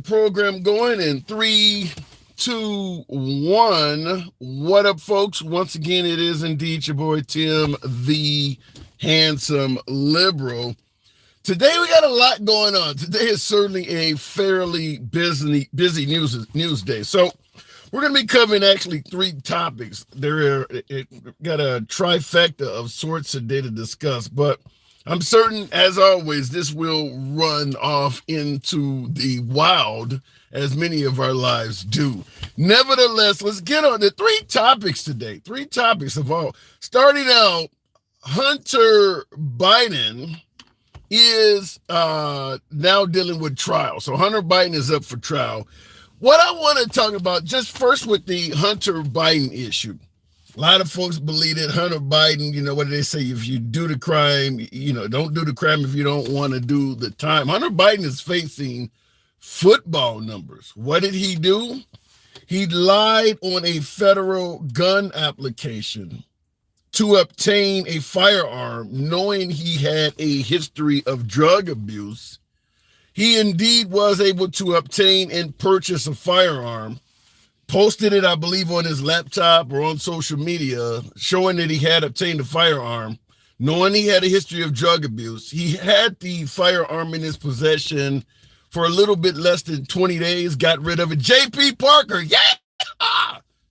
Program going in 3, 2, 1. What up, folks? Once again, it is indeed your boy Tim, the handsome liberal. Today we got a lot going on. Today is certainly a fairly busy news day. So we're going to be covering actually three topics. It got a trifecta of sorts today to discuss, but I'm certain, as always, this will run off into the wild, as many of our lives do. Nevertheless, let's get on the three topics today. Three topics of all. Starting out, Hunter Biden is now dealing with trial. So Hunter Biden is up for trial. What I want to talk about, just first with the Hunter Biden issue. A lot of folks believe that Hunter Biden, what do they say? If you do the crime, don't do the crime if you don't want to do the time. Hunter Biden is facing football numbers. What did he do? He lied on a federal gun application to obtain a firearm, knowing he had a history of drug abuse. He indeed was able to obtain and purchase a firearm, posted it, I believe, on his laptop or on social media, showing that he had obtained a firearm, knowing he had a history of drug abuse. He had the firearm in his possession for a little bit less than 20 days, got rid of it. J.P. Parker, yeah!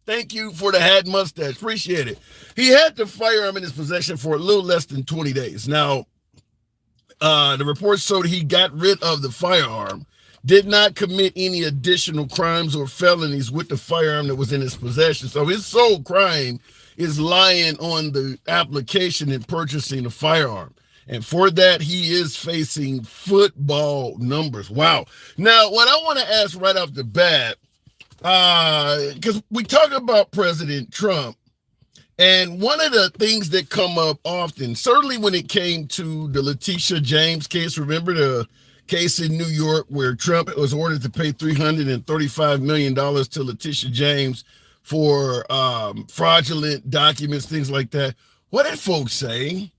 Thank you for the hat mustache. Appreciate it. He had the firearm in his possession for a little less than 20 days. Now, the reports showed he got rid of the firearm, did not commit any additional crimes or felonies with the firearm that was in his possession. So his sole crime is lying on the application and purchasing a firearm. And for that, he is facing football numbers. Wow. Now, what I want to ask right off the bat, because we talk about President Trump, and one of the things that come up often, certainly when it came to the Letitia James case, remember the case in New York where Trump was ordered to pay $335 million to Letitia James for fraudulent documents, things like that. What did folks say?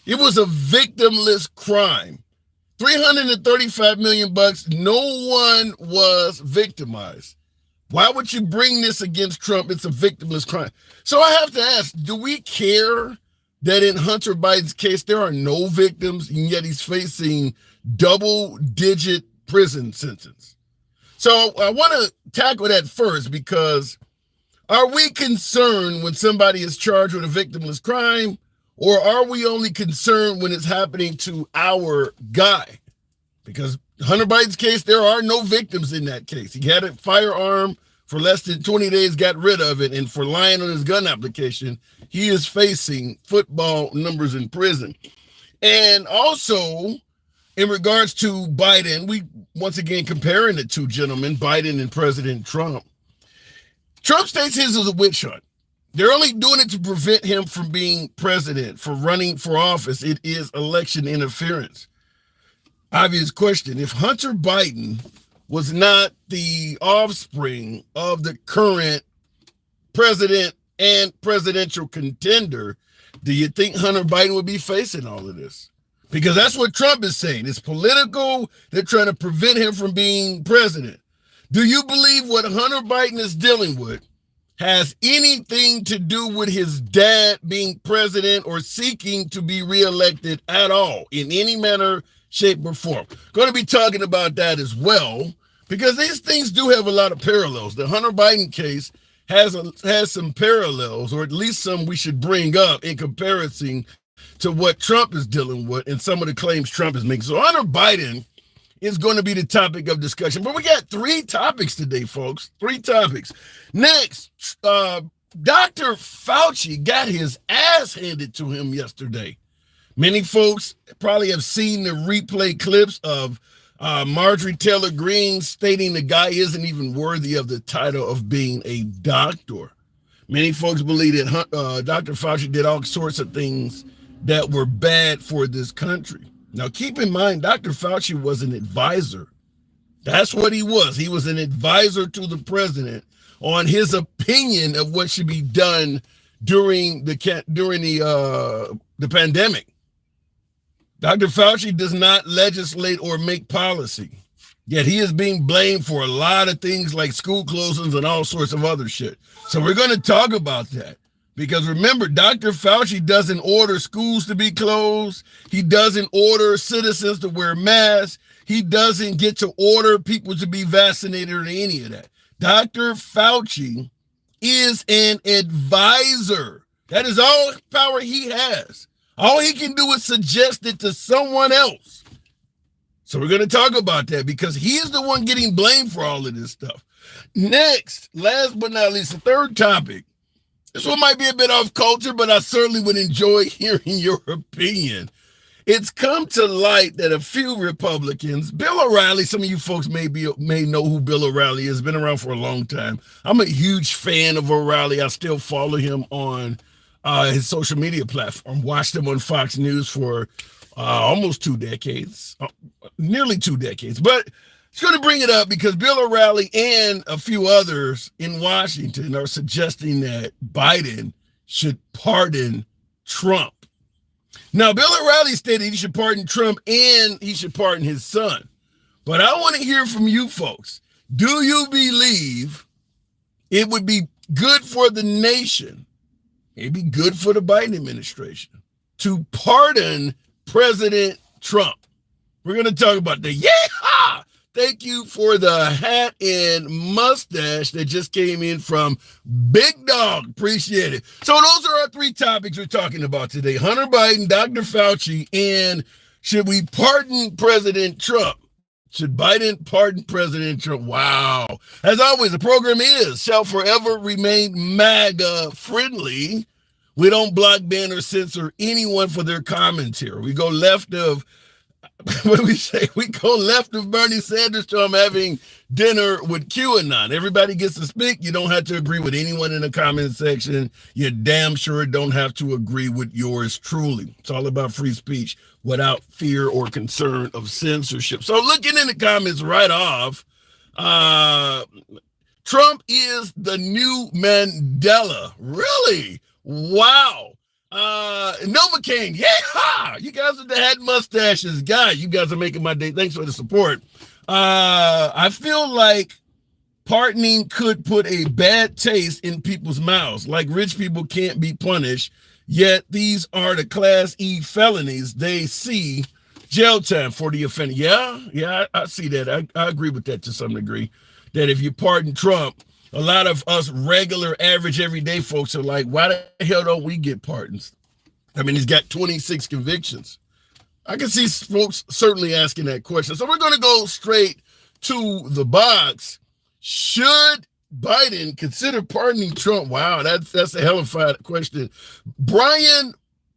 It was a victimless crime. $335 million, no one was victimized. Why would you bring this against Trump? It's a victimless crime. So I have to ask, do we care that in Hunter Biden's case, there are no victims, and yet he's facing double-digit prison sentence? So I want to tackle that first, because are we concerned when somebody is charged with a victimless crime, or are we only concerned when it's happening to our guy? Because Hunter Biden's case, there are no victims in that case. He had a firearm for less than 20 days, got rid of it, and for lying on his gun application, he is facing football numbers in prison. And also, in regards to Biden, we once again comparing the two gentlemen, Biden and President Trump. Trump states his is a witch hunt. They're only doing it to prevent him from being president, for running for office. It is election interference. Obvious question. If Hunter Biden was not the offspring of the current president and presidential contender, do you think Hunter Biden would be facing all of this? Because that's what Trump is saying. It's political. They're trying to prevent him from being president. Do you believe what Hunter Biden is dealing with has anything to do with his dad being president or seeking to be reelected at all in any manner, shape, or form? Going to be talking about that as well, because these things do have a lot of parallels. The Hunter Biden case has some parallels, or at least some we should bring up in comparison to what Trump is dealing with and some of the claims Trump is making. So Hunter Biden is going to be the topic of discussion. But we got three topics today, folks. Three topics. Next, Dr. Fauci got his ass handed to him yesterday. Many folks probably have seen the replay clips of Marjorie Taylor Greene stating the guy isn't even worthy of the title of being a doctor. Many folks believe that Dr. Fauci did all sorts of things that were bad for this country. Now, keep in mind, Dr. Fauci was an advisor. That's what he was. He was an advisor to the president on his opinion of what should be done during the pandemic. Dr. Fauci does not legislate or make policy. Yet he is being blamed for a lot of things like school closings and all sorts of other shit. So we're going to talk about that. Because remember, Dr. Fauci doesn't order schools to be closed. He doesn't order citizens to wear masks. He doesn't get to order people to be vaccinated or any of that. Dr. Fauci is an advisor. That is all power he has. All he can do is suggest it to someone else. So we're going to talk about that because he is the one getting blamed for all of this stuff. Next, last but not least, the third topic. This one might be a bit off culture, but I certainly would enjoy hearing your opinion. It's come to light that a few Republicans, Bill O'Reilly, some of you folks may know who Bill O'Reilly is, been around for a long time. I'm a huge fan of O'Reilly. I still follow him on his social media platform. Watched him on Fox News for almost 2 decades, nearly 2 decades. But it's going to bring it up because Bill O'Reilly and a few others in Washington are suggesting that Biden should pardon Trump. Now, Bill O'Reilly stated he should pardon Trump and he should pardon his son. But I want to hear from you folks. Do you believe it would be good for the nation, maybe good for the Biden administration, to pardon President Trump? We're going to talk about the yeehaw. Thank you for the hat and mustache that just came in from Big Dog. Appreciate it. So those are our 3 topics we're talking about today. Hunter Biden, Dr. Fauci, and should we pardon President Trump? Should Biden pardon President Trump? Wow. As always, the program shall forever remain MAGA friendly. We don't block, ban, or censor anyone for their comments here. We go left of we go left of Bernie Sanders to him having dinner with QAnon. Everybody gets to speak. You don't have to agree with anyone in the comment section. You damn sure don't have to agree with yours truly. It's all about free speech without fear or concern of censorship. So looking in the comments right off, Trump is the new Mandela. Really? Wow. Novocaine, yeah, you guys with the hat mustaches, you guys are making my day. Thanks for the support. I feel like pardoning could put a bad taste in people's mouths, like rich people can't be punished, yet these are the Class E felonies. They see jail time for the offender. Yeah, I see that. I agree with that to some degree, that if you pardon Trump, a lot of us regular, average, everyday folks are like, why the hell don't we get pardons? I mean, he's got 26 convictions. I can see folks certainly asking that question. So we're going to go straight to the box. Should Biden consider pardoning Trump? Wow, that's a hell of a question. Brian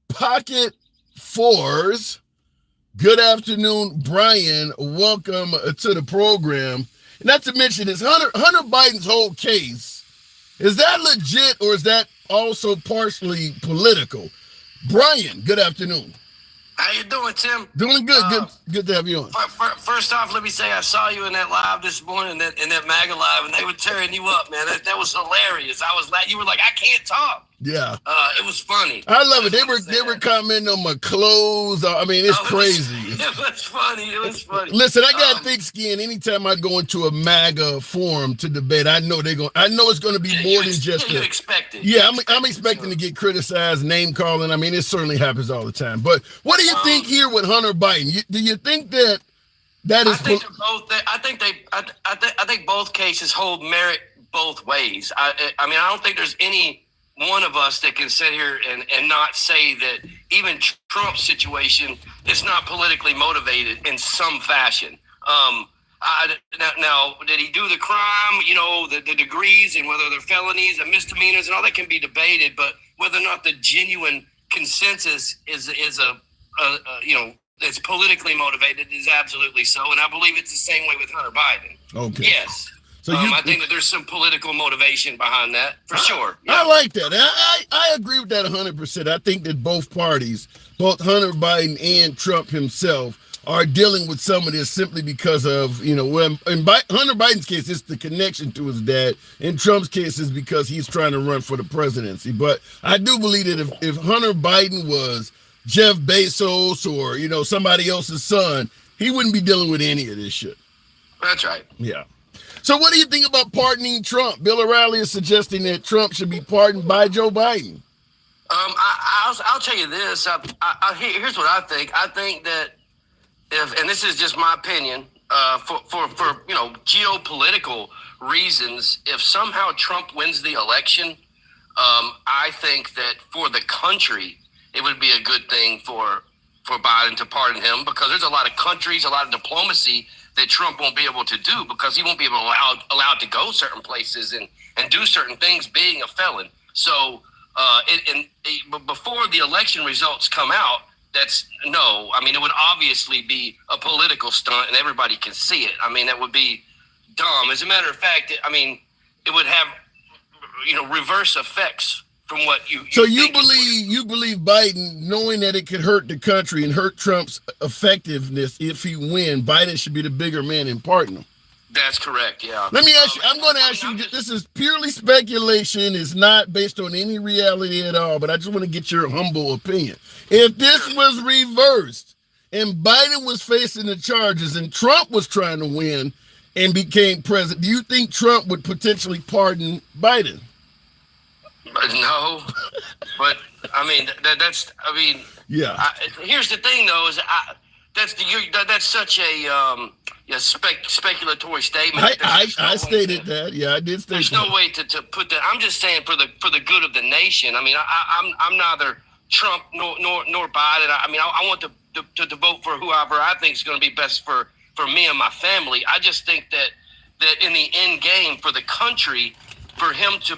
Pocket Fours. Good afternoon, Brian. Welcome to the program. Not to mention this, Hunter Biden's whole case, is that legit or is that also partially political? Brian, good afternoon. How you doing, Tim? Doing good. Good to have you on. First off, let me say I saw you in that live this morning, in that MAGA live, and they were tearing you up, man. That was hilarious. You were like, I can't talk. Yeah. It was funny. I love it. They were commenting on my clothes. I mean, it's crazy. It was funny. Listen, I got thick skin. Anytime I go into a MAGA forum to debate, I know it's going to be more than just you expect it. Yeah, I'm expecting to get criticized, name calling. I mean, it certainly happens all the time. But what do you think here with Hunter Biden? Do you think that is? I think they're both. I think both cases hold merit both ways. I mean, I don't think there's any one of us that can sit here and not say that even Trump's situation is not politically motivated in some fashion. Now, did he do the crime? You know, the degrees and whether they're felonies and misdemeanors and all that can be debated, but whether or not the genuine consensus is it's politically motivated is absolutely so. And I believe it's the same way with Hunter Biden. Okay. Yes. So I think that there's some political motivation behind that, for sure. Yeah. I like that. I agree with that 100%. I think that both parties, both Hunter Biden and Trump himself, are dealing with some of this simply because of, in Hunter Biden's case, it's the connection to his dad. In Trump's case, it's because he's trying to run for the presidency. But I do believe that if Hunter Biden was Jeff Bezos or, somebody else's son, he wouldn't be dealing with any of this shit. That's right. Yeah. So what do you think about pardoning Trump? Bill O'Reilly is suggesting that Trump should be pardoned by Joe Biden. I'll tell you this. Here's what I think. I think that and this is just my opinion, for geopolitical reasons, if somehow Trump wins the election, I think that for the country, it would be a good thing for Biden to pardon him, because there's a lot of countries, a lot of diplomacy that Trump won't be able to do, because he won't be allowed to go certain places and do certain things being a felon. So before the election results come out, it would obviously be a political stunt and everybody can see it. I mean, that would be dumb. As a matter of fact, it would have, reverse effects from what you So you believe Biden, knowing that it could hurt the country and hurt Trump's effectiveness if he wins, Biden should be the bigger man and pardon him? That's correct, yeah. Let me ask you, I'm going to ask you, this is purely speculation. It's not based on any reality at all, but I just want to get your humble opinion. If this was reversed and Biden was facing the charges and Trump was trying to win and became president, do you think Trump would potentially pardon Biden? No, but yeah. Here's the thing, though, is that's such a speculatory statement. I stated that. Yeah, I did state there's that. no way to put that. I'm just saying for the good of the nation. I mean, I'm neither Trump nor Biden. I want to vote for whoever I think is going to be best for me and my family. I just think that in the end game for the country, for him to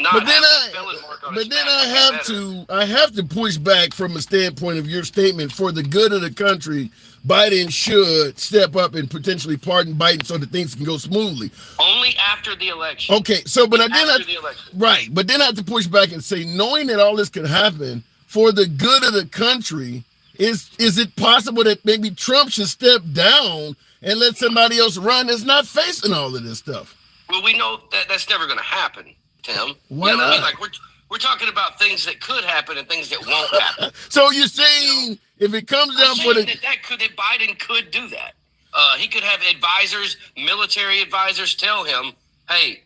not have the felon mark on his back. I have to push back from a standpoint of your statement. For the good of the country, Biden should step up and potentially pardon Biden so that things can go smoothly. Only after the election. Okay, but then I have to push back and say, knowing that all this could happen for the good of the country, is it possible that maybe Trump should step down and let somebody else run that's not facing all of this stuff? Well, we know that that's never going to happen, Tim. Why not? What I mean? Like we're talking about things that could happen and things that won't happen. So you're saying if it comes down for that Biden could do that. He could have advisors, military advisors, tell him, "Hey,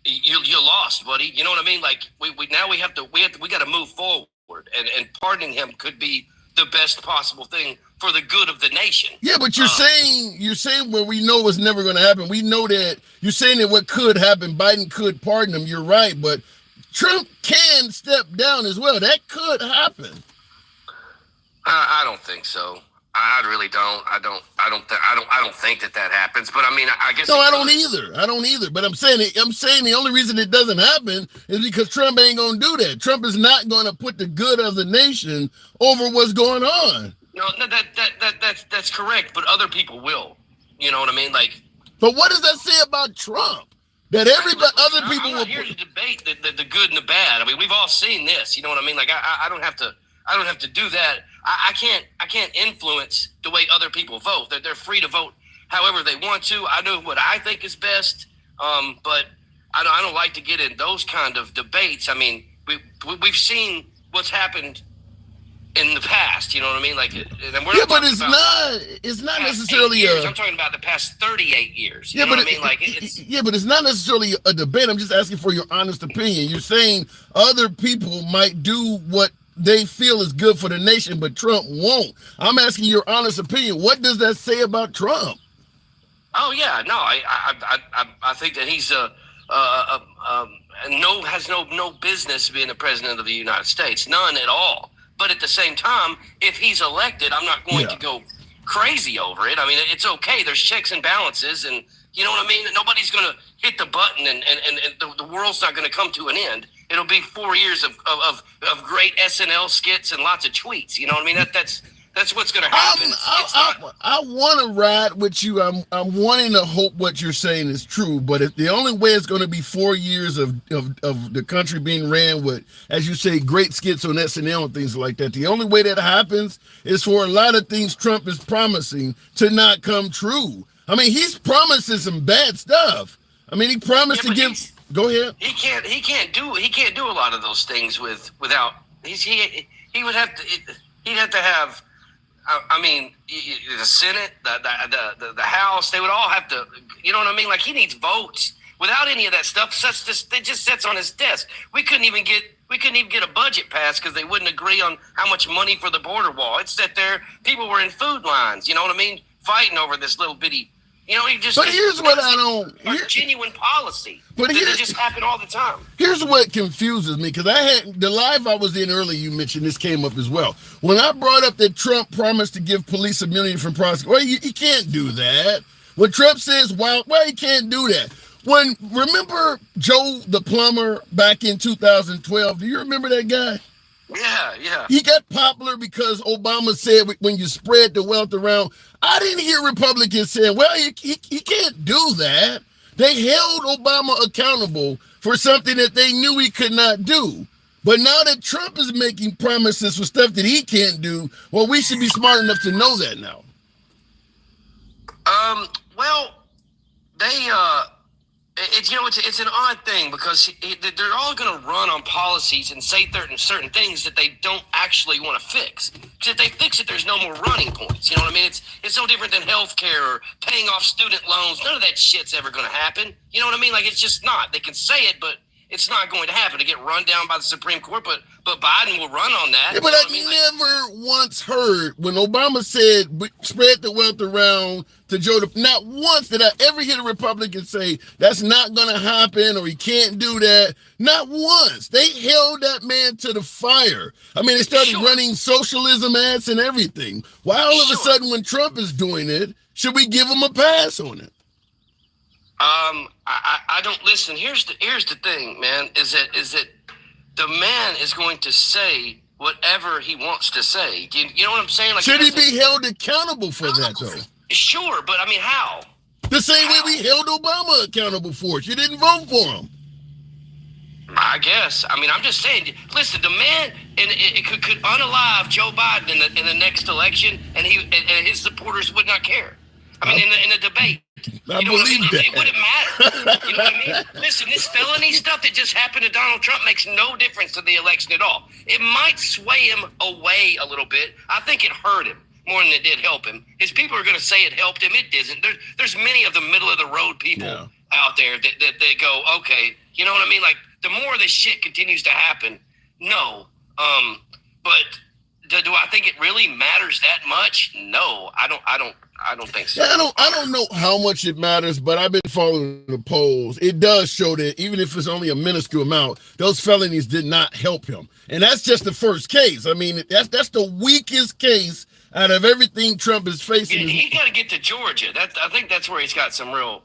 you lost, buddy." You know what I mean? Like we got to move forward, and pardoning him could be the best possible thing for the good of the nation. Yeah, but you're saying where we know it's never going to happen. We know that you're saying that what could happen, Biden could pardon him. You're right, but Trump can step down as well. That could happen. I don't think so. I really don't. I don't think that happens. But I mean, I guess. No, I don't either. But I'm saying the only reason it doesn't happen is because Trump ain't going to do that. Trump is not going to put the good of the nation over what's going on. No, that's correct. But other people will. You know what I mean? Like. But what does that say about Trump? That other people I'm not here to debate the good and the bad. I mean, we've all seen this. You know what I mean? Like, I don't have to do that. I can't influence the way other people vote. They're free to vote however they want to. I know what I think is best, but I don't like to get in those kind of debates. I mean, we've seen what's happened in the past. You know what I mean? Like, and we're but it's not necessarily I'm talking about the past 38 years. You know what I mean? Like, but it's not necessarily a debate. I'm just asking for your honest opinion. You're saying other people might do what they feel is good for the nation, but Trump won't. I'm asking your honest opinion. What does that say about Trump? Oh yeah, no, I think that he's has no business being the president of the United States, none at all. But at the same time, if he's elected, I'm not going to go crazy over it. I mean, it's okay. There's checks and balances, and you know what I mean? Nobody's going to hit the button, and the world's not going to come to an end. It'll be 4 years of great SNL skits and lots of tweets. You know what I mean? That's what's going to happen. I want to ride with you. I'm wanting to hope what you're saying is true, but if the only way it's going to be 4 years of the country being ran with, as you say, great skits on SNL and things like that, the only way that happens is for a lot of things Trump is promising to not come true. I mean, he's promising some bad stuff. I mean, he promised to give. Go ahead. He can't do a lot of those things without. He'd have to have I mean, the Senate, the House, they would all have to, you know what I mean? Like, he needs votes. Without any of that stuff, it just sits on his desk. We couldn't even get a budget passed because they wouldn't agree on how much money for the border wall. It sat there. People were in food lines. You know what I mean? Fighting over this little bitty. You know, but here's what I don't. Genuine policy. But it just happen all the time. Here's what confuses me, because I had the live I was in earlier. You mentioned this came up as well. When I brought up that Trump promised to give police immunity from prosecution, well, he can't do that. When Trump says, well, he can't do that. Remember Joe the plumber back in 2012? Do you remember that guy? Yeah. He got popular because Obama said when you spread the wealth around. I didn't hear Republicans saying, well, he can't do that. They held Obama accountable for something that they knew he could not do. But now that Trump is making promises for stuff that he can't do, well, we should be smart enough to know that now. Well, they, it's an odd thing because they're all going to run on policies and say certain things that they don't actually want to fix. Because if they fix it, there's no more running points. You know what I mean? It's no different than healthcare or paying off student loans. None of that shit's ever going to happen. You know what I mean? Like, it's just not. They can say it, but it's not going to happen. To get run down by the Supreme Court, but Biden will run on that. Yeah, but I never once heard when Obama said spread the wealth around to Joe. Not once did I ever hear a Republican say that's not going to happen or he can't do that. Not once. They held that man to the fire. I mean, they started running socialism ads and everything. Why all of a sudden when Trump is doing it, should we give him a pass on it? I don't listen. Here's the thing, man, is that the man is going to say whatever he wants to say. You know what I'm saying? Like, should he be held accountable for that, though? Sure, but I mean, how? The same way we held Obama accountable for it. You didn't vote for him. I guess. I mean, I'm just saying. Listen, the man could unalive Joe Biden in the next election, and his supporters would not care. I mean, in a debate. I believe that. It wouldn't matter. You know what I mean? Listen, this felony stuff that just happened to Donald Trump makes no difference to the election at all. It might sway him away a little bit. I think it hurt him more than it did help him. His people are going to say it helped him. It didn't. There's many of the middle of the road people out there that they go, okay, you know what I mean? Like, the more this shit continues to happen, no. But do I think it really matters that much? No, I don't think so. Yeah, I don't know how much it matters, but I've been following the polls. It does show that even if it's only a minuscule amount, those felonies did not help him. And that's just the first case. I mean, that's the weakest case out of everything Trump is facing. He got to get to Georgia. I think that's where he's got some real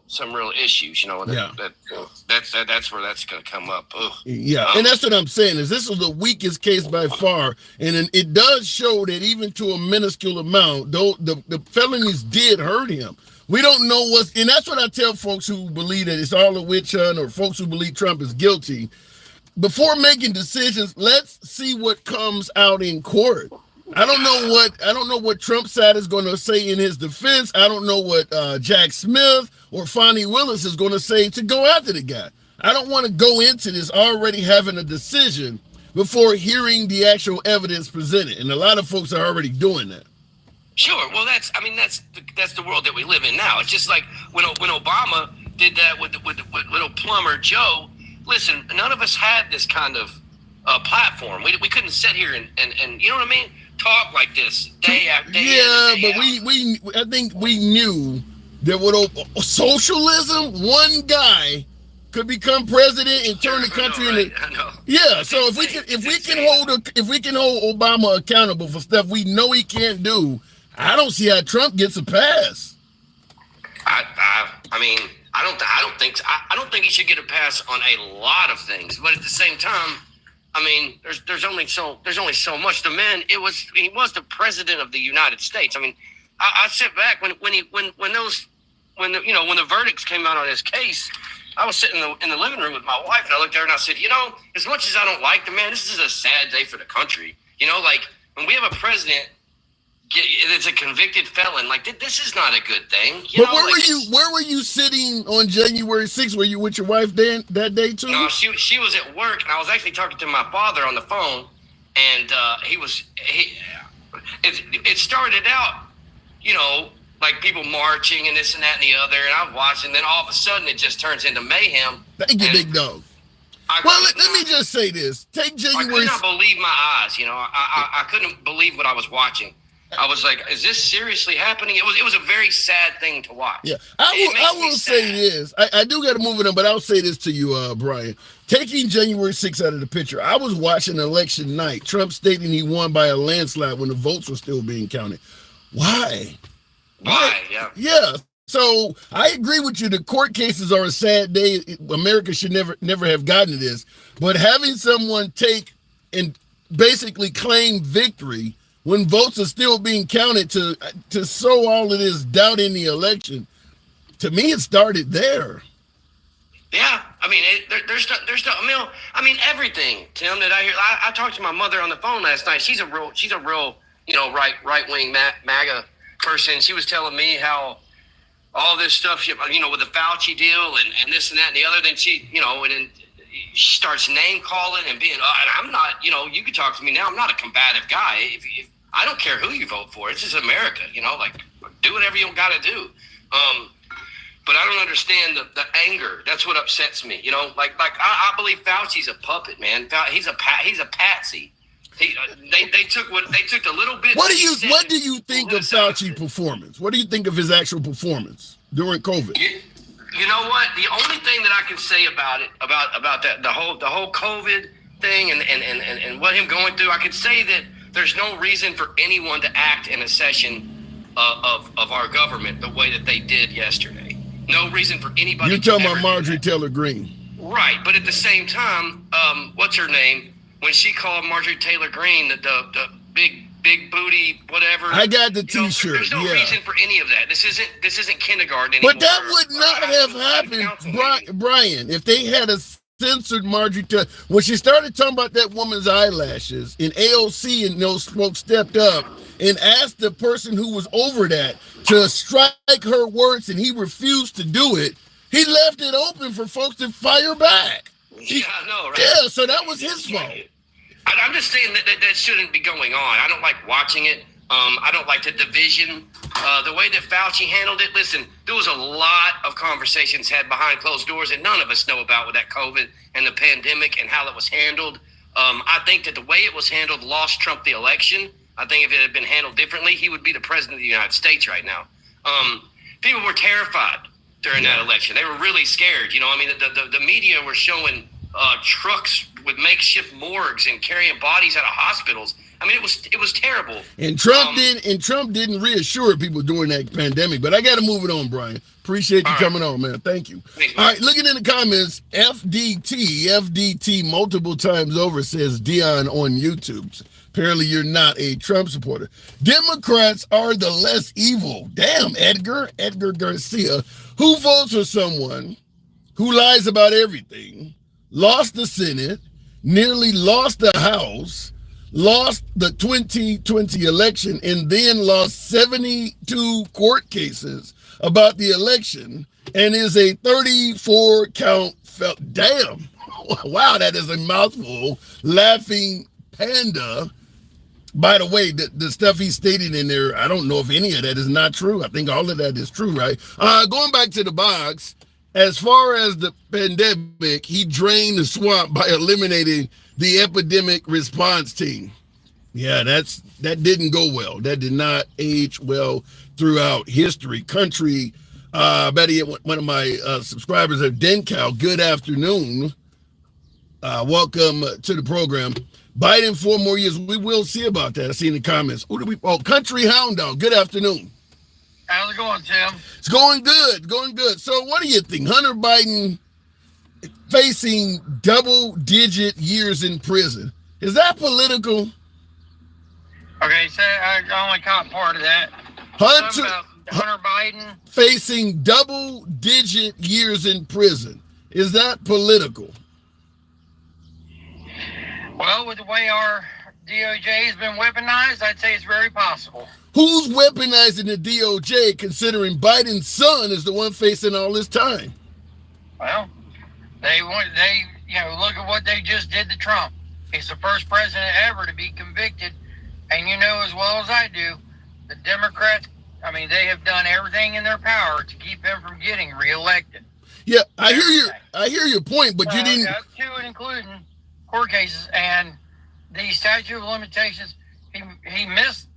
issues. You know, that's where that's going to come up. Ugh. Yeah, and that's what I'm saying is this is the weakest case by far, and it does show that even to a minuscule amount, though the felonies did hurt him. We don't know and that's what I tell folks who believe that it's all a witch hunt or folks who believe Trump is guilty. Before making decisions, let's see what comes out in court. I don't know what Trump's side is going to say in his defense. I don't know what Jack Smith or Fonnie Willis is going to say to go after the guy. I don't want to go into this already having a decision before hearing the actual evidence presented, and a lot of folks are already doing that. Sure. Well, that's the world that we live in now. It's just like when Obama did that with little plumber Joe. Listen, none of us had this kind of platform. We couldn't sit here and you know what I mean? Talk like this day after day. Yeah, but I think we knew that with socialism, one guy could become president and turn the country into. I know. Yeah, so if we can hold Obama accountable for stuff we know he can't do, I don't see how Trump gets a pass. I mean, I don't think he should get a pass on a lot of things, but at the same time, I mean, there's only so much. The man, he was the president of the United States. I mean, I sit back when the verdicts came out on his case. I was sitting in the living room with my wife, and I looked at her and I said, as much as I don't like the man, this is a sad day for the country. Like when we have a president that's a convicted felon, like this is not a good thing. Where were you sitting on January 6th? Were you with your wife that day too? No, she was at work, and I was actually talking to my father on the phone, and it started out, like people marching and this and that and the other, and I'm watching. Then all of a sudden, it just turns into mayhem. Thank you, big dog. Well, let me just say this. Take January. I could not believe my eyes. I couldn't believe what I was watching. I was like, "Is this seriously happening?" It was a very sad thing to watch. Yeah, I will say this. I do got to move it on, but I'll say this to you, Brian. Taking January 6th out of the picture, I was watching election night. Trump stating he won by a landslide when the votes were still being counted. Why? Yeah. Yeah. So I agree with you. The court cases are a sad day. America should never have gotten to this. But having someone take and basically claim victory when votes are still being counted to sow all of this doubt in the election, to me, it started there. Yeah, I mean, there's no, everything, Tim, that I hear. I talked to my mother on the phone last night. She's a real, right wing MAGA person. She was telling me how all this stuff, with the Fauci deal and this and that and the other. Then she, and then she starts name calling and being. And I'm not, you can talk to me now. I'm not a combative guy. If I don't care who you vote for. It's just America, do whatever you got to do. But I don't understand the anger. That's what upsets me. I believe Fauci's a puppet, man. He's a patsy. They took the little bit. What do you think of Fauci's performance? What do you think of his actual performance during COVID? You know what? The only thing that I can say about it, about that, the whole COVID thing and what him going through, I could say that there's no reason for anyone to act in a session of our government the way that they did yesterday. No reason for anybody. You're talking about Marjorie Taylor Greene, right? But at the same time, what's her name? When she called Marjorie Taylor Greene the big booty whatever. I got the T-shirt. There's no reason for any of that. This isn't kindergarten anymore. But that would not have happened, Brian, if they had a censored Marjorie Taylor. When she started talking about that woman's eyelashes, and AOC and those folks stepped up and asked the person who was over that to strike her words, and he refused to do it. He left it open for folks to fire back. Yeah, I know, right? Yeah, so that was his fault. I'm just saying that shouldn't be going on. I don't like watching it. I don't like the division. The way that Fauci handled it, listen, there was a lot of conversations had behind closed doors that none of us know about with that COVID and the pandemic and how it was handled. I think that the way it was handled lost Trump the election. I think if it had been handled differently, he would be the president of the United States right now. People were terrified during that election. They were really scared. The media were showing trucks with makeshift morgues and carrying bodies out of hospitals. I mean, it was terrible. And Trump didn't reassure people during that pandemic. But I got to move it on, Brian. Appreciate you coming on, man. Thank you. Thanks, all right, looking in the comments, FDT multiple times over says Dion on YouTube. Apparently, you're not a Trump supporter. Democrats are the less evil. Damn, Edgar Garcia, who votes for someone who lies about everything, lost the Senate, nearly lost the House, lost the 2020 election, and then lost 72 court cases about the election, and is a 34 count damn. Wow, that is a mouthful. Laughing Panda. By the way, the stuff he's stating in there, I don't know if any of that is not true. I think all of that is true, right? Going back to the box, as far as the pandemic, he drained the swamp by eliminating the epidemic response team. Yeah, that didn't go well. That did not age well throughout history. Country, Betty, one of my subscribers at Dencal, good afternoon. Welcome to the program. Biden 4 more years. We will see about that. I see in the comments. Country Hound Dog. Good afternoon. How's it going, Tim? It's going good. So what do you think? Hunter Biden facing double-digit years in prison. Is that political? Okay, so I only caught part of that. Hunter Biden facing double-digit years in prison. Is that political? Well, with the way our DOJ has been weaponized, I'd say it's very possible. Who's weaponizing the DOJ, considering Biden's son is the one facing all this time? Well, they look at what they just did to Trump. He's the first president ever to be convicted And you know as well as I do, the Democrats, I mean, they have done everything in their power to keep him from getting reelected. Yeah, I hear your point, but you didn't. Up to including court cases and the statute of limitations. He missed.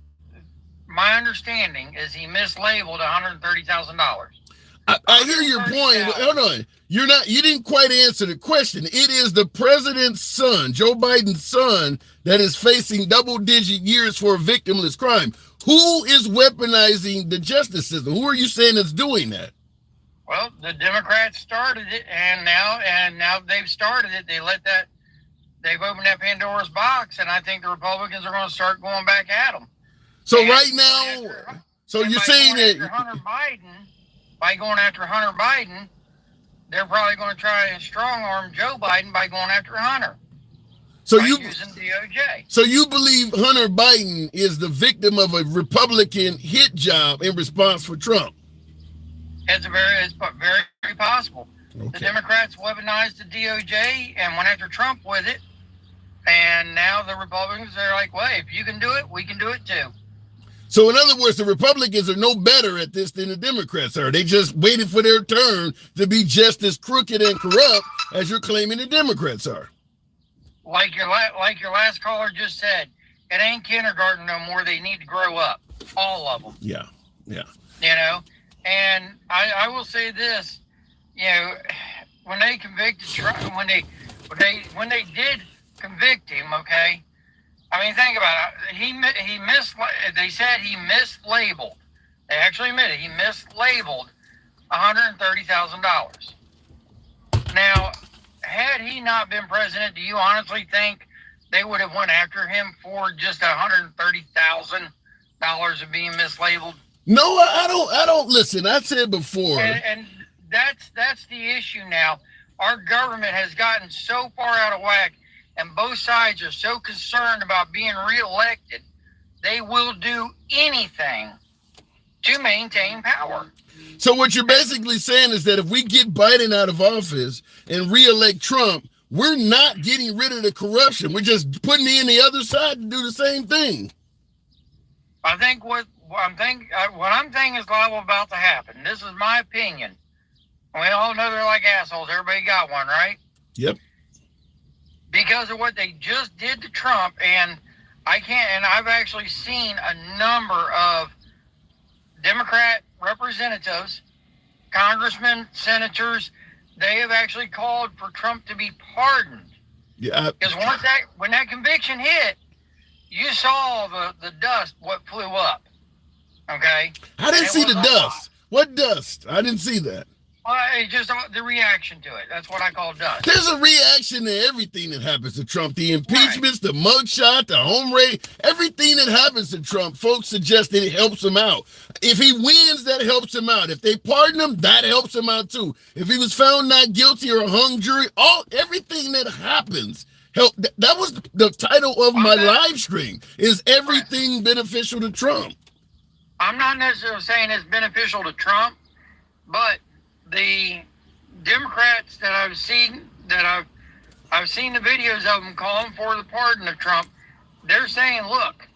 My understanding is he mislabeled $130,000. I hear your point. Hold on. You didn't quite answer the question. It is the president's son, Joe Biden's son, that is facing double-digit years for a victimless crime. Who is weaponizing the justice system? Who are you saying is doing that? Well, the Democrats started it, and now they've started it. They've opened that Pandora's box, and I think the Republicans are going to start going back at them. So right now, so you're saying that by going after Hunter Biden, they're probably going to try and strong arm Joe Biden by going after Hunter. Using DOJ. So you believe Hunter Biden is the victim of a Republican hit job in response for Trump? It's very possible. Okay. The Democrats weaponized the DOJ and went after Trump with it, and now the Republicans are like, well, if you can do it, we can do it too. So in other words, the Republicans are no better at this than the Democrats are. They just waited for their turn to be just as crooked and corrupt as you're claiming the Democrats are. Like your last caller just said, it ain't kindergarten no more. They need to grow up, all of them. Yeah. You know, and I will say this, you know, when they convicted Trump, when they did convict him, okay. I mean, think about it. They said he mislabeled. They actually admitted he mislabeled $130,000. Now, had he not been president, do you honestly think they would have went after him for just $130,000 of being mislabeled? No, I don't listen. I said before. And that's the issue now. Our government has gotten so far out of whack, and both sides are so concerned about being reelected, they will do anything to maintain power. So what you're basically saying is that if we get Biden out of office and reelect Trump, we're not getting rid of the corruption. We're just putting in the other side to do the same thing. I think what I'm thinking is liable about to happen. This is my opinion. We all know they're like assholes. Everybody got one, right? Yep. Because of what they just did to Trump, and I've actually seen a number of Democrat representatives, congressmen, senators, they have actually called for Trump to be pardoned. Yeah. Because when that conviction hit, you saw the dust, what flew up. Okay? I didn't see the dust. What dust? I didn't see that. It's just the reaction to it. That's what I call dust. There's a reaction to everything that happens to Trump. The impeachments, the mugshot, the home raid, everything that happens to Trump, folks suggest that it helps him out. If he wins, that helps him out. If they pardon him, that helps him out too. If he was found not guilty or a hung jury, everything that happens help. That was the title of my live stream. Is everything beneficial to Trump? I'm not necessarily saying it's beneficial to Trump, but the Democrats that I've seen the videos of them calling for the pardon of Trump. They're saying, look,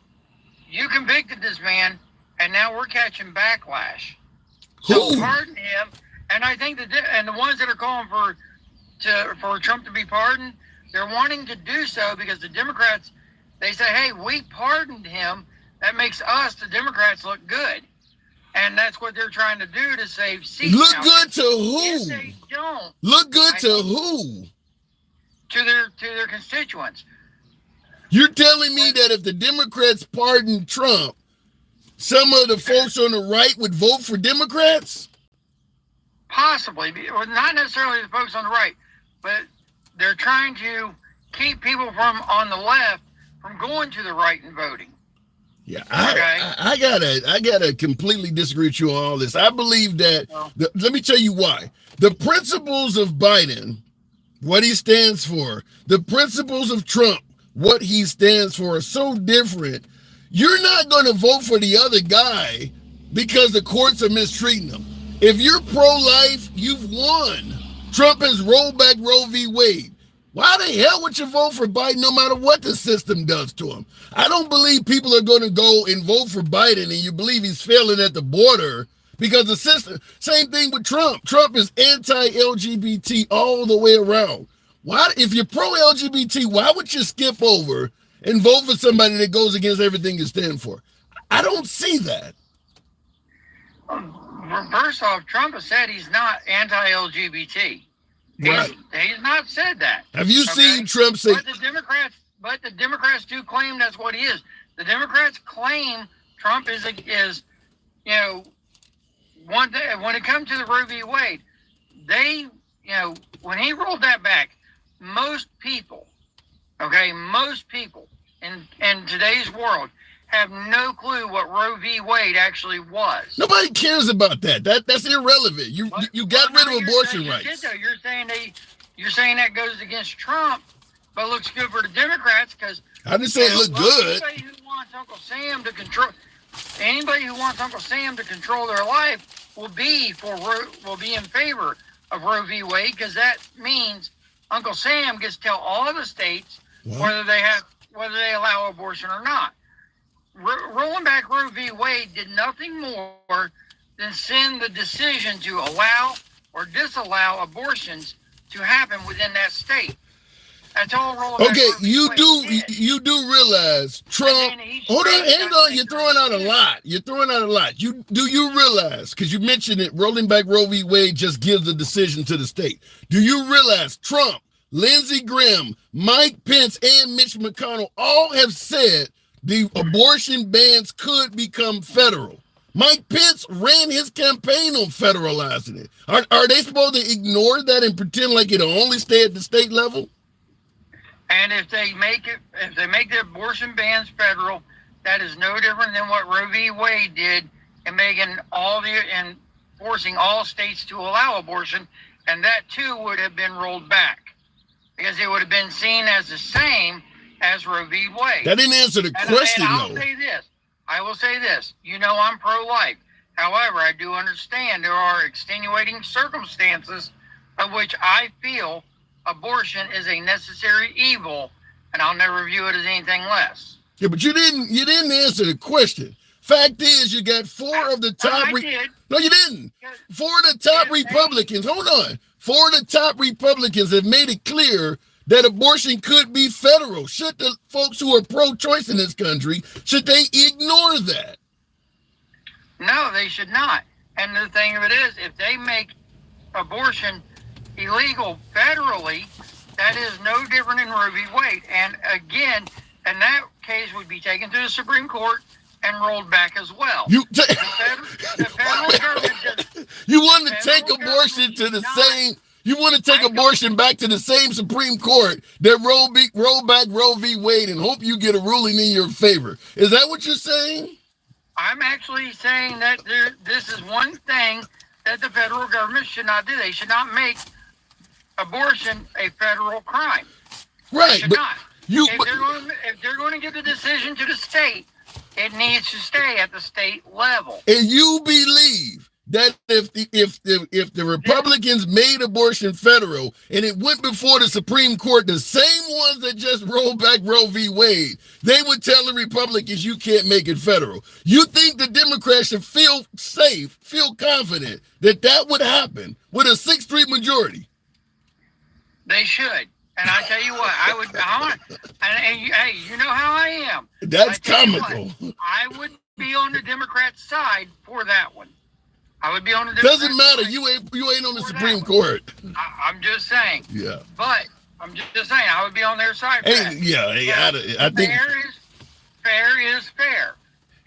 you convicted this man, and now we're catching backlash. So pardon him. And I think the ones that are calling for Trump to be pardoned, they're wanting to do so because the Democrats, they say, hey, we pardoned him. That makes us, the Democrats, look good. And that's what they're trying to do to save seats. Look good to who? If they don't. Look good to who? To their constituents. You're telling me that if the Democrats pardon Trump, some of the folks on the right would vote for Democrats? Possibly. Not necessarily the folks on the right, but they're trying to keep people on the left from going to the right and voting. Yeah, I gotta completely disagree with you on all this. I believe that, let me tell you why. The principles of Biden, what he stands for, the principles of Trump, what he stands for, are so different. You're not going to vote for the other guy because the courts are mistreating them. If you're pro-life, you've won. Trump has rolled back Roe v. Wade. Why the hell would you vote for Biden no matter what the system does to him? I don't believe people are going to go and vote for Biden and you believe he's failing at the border because the system, same thing with Trump. Trump is anti-LGBT all the way around. Why, if you're pro-LGBT, why would you skip over and vote for somebody that goes against everything you stand for? I don't see that. First off, Trump has said he's not anti-LGBT. Right. He's not said that. Have you seen Trump say? But the Democrats do claim that's what he is. The Democrats claim Trump is when it comes to the Roe v. Wade, they, when he rolled that back, most people in today's world have no clue what Roe v. Wade actually was. Nobody cares about that. That's irrelevant. You got rid of abortion rights. You're saying that goes against Trump, but looks good for the Democrats because I didn't say it looked good. Anybody who wants Uncle Sam to control their life will be in favor of Roe v. Wade because that means Uncle Sam gets to tell all the states whether they allow abortion or not. Rolling back Roe v. Wade did nothing more than send the decision to allow or disallow abortions to happen within that state. That's all rolling back. Okay, you did. do realize Trump. Hold on, hang on. You're throwing out a lot. Do you realize? Because you mentioned it. Rolling back Roe v. Wade just gives the decision to the state. Do you realize Trump, Lindsey Graham, Mike Pence, and Mitch McConnell all have said the abortion bans could become federal? Mike Pence ran his campaign on federalizing it. Are they supposed to ignore that and pretend like it'll only stay at the state level? And if they make the abortion bans federal, that is no different than what Roe v. Wade did in forcing all states to allow abortion, and that too would have been rolled back because it would have been seen as the same as Roe v. Wade. That didn't answer the question, and though. I will say this. I'm pro-life. However, I do understand there are extenuating circumstances of which I feel abortion is a necessary evil, and I'll never view it as anything less. Yeah, but you didn't answer the question. Fact is, you got four of the top. No, you didn't. Four of the top Republicans. Hold on. Four of the top Republicans have made it clear that abortion could be federal. Should the folks who are pro-choice in this country, should they ignore that? No, they should not. And the thing of it is, if they make abortion illegal federally, that is no different than Roe v. Wade. And again, in that case would be taken to the Supreme Court and rolled back as well. The federal government you want to take abortion to the same. You want to take abortion back to the same Supreme Court that roll back Roe v. Wade and hope you get a ruling in your favor. Is that what you're saying? I'm actually saying that this is one thing that the federal government should not do. They should not make abortion a federal crime. Right. They should not. If they're going to give the decision to the state, it needs to stay at the state level. And you believe that if the Republicans made abortion federal and it went before the Supreme Court, the same ones that just rolled back Roe v. Wade, they would tell the Republicans you can't make it federal. You think the Democrats should feel safe, feel confident that would happen with a 6-3 majority? They should. And I tell you what, hey, you know how I am. That's comical. I would be on the Democrat side for that one. I would be on the Democrat Doesn't matter. Side You ain't on the Supreme Court. I'm just saying. Yeah. But I'm just saying I would be on their side. I think fair is fair.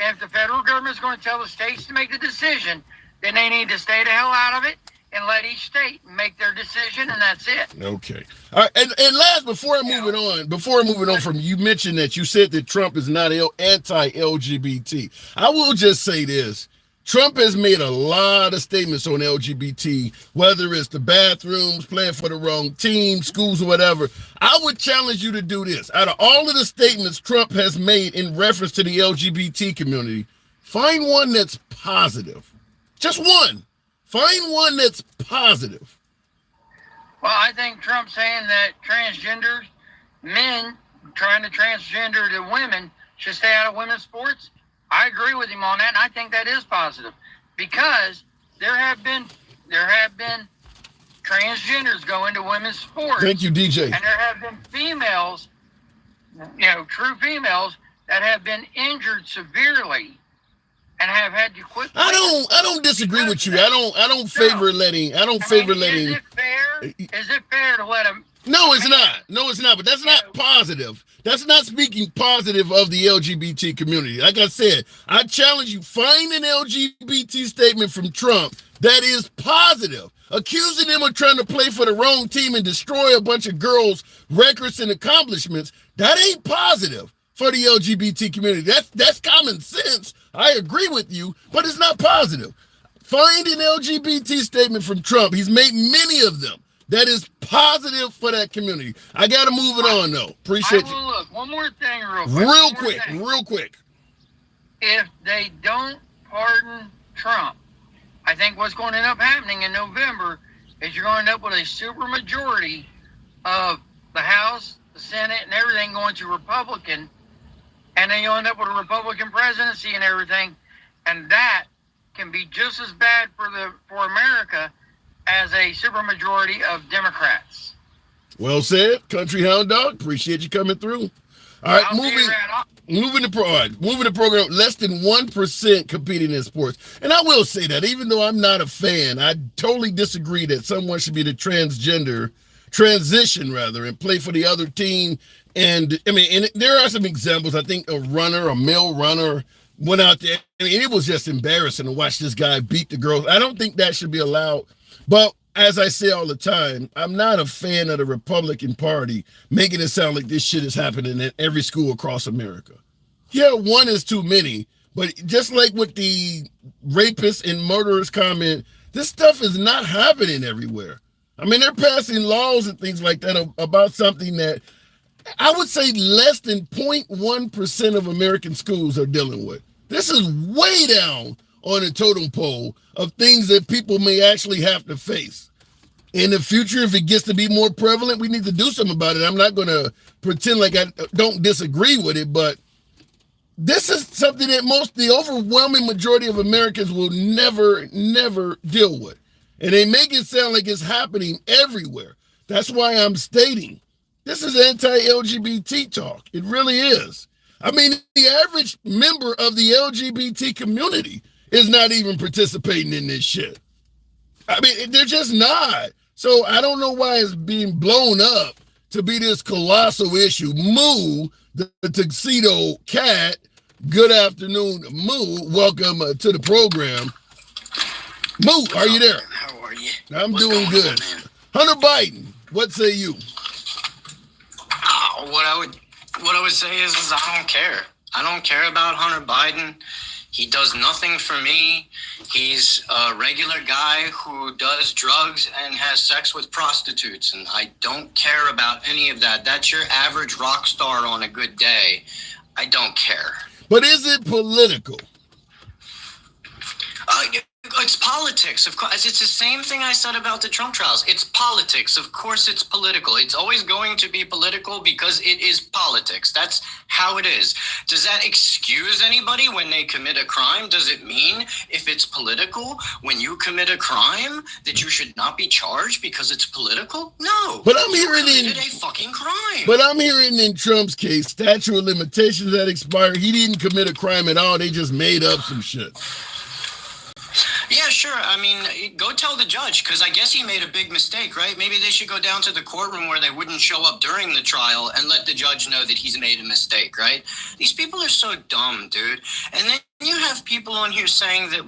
And if the federal government is going to tell the states to make the decision, then they need to stay the hell out of it and let each state make their decision, and that's it. Okay. All right. And last, before I'm moving on from, you mentioned that you said that Trump is not anti-LGBT. I will just say this. Trump has made a lot of statements on LGBT, whether it's the bathrooms, playing for the wrong team, schools, or whatever. I would challenge you to do this. Out of all of the statements Trump has made in reference to the LGBT community, find one that's positive. Just one. Find one that's positive. Well, I think Trump saying that transgenders, men trying to transgender to women, should stay out of women's sports. I agree with him on that, and I think that is positive because there have been transgenders go into women's sports. Thank you, DJ. And there have been females, true females that have been injured severely and have had to quit. I don't disagree with you. I don't favor letting. Is it fair? Is it fair to let them? No, it's not. No, it's not. But that's not positive. That's not speaking positive of the LGBT community. Like I said, I challenge you, find an LGBT statement from Trump that is positive. Accusing them of trying to play for the wrong team and destroy a bunch of girls' records and accomplishments, that ain't positive for the LGBT community. That's common sense. I agree with you, but it's not positive. Find an LGBT statement from Trump. He's made many of them. That is positive for that community. I got to move it on, though. Appreciate you. Look, one more thing Real quick. If they don't pardon Trump, I think what's going to end up happening in November is you're going to end up with a super majority of the House, the Senate, and everything going to Republican, and then you'll end up with a Republican presidency and everything, and that can be just as bad for America as a supermajority of Democrats. Well said, Country Hound Dog. Appreciate you coming through. All right, moving the program. Less than 1% competing in sports, and I will say that even though I'm not a fan, I totally disagree that someone should be the transition and play for the other team. And there are some examples. I think a male runner, went out there. It was just embarrassing to watch this guy beat the girls. I don't think that should be allowed. But as I say all the time, I'm not a fan of the Republican Party making it sound like this shit is happening in every school across America. Yeah, one is too many, but just like with the rapists and murderers comment, this stuff is not happening everywhere. They're passing laws and things like that about something that I would say less than 0.1% of American schools are dealing with. This is way down on a totem pole of things that people may actually have to face. In the future, if it gets to be more prevalent, we need to do something about it. I'm not going to pretend like I don't disagree with it, but this is something that the overwhelming majority of Americans will never deal with. And they make it sound like it's happening everywhere. That's why I'm stating this is anti-LGBT talk. It really is. The average member of the LGBT community is not even participating in this shit. They're just not. So I don't know why it's being blown up to be this colossal issue. Moo, the tuxedo cat, good afternoon, Moo. Welcome to the program. Moo, are you there? How are you? I'm doing good. Hunter Biden, what say you? What I would say is I don't care. I don't care about Hunter Biden. He does nothing for me. He's a regular guy who does drugs and has sex with prostitutes, and I don't care about any of that. That's your average rock star on a good day. I don't care. But is it political? It's politics, of course. It's the same thing I said about the Trump trials. It's politics. Of course it's political. It's always going to be political because it is politics. That's how it is. Does that excuse anybody when they commit a crime? Does it mean if it's political, when you commit a crime, that you should not be charged because it's political? No. But I'm hearing a fucking crime. But I'm hearing in Trump's case, statute of limitations that expired. He didn't commit a crime at all. They just made up some shit. Yeah, sure. Go tell the judge, because I guess he made a big mistake, right? Maybe they should go down to the courtroom where they wouldn't show up during the trial and let the judge know that he's made a mistake, right? These people are so dumb, dude. And then you have people on here saying that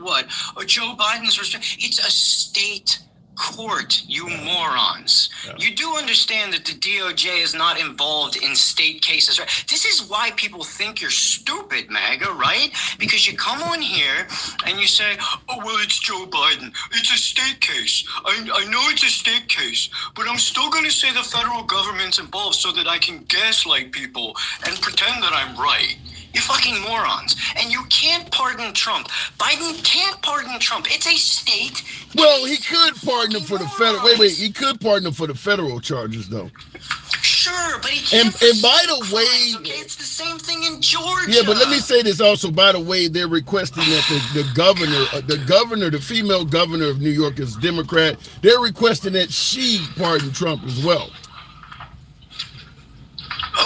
Joe Biden's it's a state court, you morons. Yeah. You do understand that the DOJ is not involved in state cases, right? This is why people think you're stupid, MAGA, right? Because you come on here and you say, oh, well, it's Joe Biden. It's a state case. I know it's a state case, but I'm still going to say the federal government's involved so that I can gaslight people and pretend that I'm right. You're fucking morons. And you can't pardon Trump. Biden can't pardon Trump. It's a state. Well, he could pardon him for the federal. Wait. He could pardon him for the federal charges, though. Sure, but he can't. And by the way, okay, it's the same thing in Georgia. Yeah, but let me say this also. By the way, they're requesting that the female governor of New York is Democrat. They're requesting that she pardon Trump as well.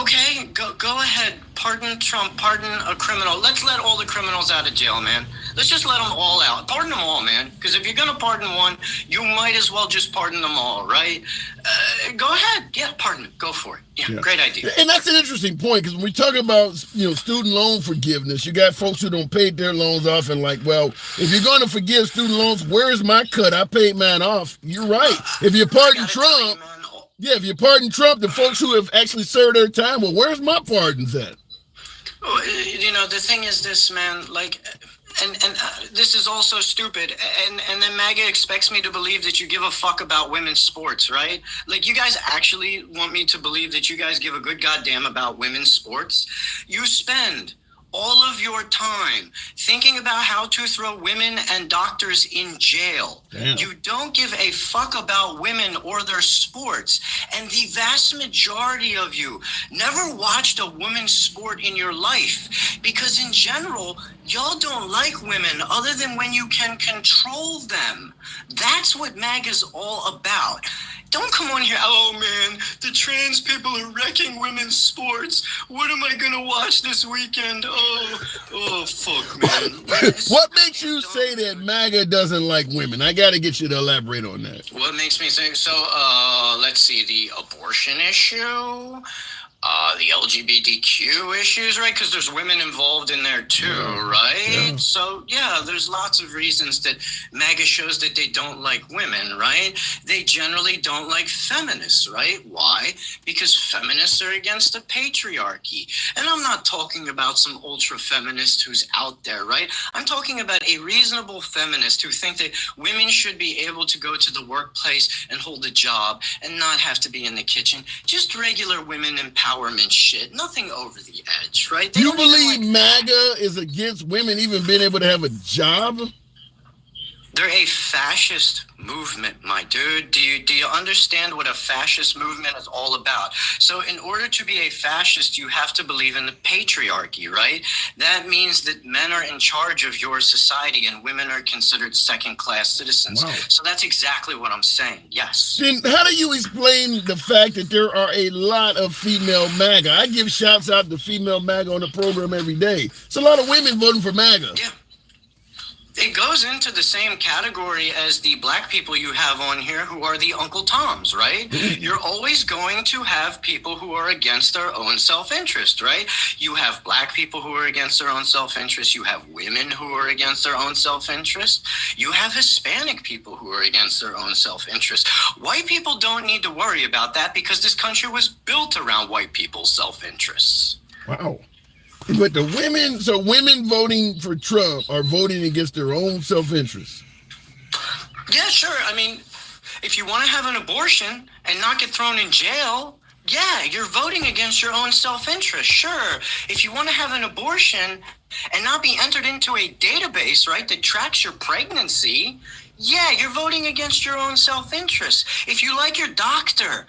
Okay, go ahead. Pardon Trump. Pardon a criminal. Let's let all the criminals out of jail, man. Let's just let them all out. Pardon them all, man. Because if you're going to pardon one, you might as well just pardon them all, right? Go ahead. Yeah, pardon it. Go for it. Yeah, great idea. And that's an interesting point, because when we talk about, student loan forgiveness, you got folks who don't pay their loans off and like, well, if you're going to forgive student loans, where's my cut? I paid mine off. You're right. If you pardon Trump, if you pardon Trump, the folks who have actually served their time, well, where's my pardons at? The thing is this, man, like, and this is also stupid, and then MAGA expects me to believe that you give a fuck about women's sports, right? Like, you guys actually want me to believe that you guys give a good goddamn about women's sports? You spend all of your time thinking about how to throw women and doctors in jail. Damn. You don't give a fuck about women or their sports. And the vast majority of you never watched a women's sport in your life, because in general, y'all don't like women other than when you can control them. That's what MAGA's all about. Don't come on here, oh man, the trans people are wrecking women's sports. What am I gonna watch this weekend? Oh, fuck, man. What makes you say that MAGA doesn't like women? I gotta get you to elaborate on that. What makes me think? So, let's see, the abortion issue, the LGBTQ issues, right? Because there's women involved in there too, right? Yeah. So, there's lots of reasons that MAGA shows that they don't like women, right? They generally don't like feminists, right? Why? Because feminists are against the patriarchy. And I'm not talking about some ultra-feminist who's out there, right? I'm talking about a reasonable feminist who think that women should be able to go to the workplace and hold a job and not have to be in the kitchen. Just regular women empowerment shit, nothing over the edge, right? You believe MAGA is against women even being able to have a job? They're a fascist movement, my dude. Do you understand what a fascist movement is all about? So in order to be a fascist, you have to believe in the patriarchy, right? That means that men are in charge of your society and women are considered second-class citizens. Wow. So that's exactly what I'm saying, yes. Then how do you explain the fact that there are a lot of female MAGA? I give shouts out to female MAGA on the program every day. It's a lot of women voting for MAGA. Yeah. It goes into the same category as the black people you have on here who are the Uncle Toms, right? You're always going to have people who are against their own self-interest, right? You have black people who are against their own self-interest. You have women who are against their own self-interest. You have Hispanic people who are against their own self-interest. White people don't need to worry about that because this country was built around white people's self-interests. Wow. But women voting for Trump are voting against their own self-interest. Yeah, sure. I mean, if you want to have an abortion and not get thrown in jail, yeah, you're voting against your own self-interest. Sure. If you want to have an abortion and not be entered into a database, right, that tracks your pregnancy, yeah, you're voting against your own self-interest. If you like your doctor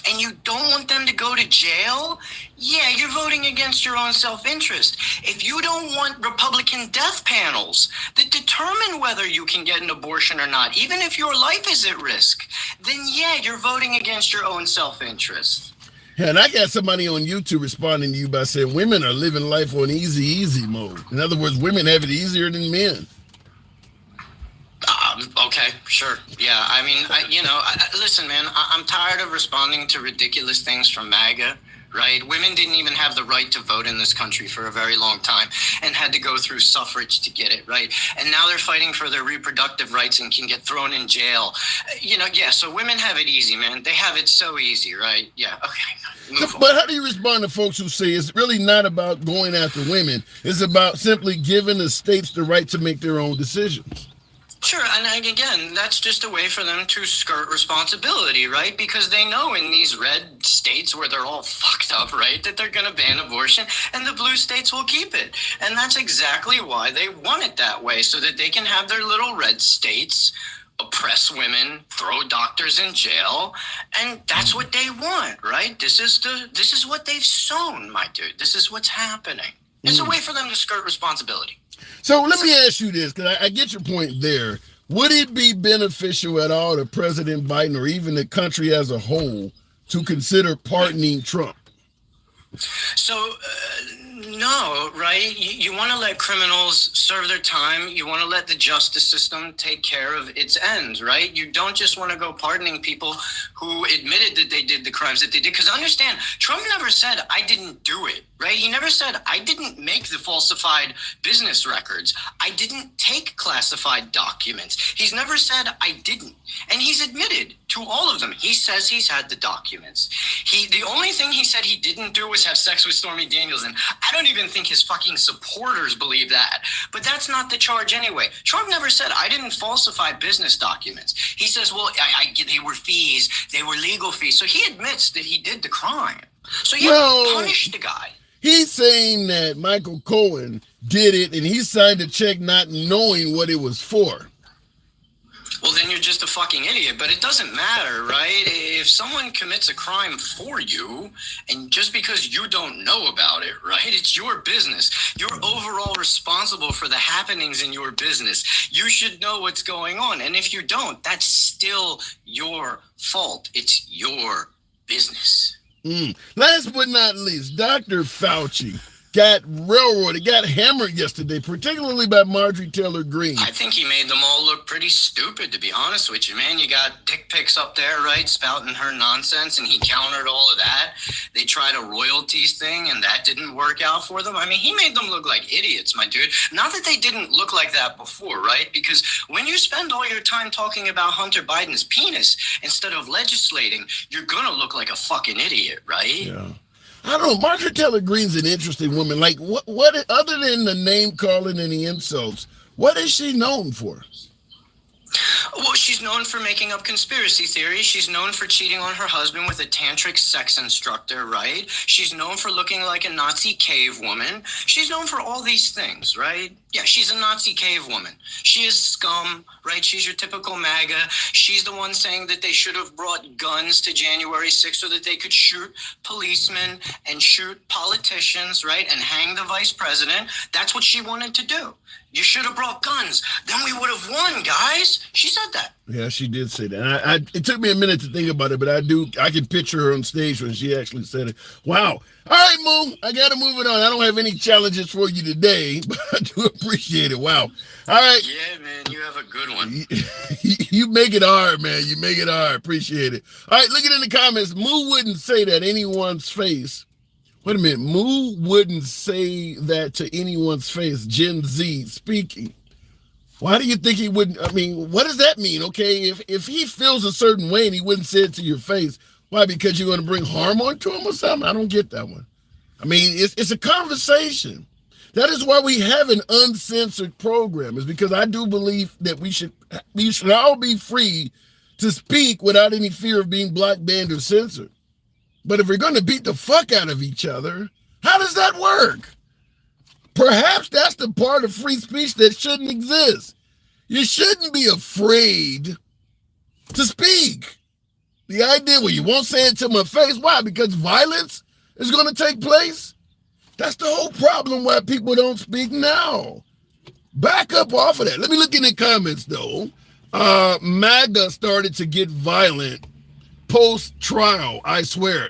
and you don't want them to go to jail, yeah, you're voting against your own self-interest. If you don't want Republican death panels that determine whether you can get an abortion or not, even if your life is at risk, then yeah, you're voting against your own self-interest. Yeah, and I got somebody on YouTube responding to you by saying women are living life on easy mode. In other words, women have it easier than men. Okay, sure. Yeah, I mean, listen, man, I'm tired of responding to ridiculous things from MAGA, right? Women didn't even have the right to vote in this country for a very long time and had to go through suffrage to get it, right? And now they're fighting for their reproductive rights and can get thrown in jail. So women have it easy, man. They have it so easy, right? Yeah, okay. But how do you respond to folks who say it's really not about going after women? It's about simply giving the states the right to make their own decisions? Sure, and again, that's just a way for them to skirt responsibility, right? Because they know in these red states where they're all fucked up, right, that they're going to ban abortion, and the blue states will keep it. And that's exactly why they want it that way, so that they can have their little red states oppress women, throw doctors in jail, and that's what they want, right? This is what they've sown, my dude. This is what's happening. It's a way for them to skirt responsibility. So let me ask you this, because I get your point there. Would it be beneficial at all to President Biden or even the country as a whole to consider pardoning Trump? So, no, right? You want to let criminals serve their time. You want to let the justice system take care of its ends, right? You don't just want to go pardoning people who admitted that they did the crimes that they did. Because understand, Trump never said, I didn't do it, right? He never said, I didn't make the falsified business records. I didn't take classified documents. He's never said, I didn't. And he's admitted to all of them. He says he's had the documents. The only thing he said he didn't do was have sex with Stormy Daniels, and I don't even think his fucking supporters believe that. But that's not the charge anyway. Trump never said, I didn't falsify business documents. He says, well, they were fees, they were legal fees. So he admits that he did the crime. So you punish the guy. He's saying that Michael Cohen did it, and he signed a check not knowing what it was for. Well, then you're just a fucking idiot, but it doesn't matter, right? If someone commits a crime for you, and just because you don't know about it, right, it's your business. You're overall responsible for the happenings in your business. You should know what's going on. And if you don't, that's still your fault. It's your business. Last but not least, Dr. Fauci got railroaded, got hammered yesterday, particularly by Marjorie Taylor Greene. I think he made them all look pretty stupid, to be honest with you, man. You got dick pics up there, right, spouting her nonsense, and he countered all of that. They tried a royalties thing, and that didn't work out for them. I mean, he made them look like idiots, my dude. Not that they didn't look like that before, right? Because when you spend all your time talking about Hunter Biden's penis instead of legislating, you're gonna look like a fucking idiot, right? Yeah. I don't know. Marjorie Taylor Greene's an interesting woman. Like, what other than the name calling and the insults, what is she known for? Well, she's known for making up conspiracy theories. She's known for cheating on her husband with a tantric sex instructor, right? She's known for looking like a Nazi cave woman. She's known for all these things, right? Yeah, she's a Nazi cave woman. She is scum, right? She's your typical MAGA. She's the one saying that they should have brought guns to January 6th so that they could shoot policemen and shoot politicians, right? And hang the vice president. That's what she wanted to do. You should have brought guns. Then we would have won, guys. She said that. Yeah, she did say that. It took me a minute to think about it, but I can picture her on stage when she actually said it. Wow. All right, Moo, I got to move it on. I don't have any challenges for you today, but I do appreciate it. Wow. All right. Yeah, man, you have a good one. You make it hard, man. You make it hard. Appreciate it. All right, look at it in the comments. Moo wouldn't say that anyone's face. Wait a minute. Moo wouldn't say that to anyone's face. Gen Z speaking. Why do you think he wouldn't? I mean, what does that mean? Okay, if he feels a certain way and he wouldn't say it to your face, why? Because you're going to bring harm onto him or something? I don't get that one. I mean, it's a conversation. That is why we have an uncensored program, is because I do believe that we should all be free to speak without any fear of being blocked, banned, or censored. But if we're going to beat the fuck out of each other, how does that work? Perhaps that's the part of free speech that shouldn't exist. You shouldn't be afraid to speak. The idea, well, you won't say it to my face. Why? Because violence is going to take place? That's the whole problem why people don't speak now. Back up off of that. Let me look in the comments, though. MAGA started to get violent post-trial, I swear.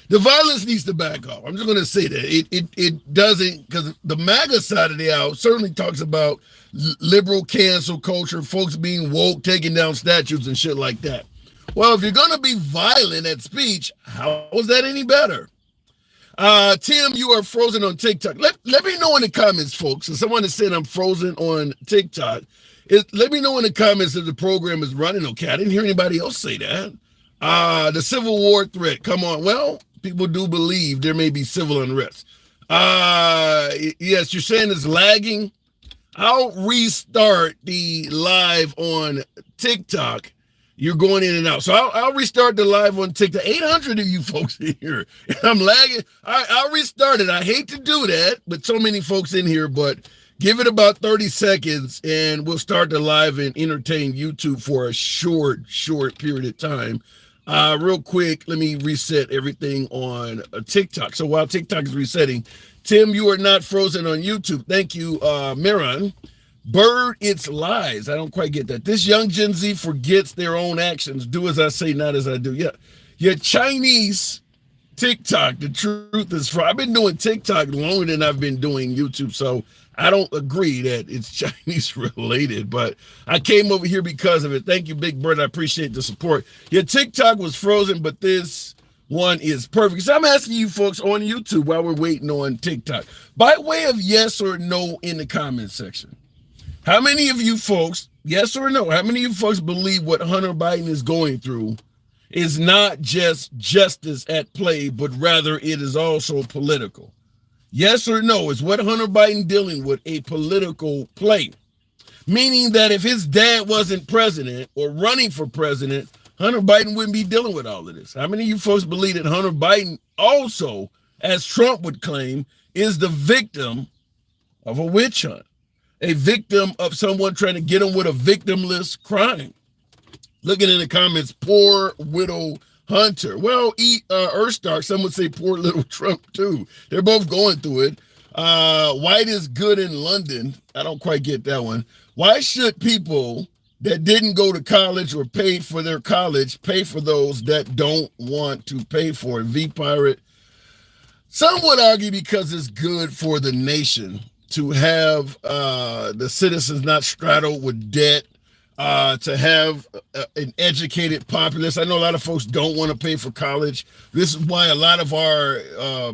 The violence needs to back off. I'm just going to say that. It doesn't, because the MAGA side of the aisle certainly talks about liberal cancel culture, folks being woke, taking down statues and shit like that. Well, if you're going to be violent at speech, how is that any better? Tim, you are frozen on TikTok. Let me know in the comments, folks. If someone has said I'm frozen on TikTok, let me know in the comments if the program is running okay. I didn't hear anybody else say that. The Civil War threat, come on. Well, people do believe there may be civil unrest. Yes, you're saying it's lagging. I'll restart the live on TikTok. You're going in and out. So I'll restart the live on TikTok. 800 of you folks in here. I'm lagging. I'll restart it. I hate to do that with so many folks in here, but give it about 30 seconds and we'll start the live and entertain YouTube for a short period of time. Real quick, let me reset everything on TikTok. So while TikTok is resetting, Tim, you are not frozen on YouTube. Thank you, Miran. Bird, it's lies. I don't quite get that. This young Gen Z forgets their own actions. Do as I say, not as I do. Yeah, Chinese TikTok. The truth is, I've been doing TikTok longer than I've been doing YouTube, so I don't agree that it's Chinese related, but I came over here because of it. Thank you, Big Bird. I appreciate the support. Yeah, TikTok was frozen, but this one is perfect. So I'm asking you folks on YouTube while we're waiting on TikTok, by way of yes or no in the comment section. How many of you folks, yes or no, how many of you folks believe what Hunter Biden is going through is not just justice at play, but rather it is also political? Yes or no, is what Hunter Biden dealing with a political play? Meaning that if his dad wasn't president or running for president, Hunter Biden wouldn't be dealing with all of this. How many of you folks believe that Hunter Biden also, as Trump would claim, is the victim of a witch hunt? A victim of someone trying to get him with a victimless crime? Looking in the comments, poor widow Hunter. Well, Earthstar, some would say poor little Trump too. They're both going through it. White is good in London. I don't quite get that one. Why should people that didn't go to college or paid for their college pay for those that don't want to pay for it? V-Pirate. Some would argue because it's good for the nation to have the citizens not straddled with debt, to have an educated populace. I know a lot of folks don't want to pay for college. This is why a lot of our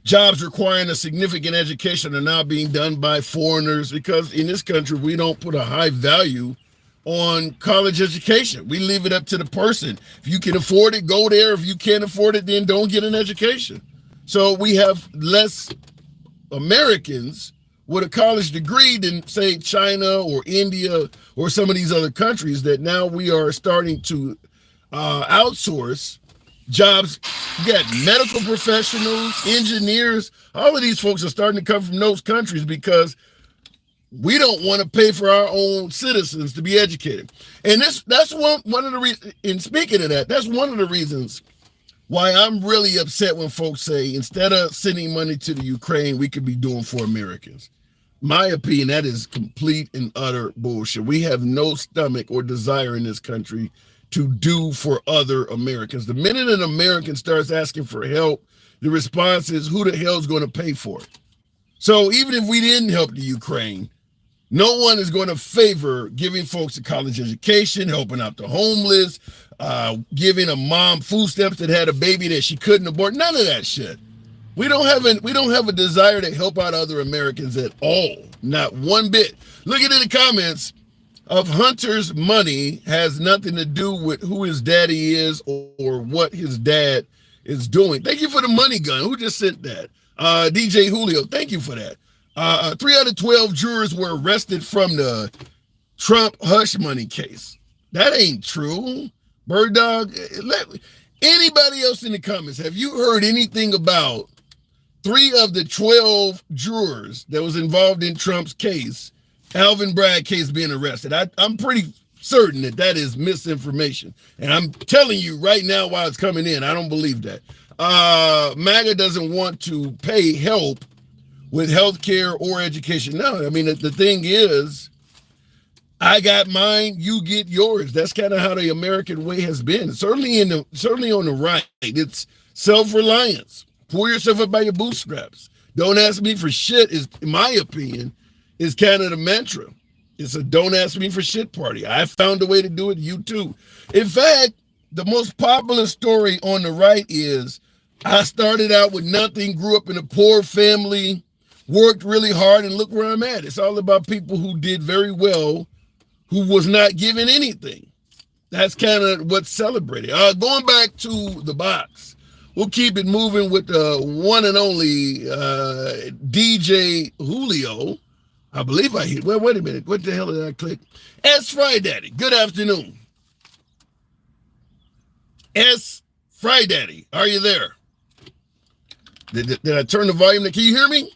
jobs requiring a significant education are now being done by foreigners, because in this country, we don't put a high value on college education. We leave it up to the person. If you can afford it, go there. If you can't afford it, then don't get an education. So we have less Americans with a college degree than, say, China or India or some of these other countries that now we are starting to outsource jobs. You got medical professionals, engineers, all of these folks are starting to come from those countries because we don't want to pay for our own citizens to be educated. And that's one of the reasons, in speaking of that, that's one of the reasons why I'm really upset when folks say, instead of sending money to the Ukraine, we could be doing for Americans. My opinion, that is complete and utter bullshit. We have no stomach or desire in this country to do for other Americans. The minute an American starts asking for help, the response is, who the hell is going to pay for it? So even if we didn't help the Ukraine, no one is going to favor giving folks a college education, helping out the homeless, giving a mom food stamps that had a baby that she couldn't abort. None of that shit. We don't have a desire to help out other Americans at all. Not one bit. Look at in the comments of Hunter's money has nothing to do with who his daddy is or what his dad is doing. Thank you for the money gun. Who just sent that? DJ Julio, thank you for that. 3 out of 12 jurors were arrested from the Trump hush money case. That ain't true. Bird Dog, anybody else in the comments, have you heard anything about 3 of the 12 jurors that was involved in Trump's case, Alvin Bragg case, being arrested? I'm pretty certain that is misinformation. And I'm telling you right now while it's coming in, I don't believe that. MAGA doesn't want to pay help with healthcare or education. No, I mean, the thing is, I got mine, you get yours. That's kind of how the American way has been. Certainly on the right, it's self-reliance. Pull yourself up by your bootstraps. Don't ask me for shit is, in my opinion, is kind of the mantra. It's a don't ask me for shit party. I found a way to do it, you too. In fact, the most popular story on the right is, I started out with nothing, grew up in a poor family, worked really hard, and look where I'm at. It's all about people who did very well, who was not given anything. That's kind of what's celebrated. Going back to the box, we'll keep it moving with the one and only DJ Julio. I believe I hit. Well, wait a minute. What the hell did I click? S. Friday. Good afternoon. S. Friday. Are you there? Did I turn the volume down? Can you hear me?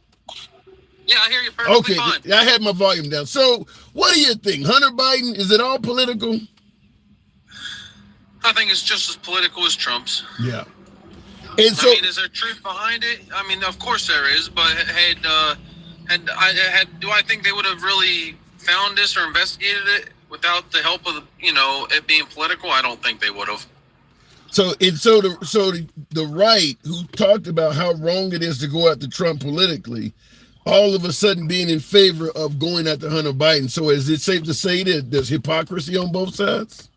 Yeah, I hear you perfectly fine. Okay, I had my volume down. So, what do you think? Hunter Biden, is it all political? I think it's just as political as Trump's. Yeah. And so, I mean, is there truth behind it? I mean, of course there is. But do I think they would have really found this or investigated it without the help of it being political? I don't think they would have. The right, who talked about how wrong it is to go after Trump politically, all of a sudden being in favor of going after Hunter Biden. So is it safe to say that there's hypocrisy on both sides?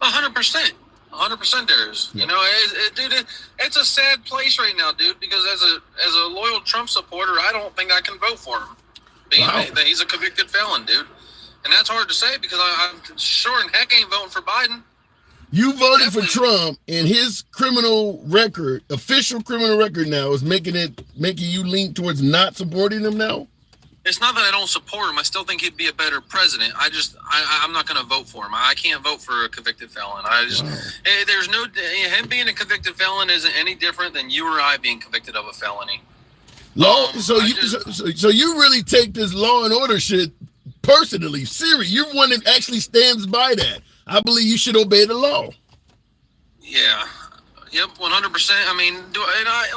100%. 100% there is. Yeah. Dude, it's a sad place right now, dude, because as a loyal Trump supporter, I don't think I can vote for him. That he's a convicted felon, dude. And that's hard to say because I'm sure in heck ain't voting for Biden. You voted for Trump, and his criminal record, official criminal record now, is making you lean towards not supporting him now? It's not that I don't support him. I still think he'd be a better president. I'm not going to vote for him. I can't vote for a convicted felon. There's no, him being a convicted felon isn't any different than you or I being convicted of a felony. So you really take this law and order shit personally, serious. You're one that actually stands by that. I believe you should obey the law. Yeah. Yep, 100%. I mean,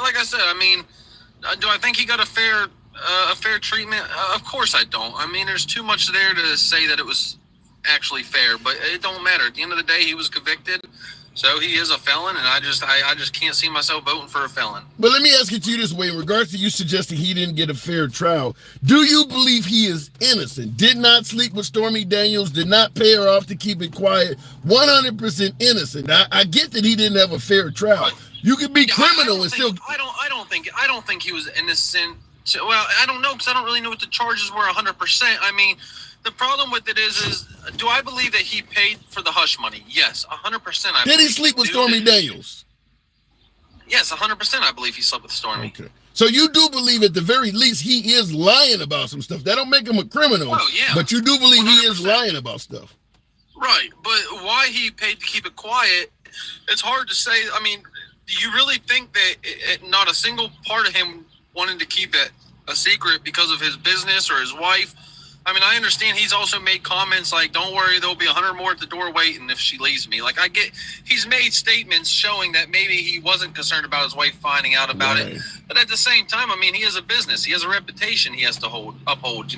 like I said, do I think he got a fair treatment? Of course I don't. I mean, there's too much there to say that it was actually fair, but it don't matter. At the end of the day, he was convicted, so he is a felon, and I just can't see myself voting for a felon. But let me ask it to you this way, in regards to you suggesting he didn't get a fair trial, do you believe he is innocent? Did not sleep with Stormy Daniels, did not pay her off to keep it quiet, 100% innocent. I get that he didn't have a fair trial. You could be criminal and still... I don't think he was innocent. Well, I don't know, because I don't really know what the charges were 100%. I mean, the problem with it is do I believe that he paid for the hush money? Yes, 100%. Did he sleep with Stormy Daniels? Yes, 100% I believe he slept with Stormy. Okay. So you do believe at the very least he is lying about some stuff. That don't make him a criminal. Oh, yeah. But you do believe 100%. He is lying about stuff. Right, but why he paid to keep it quiet, it's hard to say. I mean, do you really think that not a single part of him wanted to keep it a secret because of his business or his wife? I mean, I understand he's also made comments like, don't worry, there'll be 100 more at the door waiting if she leaves me. Like, I get, he's made statements showing that maybe he wasn't concerned about his wife finding out about it. But at the same time, I mean, he has a business. He has a reputation he has to uphold,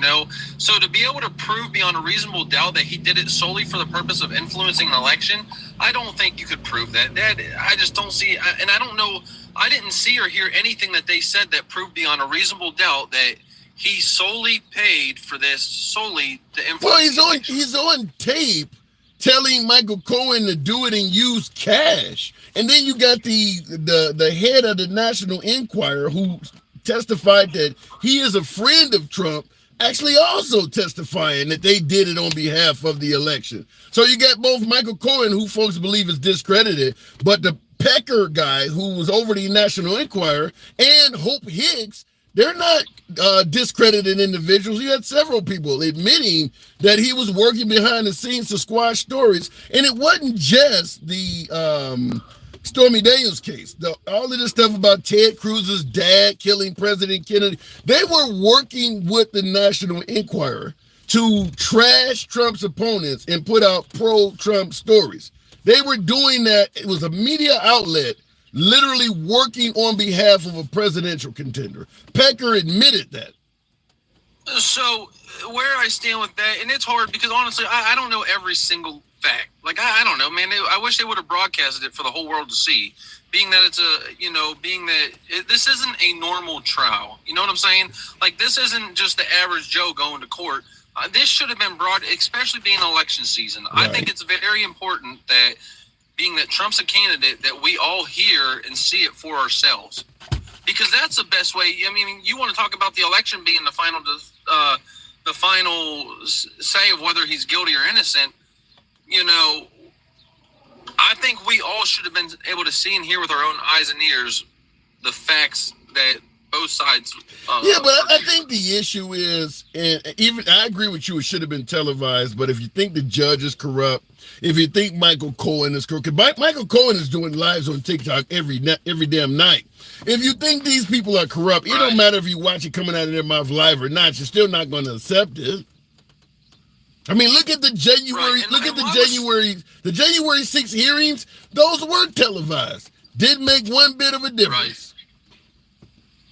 So to be able to prove beyond a reasonable doubt that he did it solely for the purpose of influencing an election, I don't think you could prove that. I just don't see, and I don't know, I didn't see or hear anything that they said that proved beyond a reasonable doubt that he solely paid for this solely to influence. Well, he's on tape telling Michael Cohen to do it and use cash. And then you got the head of the National Enquirer who testified that he is a friend of Trump, actually also testifying that they did it on behalf of the election. So you got both Michael Cohen, who folks believe is discredited, but the Pecker guy who was over the National Enquirer, and Hope Hicks, they're not discredited individuals. You had several people admitting that he was working behind the scenes to squash stories. And it wasn't just the Stormy Daniels case. All of this stuff about Ted Cruz's dad killing President Kennedy, they were working with the National Enquirer to trash Trump's opponents and put out pro-Trump stories. They were doing that. It was a media outlet literally working on behalf of a presidential contender. Pecker admitted that. So where I stand with that, and it's hard because honestly, I don't know every single fact. Like, I don't know, man. I wish they would have broadcasted it for the whole world to see, being that this isn't a normal trial. You know what I'm saying? Like, this isn't just the average Joe going to court. This should have been brought, especially being election season. Right. I think it's very important that, being that Trump's a candidate, that we all hear and see it for ourselves, because that's the best way. I mean, you want to talk about the election being the final say of whether he's guilty or innocent. I think we all should have been able to see and hear with our own eyes and ears the facts that both sides. Yeah, but I think the issue is, and even I agree with you, it should have been televised. But if you think the judge is corrupt, if you think Michael Cohen is corrupt, Michael Cohen is doing lives on TikTok every damn night. If you think these people are corrupt, it don't matter if you watch it coming out of their mouth live or not. You're still not going to accept it. I mean, look at the January, the January 6 hearings. Those were televised. Didn't make one bit of a difference.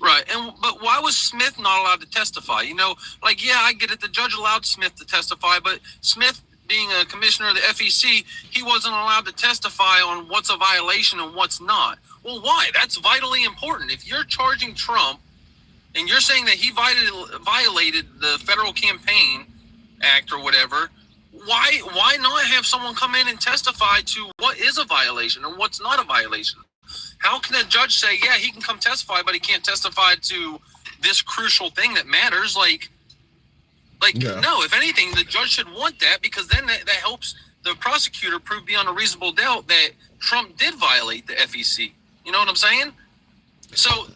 Right, but why was Smith not allowed to testify? You know, like, yeah, I get it. The judge allowed Smith to testify, but Smith, being a commissioner of the FEC, he wasn't allowed to testify on what's a violation and what's not. Well, why? That's vitally important. If you're charging Trump and you're saying that he violated the Federal Campaign Act or whatever, why not have someone come in and testify to what is a violation and what's not a violation? How can a judge say, yeah, he can come testify, but he can't testify to this crucial thing that matters? No, if anything, the judge should want that, because then that helps the prosecutor prove beyond a reasonable doubt that Trump did violate the FEC. You know what I'm saying? So,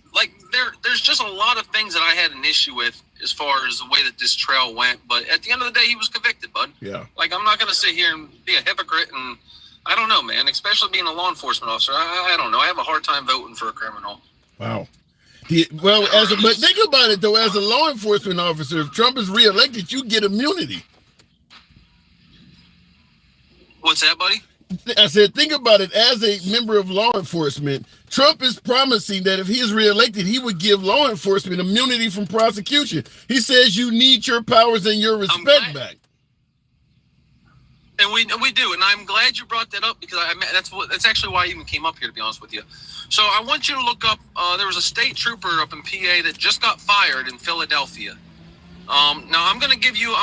there's just a lot of things that I had an issue with as far as the way that this trial went. But at the end of the day, he was convicted, bud. Yeah. I'm not going to sit here and be a hypocrite, and I don't know, man, especially being a law enforcement officer. I don't know. I have a hard time voting for a criminal. Wow. But think about it, though. As a law enforcement officer, if Trump is reelected, you get immunity. What's that, buddy? I said, think about it. As a member of law enforcement, Trump is promising that if he is reelected, he would give law enforcement immunity from prosecution. He says you need your powers and your respect back. And we do, and I'm glad you brought that up, because that's actually why I even came up here, to be honest with you. So I want you to look up. There was a state trooper up in PA that just got fired in Philadelphia. Now I'm going to give you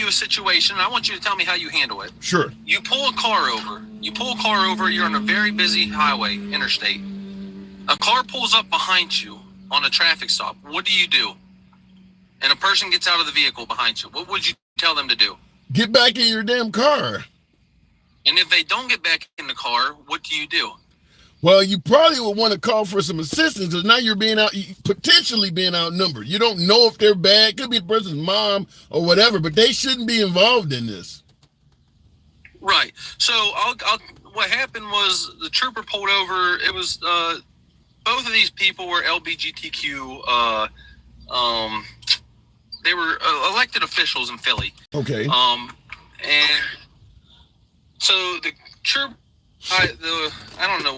a situation, and I want you to tell me how you handle it. Sure. You pull a car over. You're on a very busy highway, interstate. A car pulls up behind you on a traffic stop. What do? And a person gets out of the vehicle behind you. What would you tell them to do? Get back in your damn car. And if they don't get back in the car, what do? Well, you probably would want to call for some assistance, because now you're potentially being outnumbered. You don't know if they're bad. Could be the person's mom or whatever, but they shouldn't be involved in this. Right. So what happened was the trooper pulled over. It was both of these people were LGBTQ. They were elected officials in Philly. Okay. And so the trooper, I don't know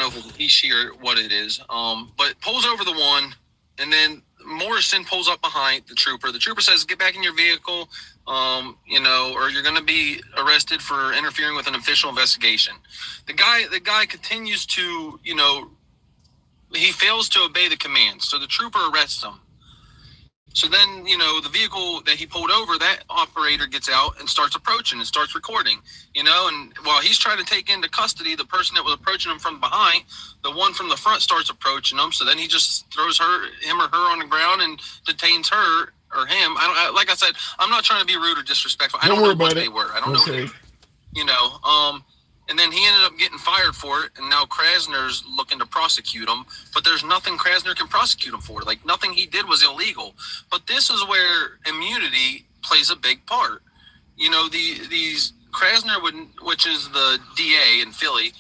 if it's he, she, or what it is. But pulls over the one, and then Morrison pulls up behind the trooper. The trooper says, "Get back in your vehicle, or you're going to be arrested for interfering with an official investigation." The guy continues to, he fails to obey the commands. So the trooper arrests him. So then, the vehicle that he pulled over, that operator gets out and starts approaching and starts recording, and while he's trying to take into custody the person that was approaching him from behind, the one from the front starts approaching him. So then he just throws him or her on the ground and detains her or him. Like I said, I'm not trying to be rude or disrespectful. I don't know what they were. I don't know. And then he ended up getting fired for it, and now Krasner's looking to prosecute him, but there's nothing Krasner can prosecute him for. Nothing he did was illegal. But this is where immunity plays a big part. These Krasner which is the DA in Philly,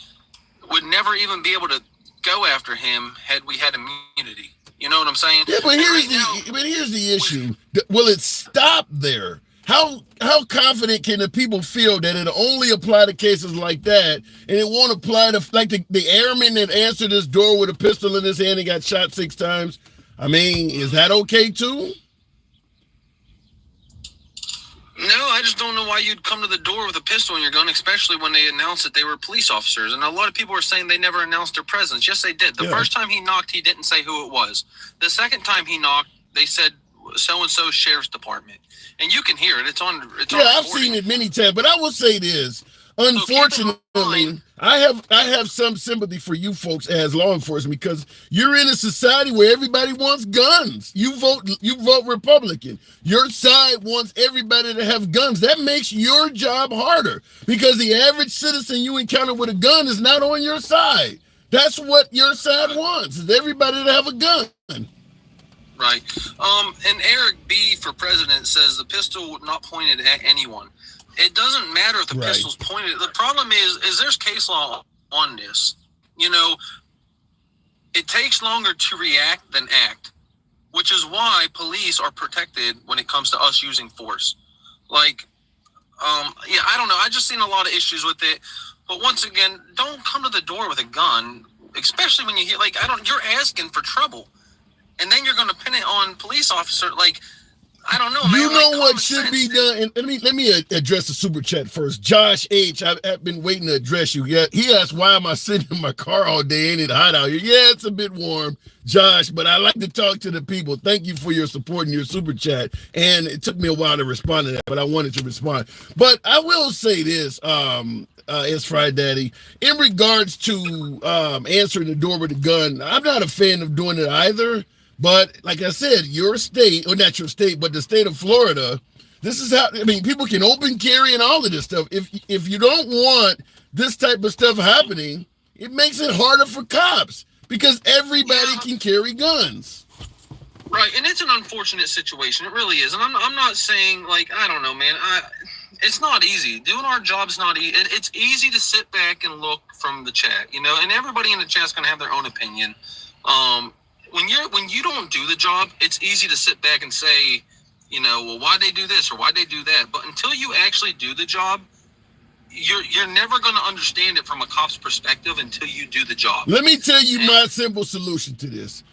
would never even be able to go after him had we had immunity. You know what I'm saying? Yeah, but here's the issue. Will it stop there? How confident can the people feel that it'll only apply to cases like that, and it won't apply to the airman that answered his door with a pistol in his hand and got shot 6 times? I mean, is that okay too? No, I just don't know why you'd come to the door with a pistol in your gun, especially when they announced that they were police officers. And a lot of people are saying they never announced their presence. Yes, they did. The first time he knocked, he didn't say who it was. The second time he knocked, they said so-and-so sheriff's department. And you can hear it. It's on I've seen it many times, but I will say this. Unfortunately, I have some sympathy for you folks as law enforcement, because you're in a society where everybody wants guns. You vote Republican. Your side wants everybody to have guns. That makes your job harder, because the average citizen you encounter with a gun is not on your side. That's what your side wants, is everybody to have a gun. Right. And Eric B. for president says the pistol not pointed at anyone. It doesn't matter if the pistol's pointed. The problem is there's case law on this. You know, it takes longer to react than act, which is why police are protected when it comes to us using force. Like, I don't know. I just seen a lot of issues with it. But once again, don't come to the door with a gun, especially when you hear, like, you're asking for trouble. And then you're going to pin it on police officer. Like, I don't know, man. You know what should be done? And let me address the super chat first. Josh H., I've been waiting to address you. Yeah, he asked, why am I sitting in my car all day? Ain't it hot out here? Yeah, it's a bit warm, Josh, but I like to talk to the people. Thank you for your support and your super chat. And it took me a while to respond to that, but I wanted to respond. But I will say this, as Friday Daddy, in regards to answering the door with a gun, I'm not a fan of doing it either. But like I said, your state, or not your state, but the state of Florida, this is how, I mean, people can open carry and all of this stuff. If you don't want this type of stuff happening, it makes it harder for cops because everybody can carry guns. Right, and it's an unfortunate situation. It really is. And I'm not saying, like, I don't know, man. It's not easy. Doing our job's not easy. It's easy to sit back and look from the chat, you know, and everybody in the chat's going to have their own opinion. When you don't do the job, it's easy to sit back and say, you know, well, why'd they do this or why'd they do that? But until you actually do the job, you're never going to understand it from a cop's perspective until you do the job. Let me tell you my simple solution to this.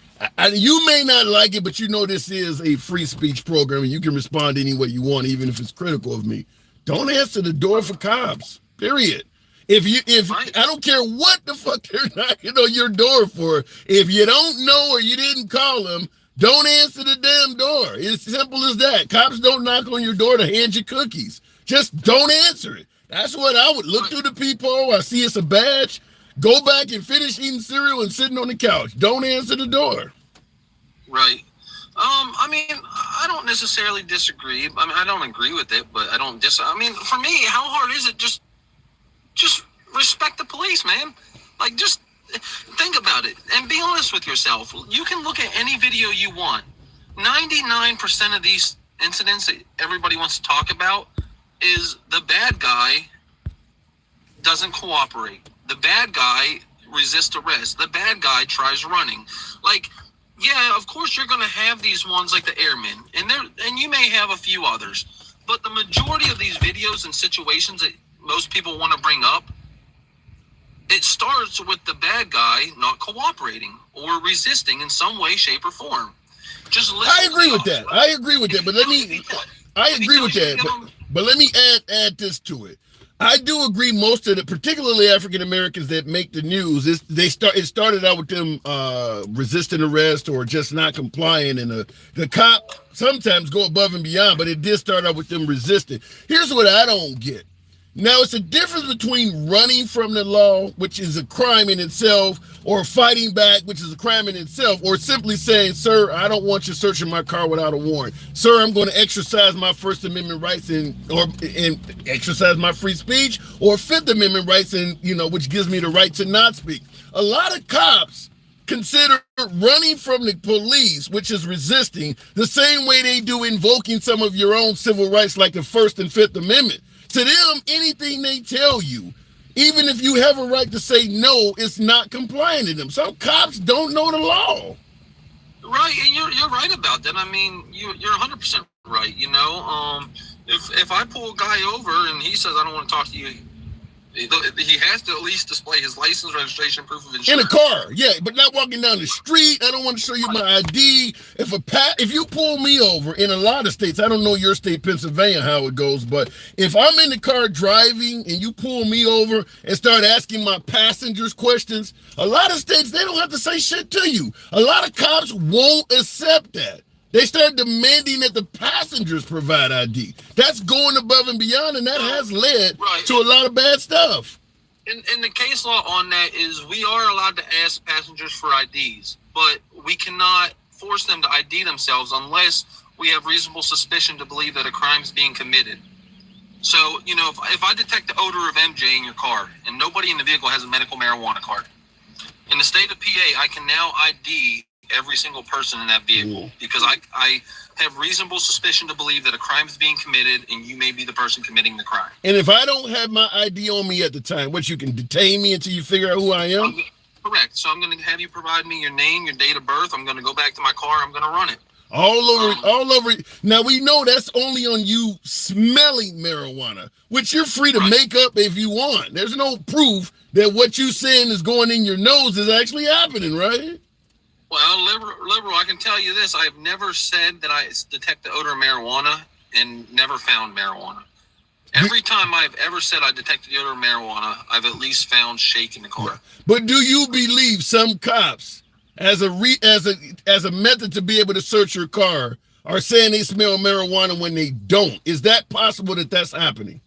You may not like it, but you know this is a free speech program and you can respond any way you want, even if it's critical of me. Don't answer the door for cops, period. If I don't care what the fuck they're knocking on your door for, if you don't know or you didn't call them, don't answer the damn door. It's simple as that. Cops don't knock on your door to hand you cookies. Just don't answer it. That's what I would look through the peephole. I see it's a badge. Go back and finish eating cereal and sitting on the couch. Don't answer the door. Right. I mean, I don't necessarily disagree. I mean, I don't agree with it, but I don't I mean, for me, how hard is it? Just respect the police, man. Like, just think about it and be honest with yourself. You can look at any video you want. 99% of these incidents that everybody wants to talk about is the bad guy doesn't cooperate. The bad guy resists arrest. The bad guy tries running. Like, yeah, of course you're going to have these ones like the airmen, and you may have a few others, but the majority of these videos and situations that most people want to bring up, it starts with the bad guy not cooperating or resisting in some way, shape, or form. Just listen. I agree with that. I agree with that. But let me add this to it. I do agree most of the, particularly African Americans that make the news, it started out with them resisting arrest or just not complying, and the cop sometimes go above and beyond, but it did start out with them resisting. Here's what I don't get. Now, it's a difference between running from the law, which is a crime in itself, or fighting back, which is a crime in itself, or simply saying, sir, I don't want you searching my car without a warrant. Sir, I'm going to exercise my First Amendment rights and exercise my free speech, or Fifth Amendment rights, and which gives me the right to not speak. A lot of cops consider running from the police, which is resisting, the same way they do invoking some of your own civil rights like the First and Fifth Amendment. To them, anything they tell you, even if you have a right to say no, it's not complying to them. Some cops don't know the law. Right, and you're right about that. I mean, you're 100% right. If I pull a guy over and he says I don't want to talk to you, he has to at least display his license, registration, proof of insurance. In a car, yeah, but not walking down the street. I don't want to show you my ID. If you pull me over in a lot of states, I don't know your state, Pennsylvania, how it goes, but if I'm in the car driving and you pull me over and start asking my passengers questions, a lot of states, they don't have to say shit to you. A lot of cops won't accept that. They start demanding that the passengers provide ID. That's going above and beyond, and that has led to a lot of bad stuff. And the case law on that is we are allowed to ask passengers for IDs, but we cannot force them to ID themselves unless we have reasonable suspicion to believe that a crime is being committed. So, if I detect the odor of MJ in your car and nobody in the vehicle has a medical marijuana card, in the state of PA, I can now ID every single person in that vehicle because I have reasonable suspicion to believe that a crime is being committed and you may be the person committing the crime. And if I don't have my ID on me at the time, what, you can detain me until you figure out who I am? Correct. So I'm going to have you provide me your name, your date of birth. I'm going to go back to my car. I'm going to run it. All over. Now, we know that's only on you smelling marijuana, which you're free to make up if you want. There's no proof that what you saying is going in your nose is actually happening, right? Well, liberal, I can tell you this. I've never said that I detect the odor of marijuana and never found marijuana. Every time I've ever said I detected the odor of marijuana, I've at least found shake in the car. Yeah. But do you believe some cops, as a method to be able to search your car, are saying they smell marijuana when they don't? Is that possible that that's happening?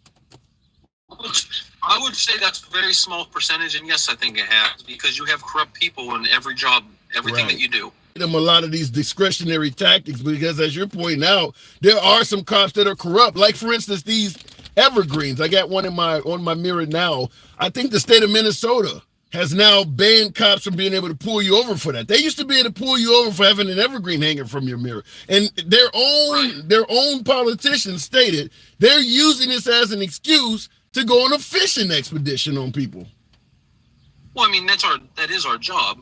I would say that's a very small percentage, and yes, I think it has, because you have corrupt people in every job, everything that you do. Them a lot of these discretionary tactics, because as you're pointing out, there are some cops that are corrupt. Like, for instance, these evergreens. I got one on my mirror now. I think the state of Minnesota has now banned cops from being able to pull you over for that. They used to be able to pull you over for having an evergreen hanging from your mirror. And their own politicians stated they're using this as an excuse to go on a fishing expedition on people. Well, I mean, that is our job.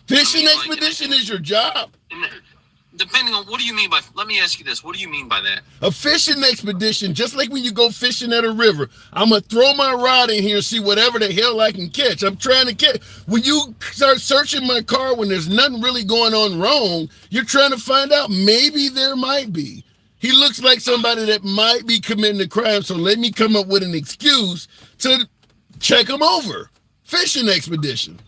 Fishing expedition is your job? Depending on, what do you mean by, let me ask you this, what do you mean by that? A fishing expedition, just like when you go fishing at a river. I'm going to throw my rod in here and see whatever the hell I can catch. I'm trying to catch. When you start searching my car when there's nothing really going on wrong, you're trying to find out maybe there might be. He looks like somebody that might be committing a crime, so let me come up with an excuse to check him over. Fishing expedition.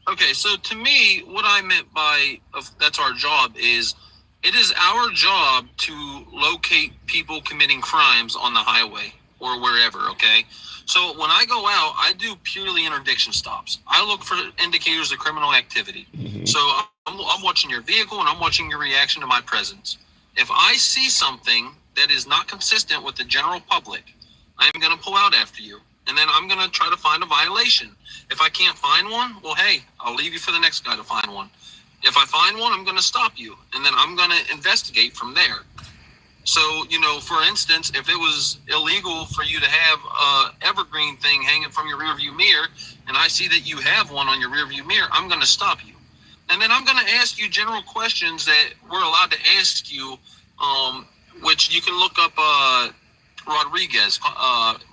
Okay, so to me, what I meant by that's our job is, it is our job to locate people committing crimes on the highway or wherever, okay? So when I go out, I do purely interdiction stops. I look for indicators of criminal activity. Mm-hmm. So I'm watching your vehicle and I'm watching your reaction to my presence. If I see something that is not consistent with the general public, I'm going to pull out after you. And then I'm going to try to find a violation. If I can't find one, well, hey, I'll leave you for the next guy to find one. If I find one, I'm going to stop you. And then I'm going to investigate from there. So, for instance, if it was illegal for you to have a evergreen thing hanging from your rearview mirror, and I see that you have one on your rearview mirror, I'm going to stop you. And then I'm going to ask you general questions that we're allowed to ask you, which you can look up Rodriguez.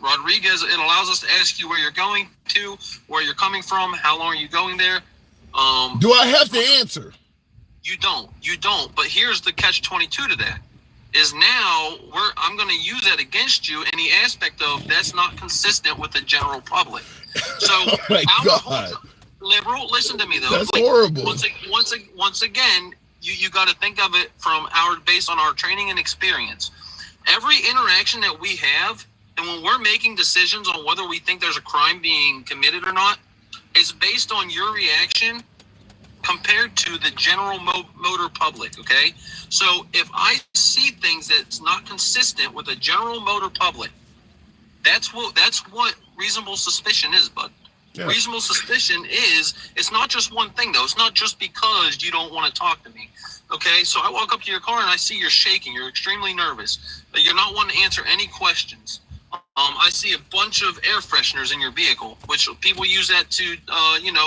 Rodriguez, it allows us to ask you where you're going to, where you're coming from, how long are you going there. Do I have to answer? You don't. But here's the catch-22 to that. Is now I'm going to use that against you in the aspect of that's not consistent with the general public. So, oh my God. Liberal, listen to me though. That's horrible. Once again, you got to think of it based on our training and experience. Every interaction that we have, and when we're making decisions on whether we think there's a crime being committed or not, is based on your reaction compared to the general motor public, okay? So if I see things that's not consistent with the general motor public, that's what reasonable suspicion is, bud. Yeah. Reasonable suspicion is, it's not just one thing, though. It's not just because you don't want to talk to me, okay? So I walk up to your car and I see you're shaking. You're extremely nervous. You're not wanting to answer any questions. I see a bunch of air fresheners in your vehicle, which people use that to,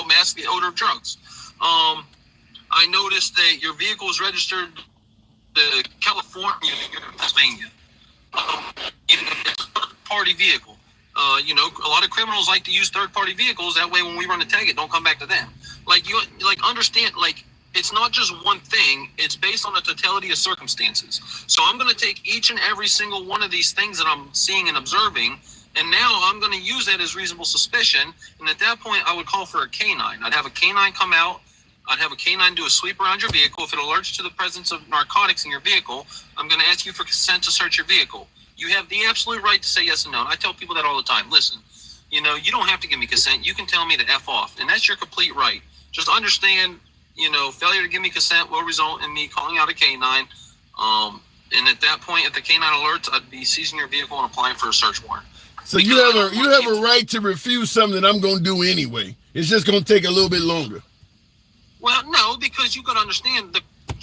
mask the odor of drugs. I noticed that your vehicle is registered to California and Pennsylvania. It's a third-party vehicle. A lot of criminals like to use third-party vehicles. That way, when we run a tag, it don't come back to them. Understand, it's not just one thing. It's based on the totality of circumstances. So I'm going to take each and every single one of these things that I'm seeing and observing, and now I'm going to use that as reasonable suspicion. And at that point, I would call for a canine. I'd have a canine come out. I'd have a canine do a sweep around your vehicle. If it alerts to the presence of narcotics in your vehicle, I'm going to ask you for consent to search your vehicle. You have the absolute right to say yes and no. And I tell people that all the time. Listen, you don't have to give me consent. You can tell me to F off. And that's your complete right. Just understand, failure to give me consent will result in me calling out a canine. And at that point, if the canine alerts, I'd be seizing your vehicle and applying for a search warrant. So you have a right to refuse something that I'm going to do anyway. It's just going to take a little bit longer. Well, no, because you got to understand the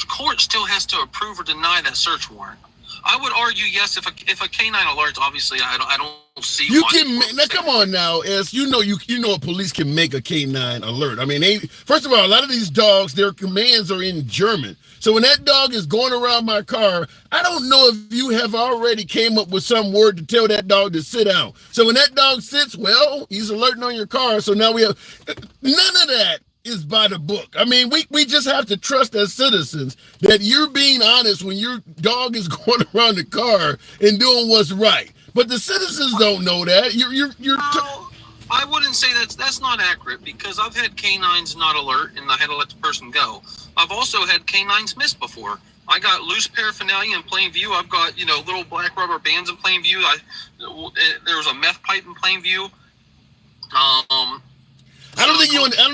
court still has to approve or deny that search warrant. I would argue yes if a canine alerts. Obviously, I don't see. You can now come on now, as you know a police can make a canine alert. I mean, first of all, a lot of these dogs, their commands are in German. So when that dog is going around my car, I don't know if you have already came up with some word to tell that dog to sit down. So when that dog sits, well, he's alerting on your car. So now we have none of that is by the book. I mean, we just have to trust as citizens that you're being honest when your dog is going around the car and doing what's right. But the citizens don't know that. I wouldn't say that's not accurate, because I've had canines not alert and I had to let the person go. I've also had canines miss before. I got loose paraphernalia in plain view. I've got little black rubber bands in plain view. There was a meth pipe in plain view. I don't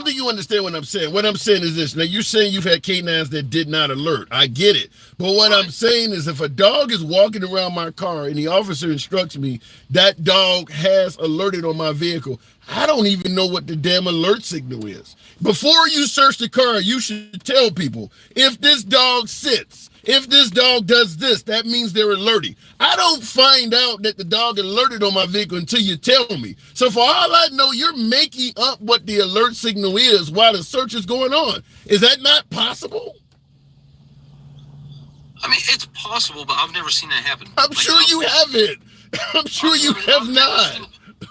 think you understand what I'm saying. What I'm saying is this. Now, you're saying you've had canines that did not alert. I get it. But what I'm saying is, if a dog is walking around my car and the officer instructs me that dog has alerted on my vehicle, I don't even know what the damn alert signal is. Before you search the car, you should tell people, if this dog sits, if this dog does this, that means they're alerting. I don't find out that the dog alerted on my vehicle until you tell me. So for all I know, you're making up what the alert signal is while the search is going on. Is that not possible? I mean, it's possible, but I've never seen that happen. I'm sure you haven't. I'm sure you have not.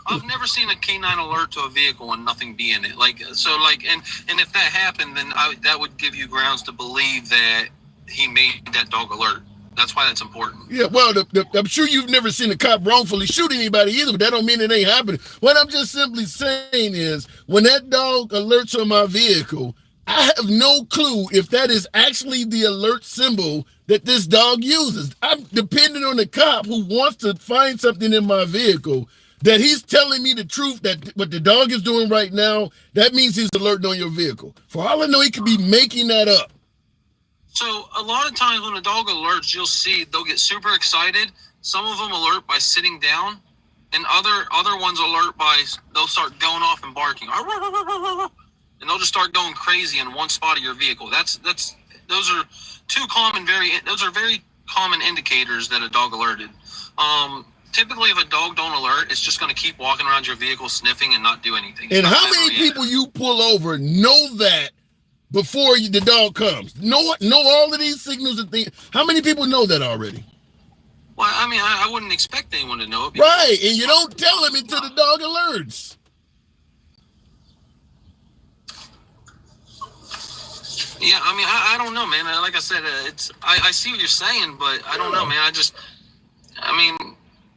I've never seen a canine alert to a vehicle and nothing be in it. And if that happened, then that would give you grounds to believe that he made that dog alert. That's why that's important. Yeah, well, I'm sure you've never seen a cop wrongfully shoot anybody either, but that don't mean it ain't happening. What I'm just simply saying is, when that dog alerts on my vehicle, I have no clue if that is actually the alert symbol that this dog uses. I'm depending on the cop who wants to find something in my vehicle, that he's telling me the truth, that what the dog is doing right now, that means he's alerting on your vehicle. For all I know, he could be making that up. So a lot of times when a dog alerts, you'll see they'll get super excited. Some of them alert by sitting down, and other ones alert by they'll start going off and barking, and they'll just start going crazy in one spot of your vehicle. Those are very common indicators that a dog alerted. Typically, if a dog don't alert, it's just going to keep walking around your vehicle sniffing and not do anything. And how many people you pull over know that before the dog comes? Know all of these signals and things. How many people know that already? Well, I mean, I wouldn't expect anyone to know it. Right, and you don't tell them until the dog alerts. Yeah, I mean, I don't know, man. Like I said, I see what you're saying, but I don't know, man.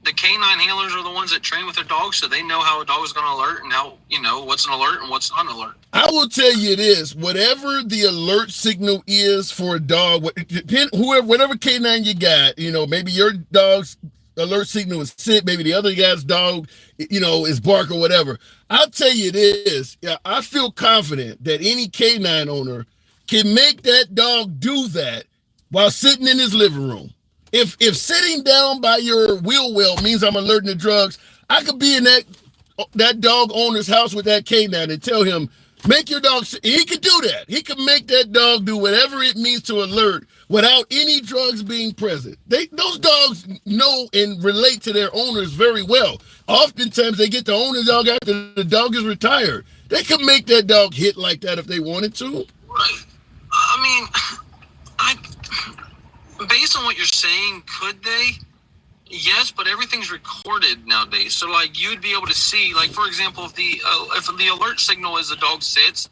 The canine handlers are the ones that train with their dogs, so they know how a dog is going to alert and how, what's an alert and what's not an alert. I will tell you this, whatever the alert signal is for a dog, whatever canine you got, maybe your dog's alert signal is sit, maybe the other guy's dog, is bark or whatever. I'll tell you this, I feel confident that any canine owner can make that dog do that while sitting in his living room. If sitting down by your wheel well means I'm alerting to drugs, I could be in that dog owner's house with that canine and tell him, make your dog, he could do that. He could make that dog do whatever it means to alert without any drugs being present. Those dogs know and relate to their owners very well. Oftentimes they get the owner's dog after the dog is retired. They could make that dog hit like that if they wanted to. Right. Based on what you're saying, could they? Yes, but everything's recorded nowadays. So, you'd be able to see, for example, if the alert signal is the dog sits,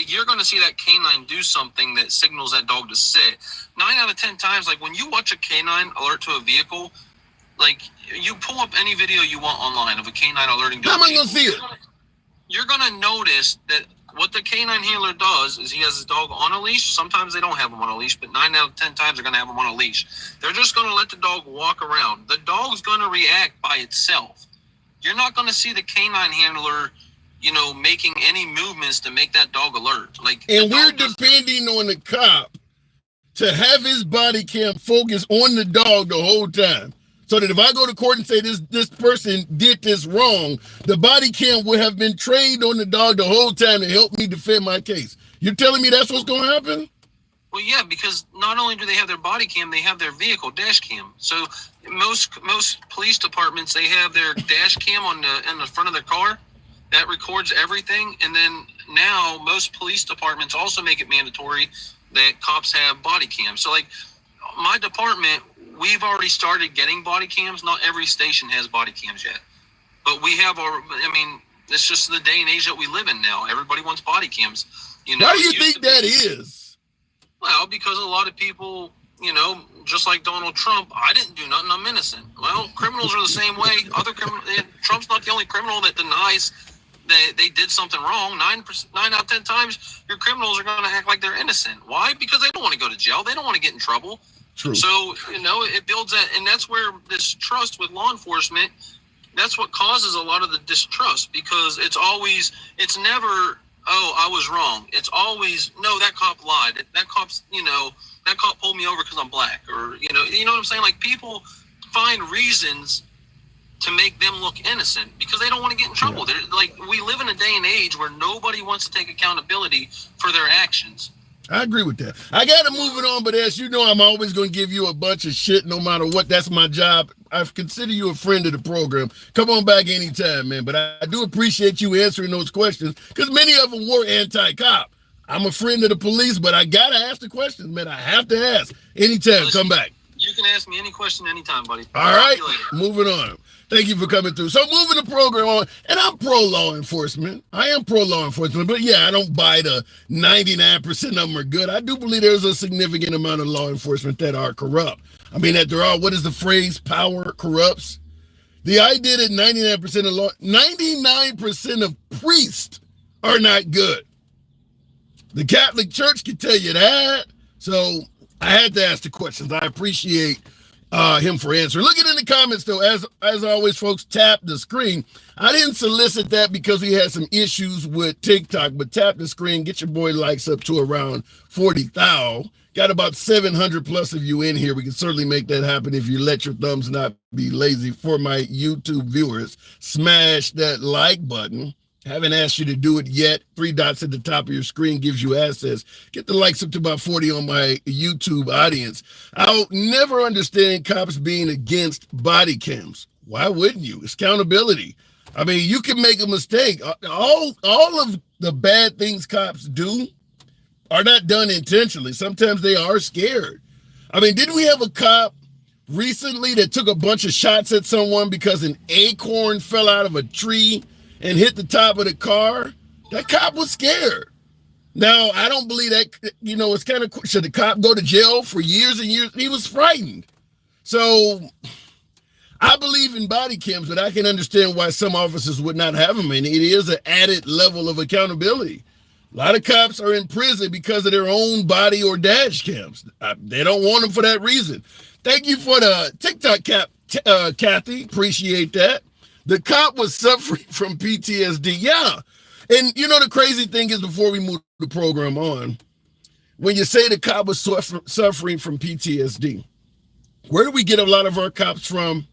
you're going to see that canine do something that signals that dog to sit. 9 out of 10 times, when you watch a canine alert to a vehicle, you pull up any video you want online of a canine alerting to a vehicle. How am I going to see it? You're going to notice that what the canine handler does is he has his dog on a leash. Sometimes they don't have him on a leash, but 9 out of 10 times they're going to have him on a leash. They're just going to let the dog walk around. The dog's going to react by itself. You're not going to see the canine handler, making any movements to make that dog alert. And we're depending on the cop to have his body cam focus on the dog the whole time. So that if I go to court and say this person did this wrong, the body cam would have been trained on the dog the whole time to help me defend my case. You're telling me that's what's going to happen? Well, yeah, because not only do they have their body cam, they have their vehicle dash cam. So most police departments, they have their dash cam in the front of their car that records everything. And then now most police departments also make it mandatory that cops have body cams. So like my department, we've already started getting body cams. Not every station has body cams yet, but we have our. I mean, it's just the day and age that we live in now. Everybody wants body cams. You know, why do you think that is? Well, because a lot of people, you know, just like Donald Trump, I didn't do nothing, I'm innocent. Well, criminals are the same way. Trump's not the only criminal that denies that they did something wrong. 9 out of 10 times, your criminals are going to act like they're innocent. Why? Because they don't want to go to jail. They don't want to get in trouble. True. So, you know, it builds that, and that's where this trust with law enforcement, that's what causes a lot of the distrust, because it's never, oh, I was wrong. It's always, no, that cop lied. That cop's, you know, that cop pulled me over because I'm black, or, you know what I'm saying? Like, people find reasons to make them look innocent because they don't want to get in trouble. They're like, we live in a day and age where nobody wants to take accountability for their actions. I agree with that. I got to move it on, but as you know, I'm always going to give you a bunch of shit no matter what. That's my job. I consider you a friend of the program. Come on back anytime, man. But I do appreciate you answering those questions because many of them were anti-cop. I'm a friend of the police, but I got to ask the questions, man. I have to ask. Anytime, come back. You can ask me any question anytime, buddy. All right, moving on. Thank you for coming through. So moving the program on, and I'm pro law enforcement. I am pro law enforcement, but yeah, I don't buy the 99% of them are good. I do believe there's a significant amount of law enforcement that are corrupt. I mean, that there are, what is the phrase? Power corrupts. The idea that 99% of priests are not good. The Catholic Church can tell you that. So I had to ask the questions. I appreciate him for answering. Look it in the comments though. As always, folks, tap the screen. I didn't solicit that because we had some issues with TikTok, but tap the screen, get your boy likes up to around 40,000. Got about 700 plus of you in here. We can certainly make that happen if you let your thumbs not be lazy. For my YouTube viewers, smash that like button. Haven't asked you to do it yet. 3 dots at the top of your screen gives you access. Get the likes up to about 40 on my YouTube audience. I'll never understand cops being against body cams. Why wouldn't you? It's accountability. I mean, you can make a mistake. All of the bad things cops do are not done intentionally. Sometimes they are scared. I mean, didn't we have a cop recently that took a bunch of shots at someone because an acorn fell out of a tree and hit the top of the car? That cop was scared. Now, I don't believe that, you know, it's kind of, should the cop go to jail for years and years? He was frightened. So I believe in body cams, but I can understand why some officers would not have them. And it is an added level of accountability. A lot of cops are in prison because of their own body or dash cams. They don't want them for that reason. Thank you for the TikTok Kathy. Appreciate that. The cop was suffering from PTSD. Yeah. And you know, the crazy thing is, before we move the program on, when you say the cop was suffering from PTSD, where do we get a lot of our cops from?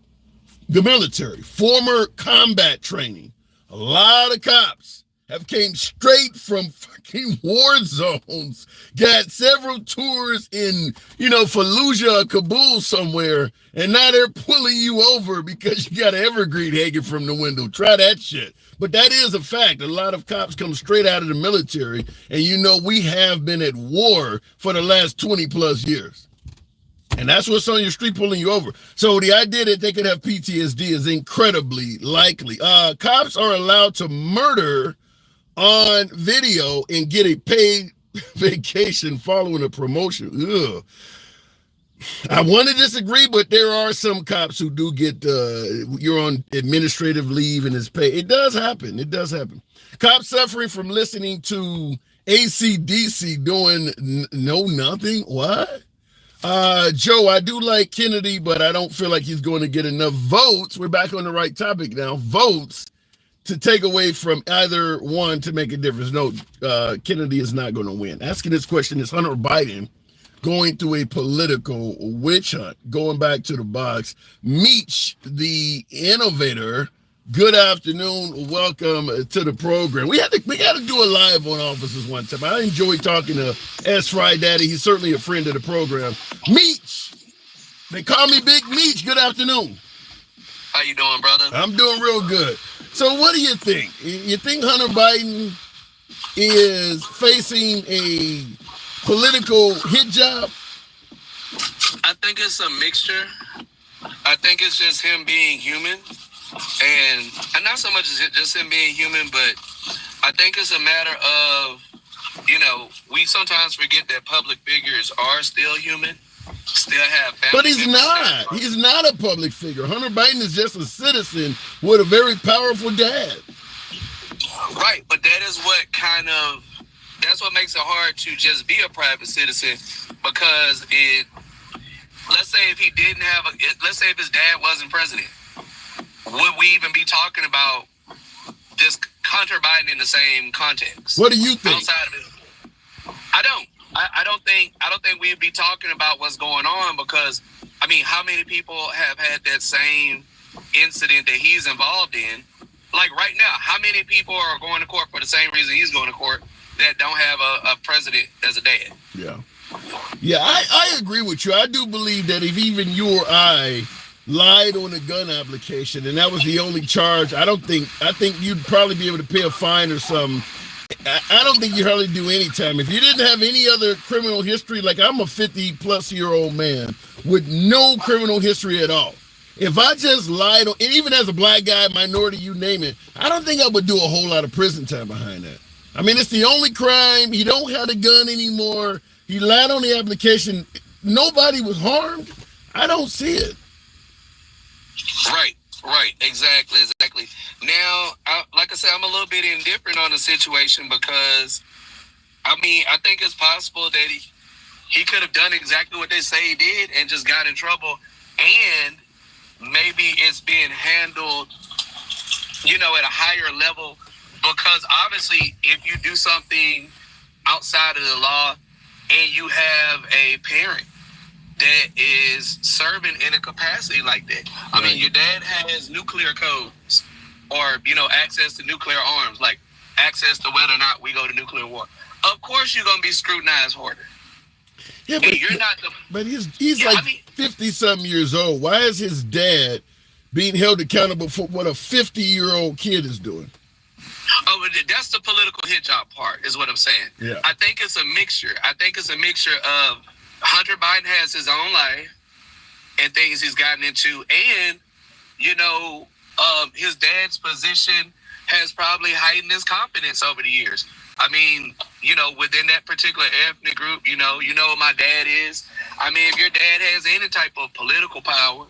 The military, former combat training. A lot of cops have came straight from fucking war zones, got several tours in, you know, Fallujah or Kabul somewhere, and now they're pulling you over because you got an evergreen hanging from the window. Try that shit. But that is a fact. A lot of cops come straight out of the military, and you know, we have been at war for the last 20 plus years. And that's what's on your street pulling you over. So the idea that they could have PTSD is incredibly likely. Cops are allowed to murder on video and get a paid vacation following a promotion. Ugh. I want to disagree, but there are some cops who do get, you're on administrative leave and it's paid. It does happen. It does happen. Cops suffering from listening to AC/DC doing nothing. What? Joe, I do like Kennedy, but I don't feel like he's going to get enough votes. We're back on the right topic now. Votes to take away from either one to make a difference. No, Kennedy is not going to win. Asking this question, is Hunter Biden going through a political witch hunt? Going back to the box, Meech, the innovator, Good afternoon. Welcome to the program. We got to do a live on officers one time. I enjoy talking to S. Fry Daddy. He's certainly a friend of the program. Meech. They call me Big Meech. Good afternoon. How you doing, brother? I'm doing real good. So what do you think? You think Hunter Biden is facing a political hit job? I think it's a mixture. I think it's just him being human. And not so much as just him being human, but I think it's a matter of, we sometimes forget that public figures are still human, still have family. But he's not. He's not a public figure. Hunter Biden is just a citizen with a very powerful dad. Right, but that's what makes it hard to just be a private citizen, because let's say if his dad wasn't president, would we even be talking about this Hunter Biden in the same context? What do you think? Outside of it, I don't think we'd be talking about what's going on, because how many people have had that same incident that he's involved in? Like right now, how many people are going to court for the same reason he's going to court that don't have a president as a dad? Yeah, I agree with you. I do believe that if even you or I lied on a gun application and that was the only charge, I think you'd probably be able to pay a fine or something. I don't think you'd hardly do any time. If you didn't have any other criminal history, like I'm a 50-plus-year-old man with no criminal history at all. If I just lied, and even as a black guy, minority, you name it, I don't think I would do a whole lot of prison time behind that. It's the only crime. He don't have a gun anymore. He lied on the application. Nobody was harmed. I don't see it. Right, exactly. Now, like I said, I'm a little bit indifferent on the situation, because, I think it's possible that he could have done exactly what they say he did and just got in trouble, and maybe it's being handled, at a higher level, because obviously if you do something outside of the law and you have a parent that is serving in a capacity like that. Right. Your dad has nuclear codes, or, access to nuclear arms, like access to whether or not we go to nuclear war. Of course you're going to be scrutinized harder. Yeah, but you're not but he's 50-something years old. Why is his dad being held accountable for what a 50-year-old kid is doing? Oh, that's the political hit job part, is what I'm saying. Yeah. I think it's a mixture. Of Hunter Biden has his own life and things he's gotten into, and his dad's position has probably heightened his confidence over the years. Within that particular ethnic group, you know what my dad is. If your dad has any type of political power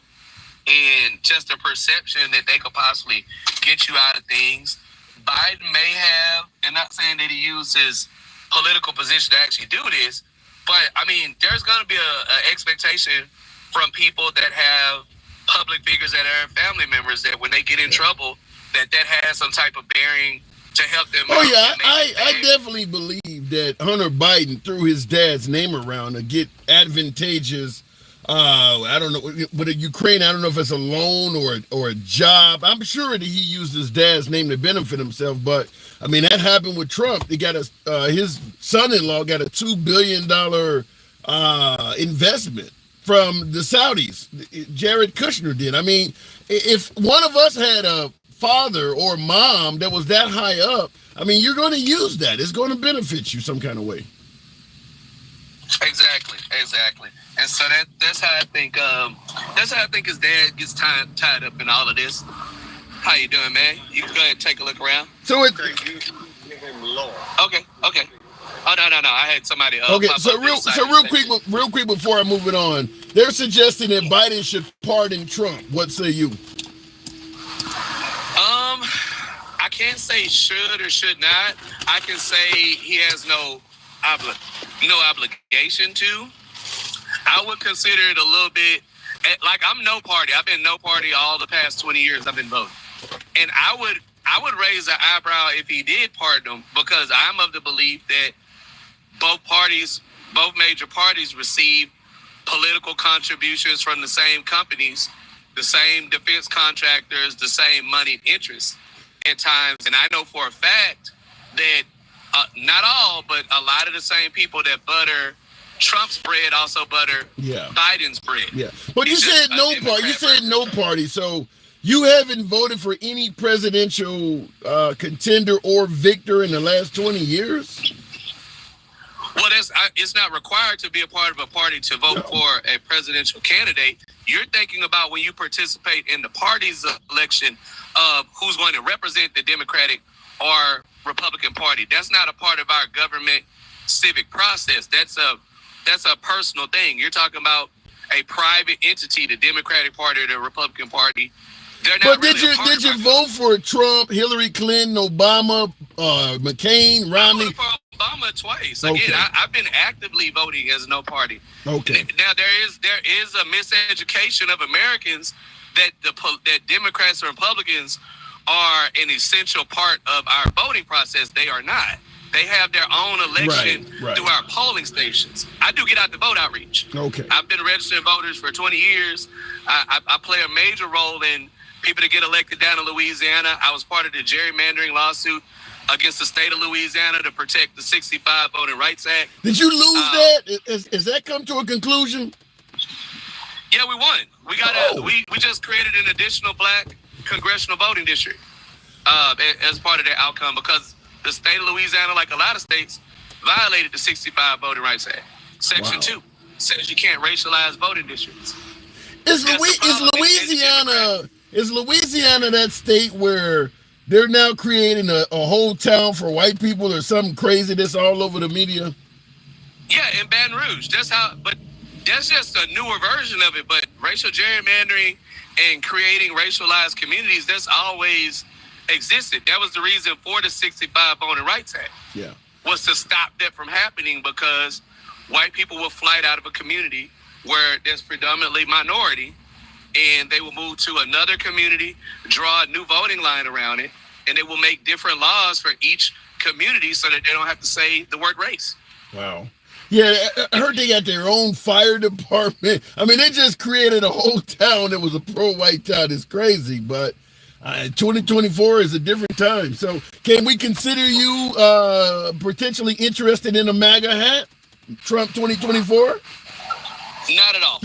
and just a perception that they could possibly get you out of things, Biden may have, and not saying that he used his political position to actually do this, but there's going to be a expectation from people that have public figures that are family members that when they get in trouble, that has some type of bearing to help them. Oh yeah, I definitely believe that Hunter Biden threw his dad's name around to get advantageous. I don't know, with Ukraine, I don't know if it's a loan or a job. I'm sure that he used his dad's name to benefit himself, but that happened with Trump. He got his son-in-law got a $2 billion investment from the Saudis. Jared Kushner did. If one of us had a father or mom that was that high up, you're going to use that. It's going to benefit you some kind of way. Exactly. And so that's how I think. That's how I think his dad gets tied up in all of this. How you doing, man? You can go ahead and take a look around. So Okay. Oh no! I had somebody. Okay. So real quick before I move it on, they're suggesting that Biden should pardon Trump. What say you? I can't say should or should not. I can say he has no obligation to. I would consider it a little bit like I'm no party. I've been no party all the past 20 years. I've been voting, and I would raise an eyebrow if he did pardon him, because I'm of the belief that both major parties receive political contributions from the same companies the same defense contractors, the same moneyed interests at times. And I know for a fact that not all, but a lot of the same people that butter Trump's bread also butter Biden's bread. Yeah. But you said no party. You said no party. So you haven't voted for any presidential contender or victor in the last 20 years? Well, it's not required to be a part of a party to vote for a presidential candidate. You're thinking about when you participate in the party's election of who's going to represent the Democratic or Republican Party. That's not a part of our government civic process. That's a personal thing. You're talking about a private entity, the Democratic Party or the Republican Party. They're not. But really did you vote for Trump, Hillary Clinton, Obama, McCain, Romney? I voted for Obama twice. Again, I've been actively voting as no party. Okay. Now there is a miseducation of Americans that that Democrats and Republicans are an essential part of our voting process. They are not. They have their own election through our polling stations. I do get out the vote outreach. Okay. I've been registering voters for 20 years. I play a major role in people that get elected down in Louisiana. I was part of the gerrymandering lawsuit against the state of Louisiana to protect the 65 Voting Rights Act. Did you lose that? Is that come to a conclusion? Yeah, we won. We got we just created an additional black congressional voting district as part of that outcome because the state of Louisiana, like a lot of states, violated the 65 Voting Rights Act. Section 2 says you can't racialize voting districts. Is Louisiana that state where they're now creating a whole town for white people or something crazy that's all over the media? Yeah, in Baton Rouge. But that's just a newer version of it. But racial gerrymandering and creating racialized communities, that's always existed. That was the reason for the 65 Voting Rights Act. Yeah. Was to stop that from happening because white people will flight out of a community where there's predominantly minority and they will move to another community, draw a new voting line around it, and they will make different laws for each community so that they don't have to say the word race. Wow. Yeah, I heard they got their own fire department. I mean, they just created a whole town that was a pro-white town. It's crazy, but 2024 is a different time. So can we consider you potentially interested in a MAGA hat? Trump 2024? Not at all.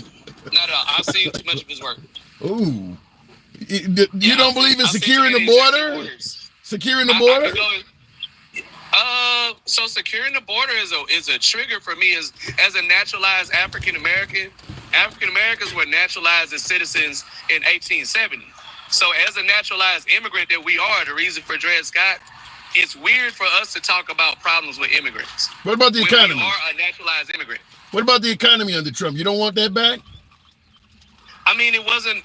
Not at all. I've seen too much of his work. Ooh. You don't believe in securing the border? Securing the border? So securing the border is a trigger for me as a naturalized African American. African Americans were naturalized as citizens in 1870. So as a naturalized immigrant that we are, the reason for Dred Scott, it's weird for us to talk about problems with immigrants. What about the economy? We are a naturalized immigrant. What about the economy under Trump? You don't want that back? I mean, it wasn't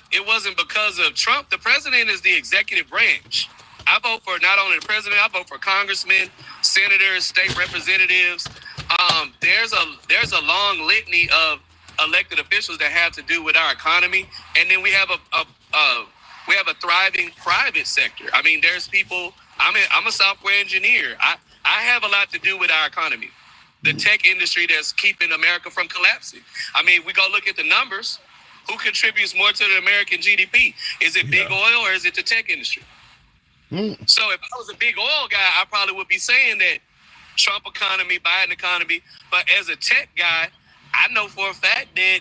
because of Trump. The president is the executive branch. I vote for not only the president, I vote for congressmen, senators, state representatives. There's a long litany of elected officials that have to do with our economy, and then we have a thriving private sector. I mean, there's people. I'm a software engineer. I have a lot to do with our economy, the tech industry that's keeping America from collapsing. I mean, we go look at the numbers. Who contributes more to the American GDP? Is it big oil or is it the tech industry? So if I was a big oil guy, I probably would be saying that Trump economy, Biden economy. But as a tech guy, I know for a fact that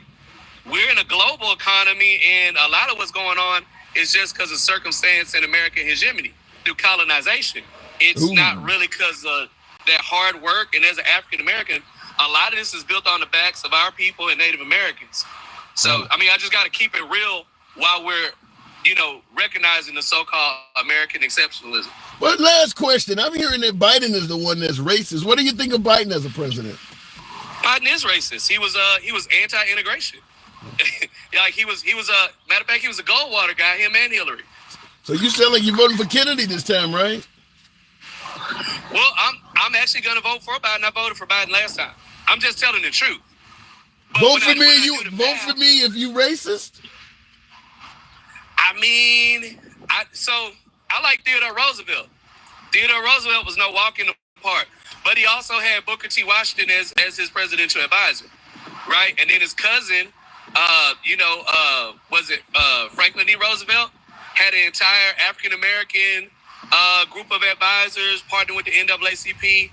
we're in a global economy, and a lot of what's going on is just because of circumstance and American hegemony through colonization. It's not really because of that hard work. And as an African American, a lot of this is built on the backs of our people and Native Americans. So, I mean, I just got to keep it real while we're, recognizing the so-called American exceptionalism. Well, last question. I'm hearing that Biden is the one that's racist. What do you think of Biden as a president? Biden is racist. He was anti-integration. Like he was matter of fact, he was a Goldwater guy, him and Hillary. So you sound like you're voting for Kennedy this time, right? Well, I'm actually going to vote for Biden. I voted for Biden last time. I'm just telling the truth. But vote for me if you racist? I mean, I like Theodore Roosevelt. Theodore Roosevelt was no walk in the park, but he also had Booker T. Washington as his presidential advisor, right? And then his cousin Was it Franklin D. Roosevelt had an entire African American group of advisors partnering with the NAACP.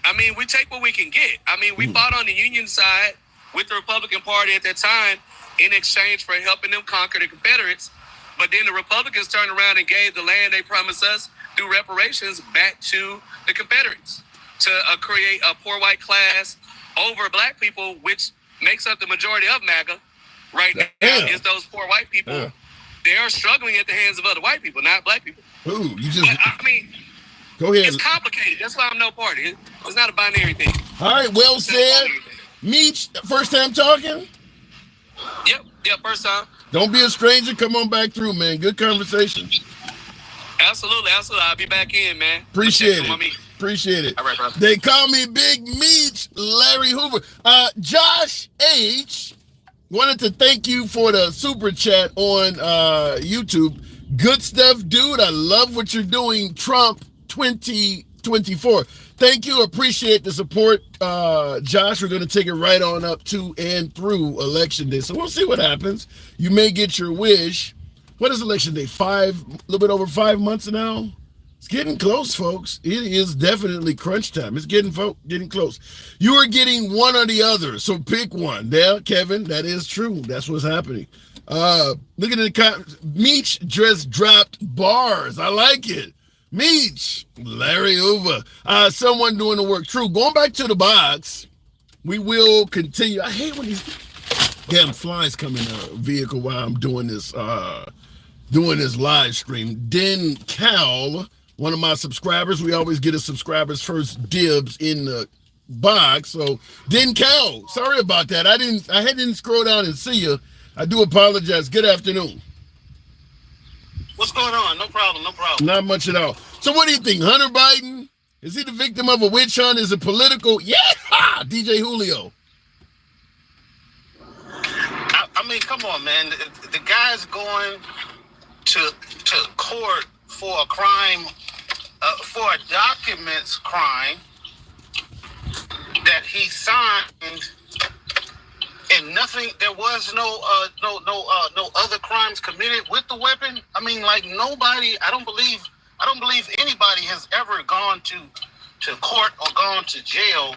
I mean, we take what we can get. I mean, we fought on the Union side with the Republican Party at that time in exchange for helping them conquer the Confederates. But then the Republicans turned around and gave the land they promised us through reparations back to the Confederates to create a poor white class over black people, which makes up the majority of MAGA right now. Is those poor white people. Yeah. They are struggling at the hands of other white people, not black people. Ooh, you just... But, I mean, go ahead. It's complicated. That's why I'm no party. It's not a binary thing. All right, well said. Meech, first time talking? Yep, first time. Don't be a stranger. Come on back through, man. Good conversation. Absolutely. I'll be back in, man. Appreciate it. All right, brother. They call me Big Meech, Larry Hoover. Josh H. wanted to thank you for the super chat on YouTube. Good stuff, dude. I love what you're doing. Trump 2024. Thank you. Appreciate the support, Josh. We're going to take it right on up to and through Election Day. So we'll see what happens. You may get your wish. What is Election Day? A little bit over 5 months now? It's getting close, folks. It is definitely crunch time. It's getting close. You are getting one or the other, so pick one. There, Kevin, that is true. That's what's happening. Look at the comments. Meech just dropped bars. I like it. Meech, Larry Hoover. Someone doing the work. True. Going back to the box, we will continue. I hate when these damn flies come in a vehicle while I'm doing this live stream. Den Cal, one of my subscribers. We always get a subscriber's first dibs in the box. So Den Cal, sorry about that. I didn't scroll down and see you. I do apologize. Good afternoon. What's going on? No problem. Not much at all. So what do you think? Hunter Biden, is he the victim of a witch hunt? Is it political? Yeah, DJ Julio. I mean, come on, man. The guy's going to court for a crime, for a documents crime that he signed, and nothing. There was no other crimes committed with the weapon. I mean, like nobody. I don't believe anybody has ever gone to court or gone to jail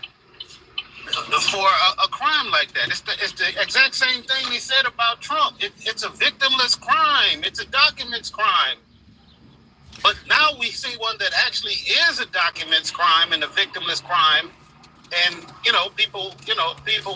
for a crime like that. It's the exact same thing they said about Trump. It's a victimless crime. It's a documents crime. But now we see one that actually is a documents crime and a victimless crime. And people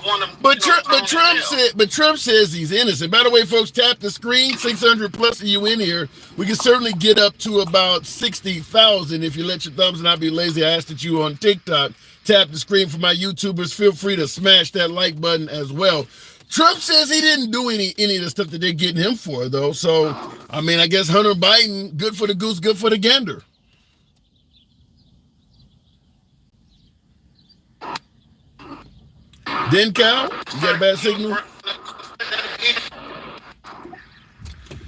want him. But Trump says he's innocent. By the way, folks, tap the screen. 600 plus of you in here. We can certainly get up to about 60,000 if you let your thumbs not be lazy. I asked that you on TikTok. Tap the screen for my YouTubers. Feel free to smash that like button as well. Trump says he didn't do any of the stuff that they're getting him for, though. So, I mean, I guess Hunter Biden, good for the goose, good for the gander. Den Cal, you got a bad signal?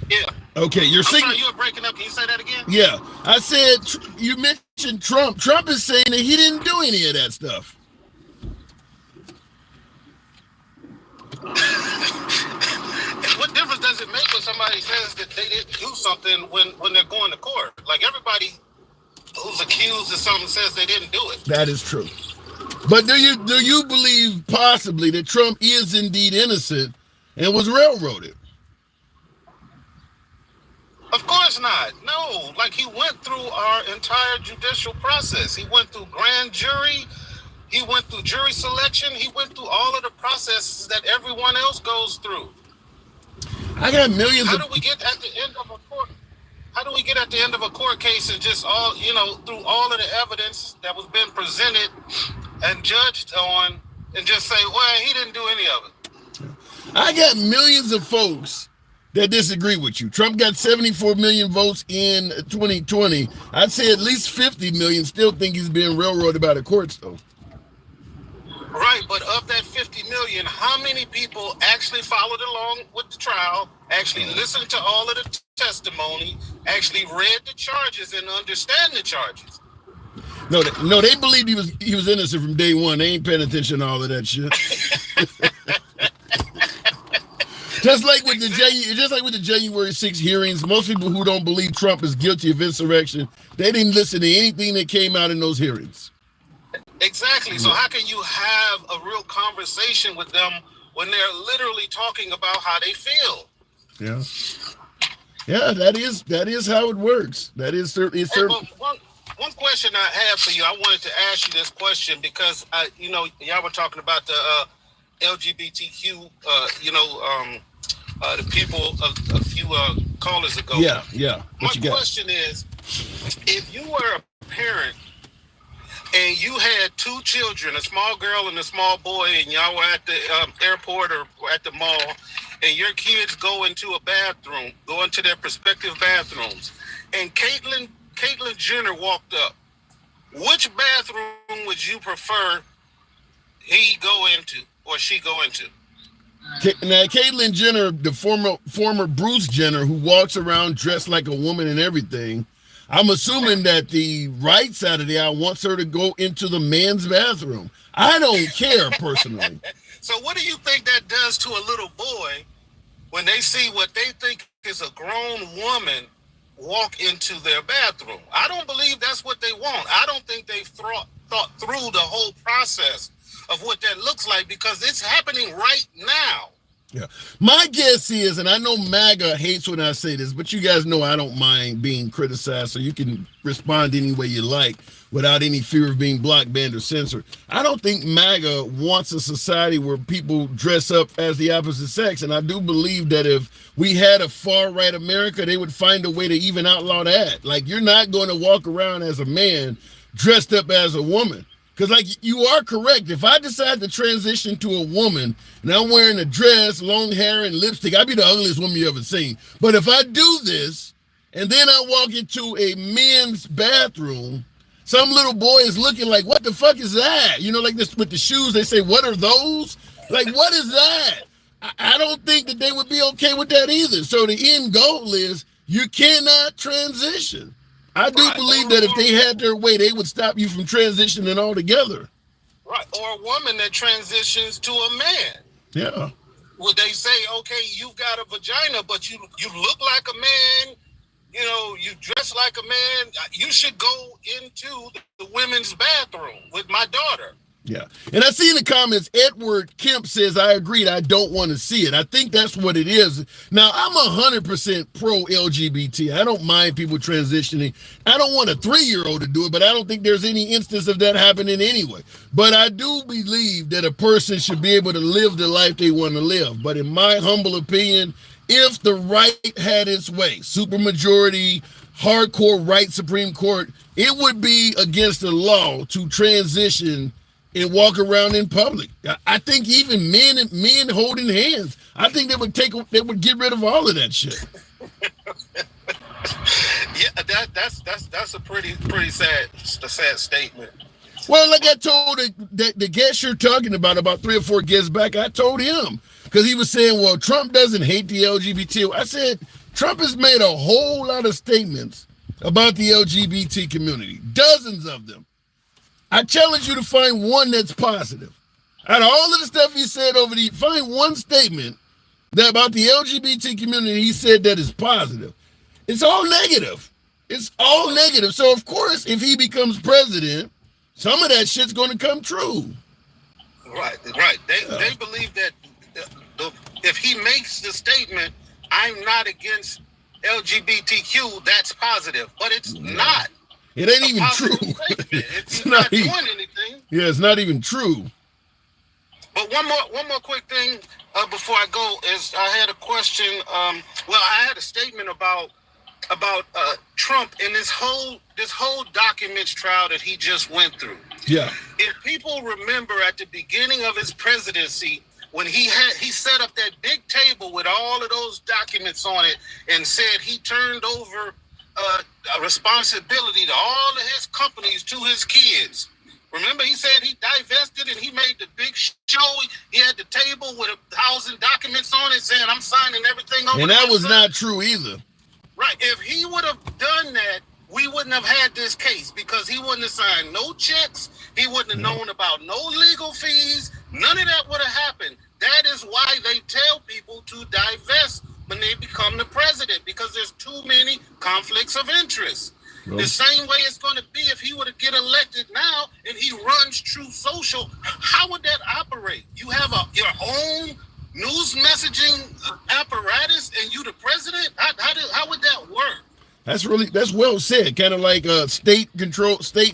Yeah. Okay, your signal. Sorry, you were breaking up. Can you say that again? Yeah, I said you mentioned Trump. Trump is saying that he didn't do any of that stuff. What difference does it make when somebody says that they didn't do something when they're going to court? Like everybody who's accused of something says they didn't do it. That is true. But do you believe possibly that Trump is indeed innocent and was railroaded? Of course not. No, like he went through our entire judicial process. He went through grand jury. He went through jury selection. He went through all of the processes that everyone else goes through. I got millions. How do we get at the end of a court? How do we get at the end of a court case and just all, through all of the evidence that was being presented and judged on, and just say, well, he didn't do any of it? I got millions of folks that disagree with you. Trump got 74 million votes in 2020. I'd say at least 50 million still think he's being railroaded by the courts, though. Right, but of that 50 million, how many people actually followed along with the trial, actually listened to all of the testimony, actually read the charges and understand the charges? No, they believed he was innocent from day one. They ain't paying attention to all of that shit. Just like with the January 6th hearings, most people who don't believe Trump is guilty of insurrection, they didn't listen to anything that came out in those hearings. Exactly. So how can you have a real conversation with them when they're literally talking about how they feel? Yeah. Yeah, that is how it works. That is certainly. One question I have for you, I wanted to ask you this question because y'all were talking about the LGBTQ, the people a few callers ago. Yeah. My question is, if you were a parent and you had two children, a small girl and a small boy, and y'all were at the airport or at the mall, and your kids go into their respective bathrooms, and Caitlyn Jenner walked up, which bathroom would you prefer he go into or she go into? Now, Caitlyn Jenner, the former Bruce Jenner, who walks around dressed like a woman and everything, I'm assuming that the right side of the aisle wants her to go into the men's bathroom. I don't care personally. So what do you think that does to a little boy when they see what they think is a grown woman walk into their bathroom? I don't believe that's what they want. I don't think they've thought through the whole process of what that looks like, because it's happening right now. Yeah. My guess is, and I know MAGA hates when I say this, but you guys know I don't mind being criticized, so you can respond any way you like without any fear of being blocked, banned, or censored. I don't think MAGA wants a society where people dress up as the opposite sex, and I do believe that if we had a far-right America, they would find a way to even outlaw that. Like, you're not going to walk around as a man dressed up as a woman. Because, like, you are correct. If I decide to transition to a woman and I'm wearing a dress, long hair, and lipstick, I'd be the ugliest woman you ever seen. But if I do this and then I walk into a men's bathroom, some little boy is looking like, what the fuck is that? You know, like this with the shoes, they say, what are those? Like, what is that? I don't think that they would be okay with that either. So the end goal is you cannot transition. I do believe that if they had their way, they would stop you from transitioning altogether. Right. Or a woman that transitions to a man. Yeah. Would they say, okay, you've got a vagina, but you look like a man, you dress like a man, you should go into the women's bathroom with my daughter. Yeah. And I see in the comments, Edward Kemp says, I agreed, I don't want to see it. I think that's what it is. Now, I'm 100% pro-LGBT. I don't mind people transitioning. I don't want a 3-year-old to do it, but I don't think there's any instance of that happening anyway. But I do believe that a person should be able to live the life they want to live. But in my humble opinion, if the right had its way, supermajority, hardcore right Supreme Court, it would be against the law to transition and walk around in public. I think even men holding hands, I think they would get rid of all of that shit. Yeah, that's a pretty sad statement. Well, like I told the guest you're talking about 3 or 4 guests back, I told him, because he was saying, well, Trump doesn't hate the LGBT. I said, Trump has made a whole lot of statements about the LGBT community, dozens of them. I challenge you to find one that's positive. Out of all of the stuff he said find one statement that about the LGBT community he said that is positive. It's all negative. It's all negative. So, of course, if he becomes president, some of that shit's going to come true. Right. They believe that if he makes the statement, I'm not against LGBTQ, that's positive. But it's not. It ain't even true. It's not doing anything. Yeah, it's not even true. But one more quick thing before I go is I had a question. I had a statement about Trump and this whole documents trial that he just went through. Yeah. If people remember at the beginning of his presidency, when he set up that big table with all of those documents on it and said he turned over a responsibility to all of his companies to his kids. Remember, he said he divested and he made the big show. He had the table with 1,000 documents on it saying, I'm signing everything over. And that was not true either. Right. If he would have done that, we wouldn't have had this case because he wouldn't have signed no checks. He wouldn't have known about no legal fees. None of that would have happened. That is why they tell people to divest. conflicts of interest. Well, the same way it's going to be if he were to get elected now and he runs Truth Social. How would that operate? You have your own news messaging apparatus and you the president? How would that work? That's well said. Kind of like state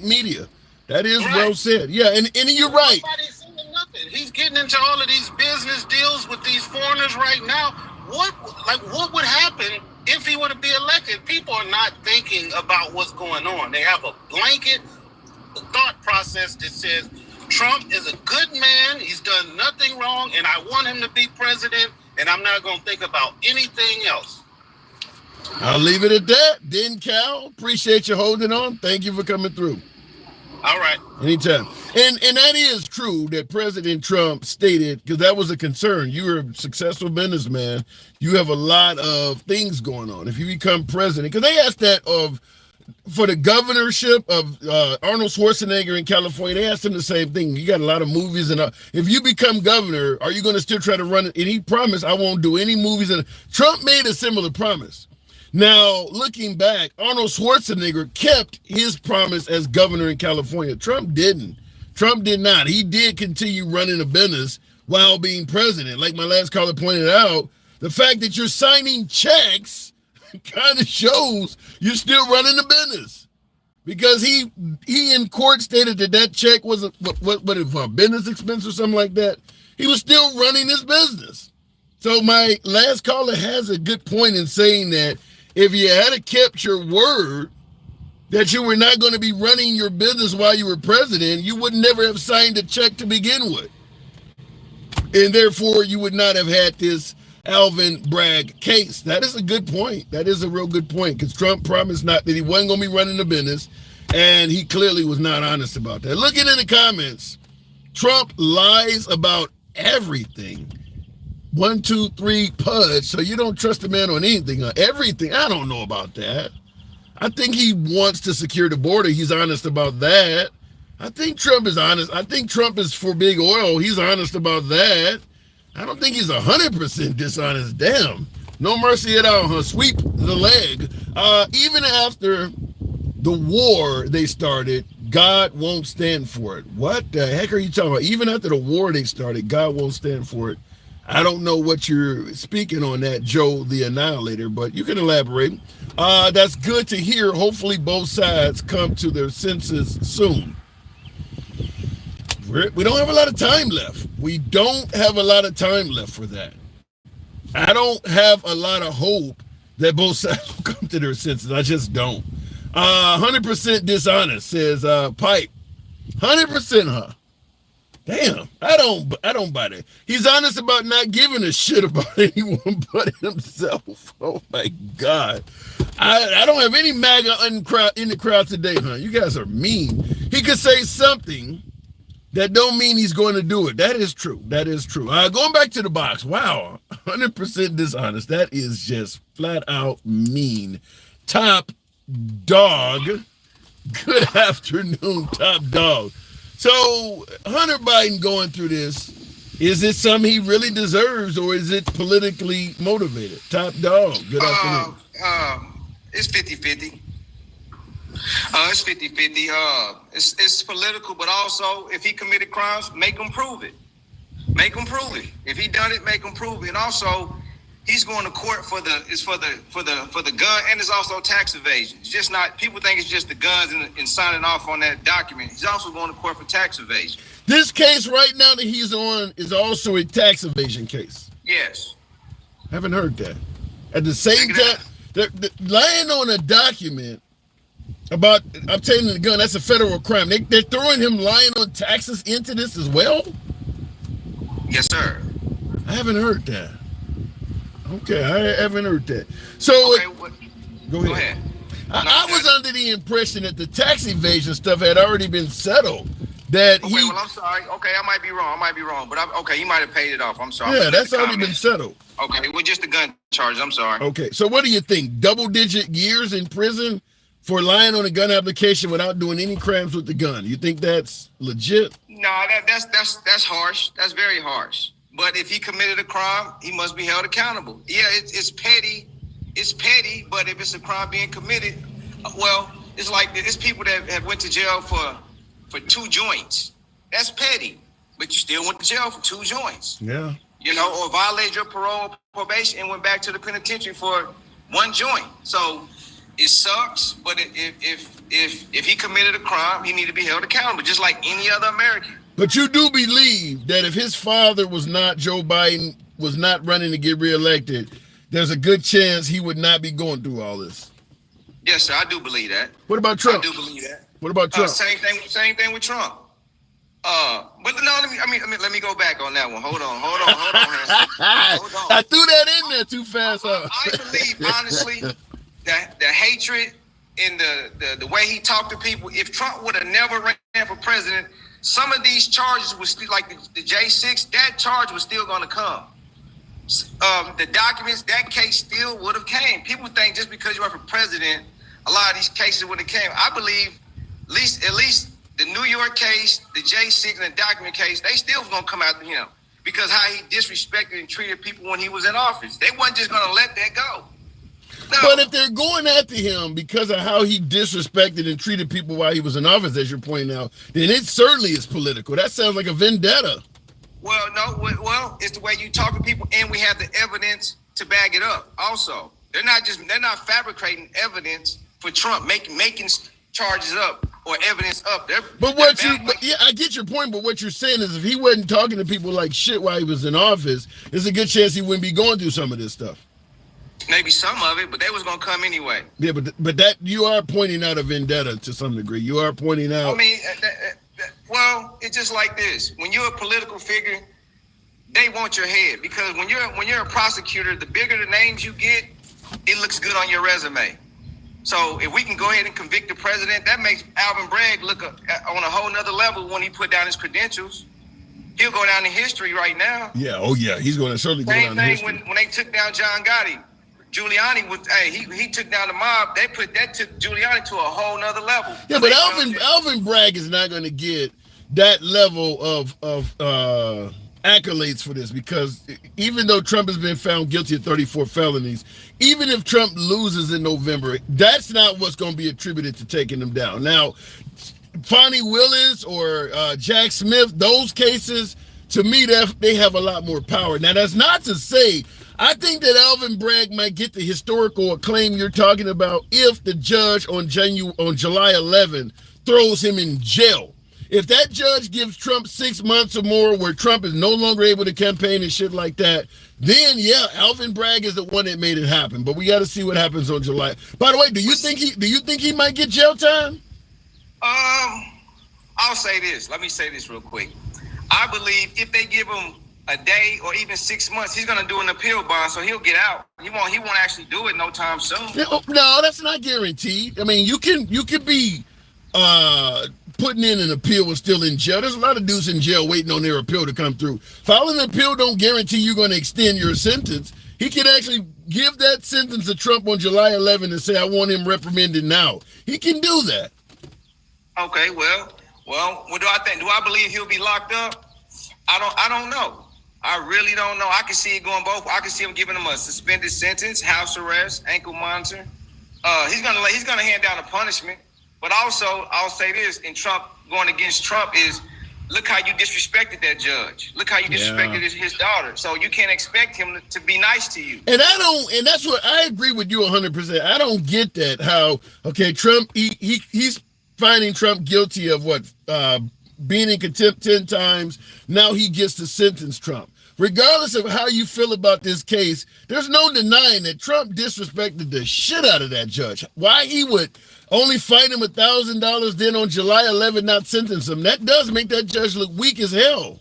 media. That is Right. well said. Yeah, and you're right. Nobody's saying nothing. He's getting into all of these business deals with these foreigners right now. What would happen if he were to be elected? People are not thinking about what's going on. They have a blanket thought process that says Trump is a good man. He's done nothing wrong, and I want him to be president, and I'm not going to think about anything else. I'll leave it at that. Den Cal, appreciate you holding on. Thank you for coming through. All right. Anytime. And that is true that President Trump stated, because that was a concern. You're a successful businessman. You have a lot of things going on. If you become president, because they asked that for the governorship of Arnold Schwarzenegger in California, they asked him the same thing. You got a lot of movies, and if you become governor, are you going to still try to run it? And he promised, I won't do any movies. And Trump made a similar promise. Now, looking back, Arnold Schwarzenegger kept his promise as governor in California. Trump didn't. Trump did not. He did continue running a business while being president. Like my last caller pointed out, the fact that you're signing checks kind of shows you're still running the business. Because he in court stated that check was a business expense or something like that. He was still running his business. So my last caller has a good point in saying that if you had kept your word that you were not going to be running your business while you were president, you would never have signed a check to begin with. And therefore, you would not have had this Alvin Bragg case. That is a good point. That is a real good point, because Trump promised not that he wasn't going to be running the business, and he clearly was not honest about that. Looking in the comments, Trump lies about everything. 1, 2, 3, pudge. So you don't trust the man on anything, everything. I don't know about that. I think he wants to secure the border. He's honest about that. I think Trump is honest. I think Trump is for big oil. He's honest about that. I don't think he's 100% dishonest. Damn. No mercy at all, huh? Sweep the leg. Even after the war they started, God won't stand for it. What the heck are you talking about? Even after the war they started, God won't stand for it. I don't know what you're speaking on that, Joe the Annihilator, but you can elaborate. That's good to hear. Hopefully both sides come to their senses soon. We don't have a lot of time left. We don't have a lot of time left for that. I don't have a lot of hope that both sides will come to their senses. I just don't. 100% dishonest, says Pipe. 100%, huh? Damn, I don't buy that. He's honest about not giving a shit about anyone but himself. Oh my God. I don't have any MAGA in the crowd today, huh? You guys are mean. He could say something that don't mean he's going to do it. That is true. That is true. Going back to the box. Wow. 100% dishonest. That is just flat out mean. Top dog. Good afternoon, top dog. So Hunter Biden going through this, is it something he really deserves, or is it politically motivated? Top dog. Good afternoon. It's 50-50. It's 50-50. It's political, but also if he committed crimes, make him prove it. Make him prove it. If he done it, make him prove it. And also, he's going to court for the gun, and it's also tax evasion. It's just not, people think it's just the guns and signing off on that document. He's also going to court for tax evasion. This case right now that he's on is also a tax evasion case. Yes. Haven't heard that. At the same time, they're lying on a document about obtaining the gun. That's a federal crime. They're throwing him lying on taxes into this as well? Yes, sir. I haven't heard that. Okay, I haven't heard that. So, okay, go ahead. I was under the impression that the tax evasion stuff had already been settled. That okay, well, I'm sorry. Okay, I might be wrong. But okay, he might have paid it off. I'm sorry. Yeah, that's already been settled. Okay, well, just the gun charge. I'm sorry. Okay, so what do you think? Double-digit years in prison for lying on a gun application without doing any crimes with the gun? You think that's legit? No, that's harsh. That's very harsh. But if he committed a crime, he must be held accountable. Yeah, it's petty, it's petty, but if it's a crime being committed, well, it's like it's people that have went to jail for 2 joints. That's petty, but you still went to jail for 2 joints. Yeah. You know, or violated your parole or probation and went back to the penitentiary for 1 joint. So it sucks, but if he committed a crime, he need to be held accountable, just like any other American. But you do believe that if his father was not Joe Biden, was not running to get reelected, there's a good chance he would not be going through all this. Yes, sir, I do believe that. What about Trump? I do believe that. What about Trump? Same thing with Trump. But no, let me go back on that one. Hold on. Hold on. I threw that in there too fast. I believe, honestly, that the hatred and the way he talked to people, if Trump would have never ran for president, some of these charges was still, like the J6, that charge was still going to come. The documents, that case still would have came. People think just because you run for president, a lot of these cases would have came. I believe at least the New York case, the J6 and the document case, they still going to come after him because how he disrespected and treated people when he was in office. They wasn't just going to let that go. No. But if they're going after him because of how he disrespected and treated people while he was in office, as you're pointing out, then it certainly is political. That sounds like a vendetta. Well, no. Well, it's the way you talk to people, and we have the evidence to back it up. Also, they're not fabricating evidence for Trump, making charges up or evidence up. I get your point. But what you're saying is, if he wasn't talking to people like shit while he was in office, there's a good chance he wouldn't be going through some of this stuff. Maybe some of it, but they was gonna come anyway. Yeah, but that you are pointing out a vendetta to some degree. You are pointing out. I mean, well, it's just like this. When you're a political figure, they want your head because when you're a prosecutor, the bigger the names you get, it looks good on your resume. So if we can go ahead and convict the president, that makes Alvin Bragg look on a whole nother level when he put down his credentials. He'll go down in history right now. Yeah. Oh yeah. He's going to certainly go down in history. Same thing when they took down John Gotti. Giuliani was, he took down the mob. That took Giuliani to a whole nother level. Yeah, but Alvin Bragg is not going to get that level of accolades for this because even though Trump has been found guilty of 34 felonies, even if Trump loses in November, that's not what's going to be attributed to taking him down. Now, Fonnie Willis or Jack Smith, those cases, to me, they have a lot more power. Now, that's not to say I think that Alvin Bragg might get the historical acclaim you're talking about if the judge on July 11 throws him in jail. If that judge gives Trump 6 months or more where Trump is no longer able to campaign and shit like that, then yeah, Alvin Bragg is the one that made it happen. But we got to see what happens on July. By the way, do you think he might get jail time? I'll say this. Let me say this real quick. I believe if they give him a day or even 6 months, he's gonna do an appeal bond, so he'll get out. He won't actually do it no time soon. No, that's not guaranteed. I mean, you can be putting in an appeal and still in jail. There's a lot of dudes in jail waiting on their appeal to come through. Filing an appeal don't guarantee you're going to extend your sentence. He can actually give that sentence to Trump on July 11 and say, I want him reprimanded now. He can do that. Okay, well, what do I think? Do I believe he'll be locked up? I don't know. I really don't know. I can see it going both. I can see him giving him a suspended sentence, house arrest, ankle monitor. He's gonna hand down a punishment. But also, I'll say this: in Trump going against Trump is, look how you disrespected that judge. Look how you disrespected his daughter. So you can't expect him to be nice to you. And that's what I agree with you 100%. I don't get that. How Trump he's finding Trump guilty of what? Being in contempt 10 times. Now he gets to sentence Trump. Regardless of how you feel about this case, there's no denying that Trump disrespected the shit out of that judge. Why he would only fine him $1,000, then on July 11 not sentence him, that does make that judge look weak as hell.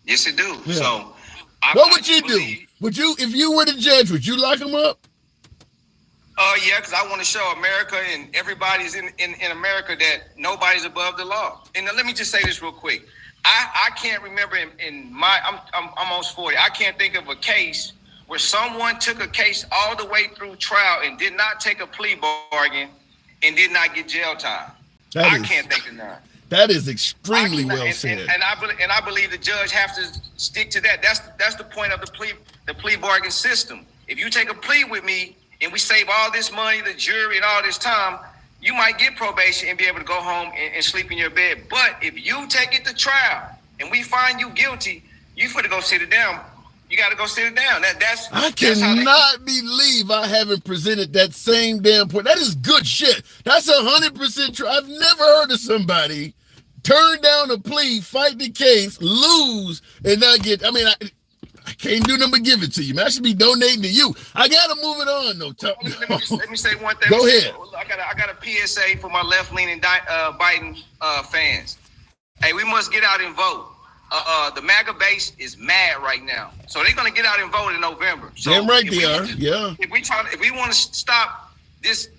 Yes, it do. Yeah. So what would you do? Would you, if you were the judge, would you lock him up? Yeah, because I want to show America and everybody's in America that nobody's above the law. And let me just say this real quick. I can't remember I'm almost 40. I can't think of a case where someone took a case all the way through trial and did not take a plea bargain and did not get jail time. I can't think of none. That is extremely well said. And I believe the judge has to stick to that. That's the point of the plea bargain system. if you take a plea with me and we save all this money, the jury, and all this time, you might get probation and be able to go home and sleep in your bed. But if you take it to trial and we find you guilty, you finna go sit it down. You got to go sit it down. I cannot believe I haven't presented that same damn point. That is good shit. That's 100% true. I've never heard of somebody turn down a plea, fight the case, lose, and not get. I mean, I can't do nothing but give it to you, man. I should be donating to you. I gotta move it on, though. Let me say one thing. Go ahead. I got a PSA for my left-leaning Biden fans. Hey, we must get out and vote. The MAGA base is mad right now, so they're gonna get out and vote in November. So damn right they are. Yeah. If we want to stop this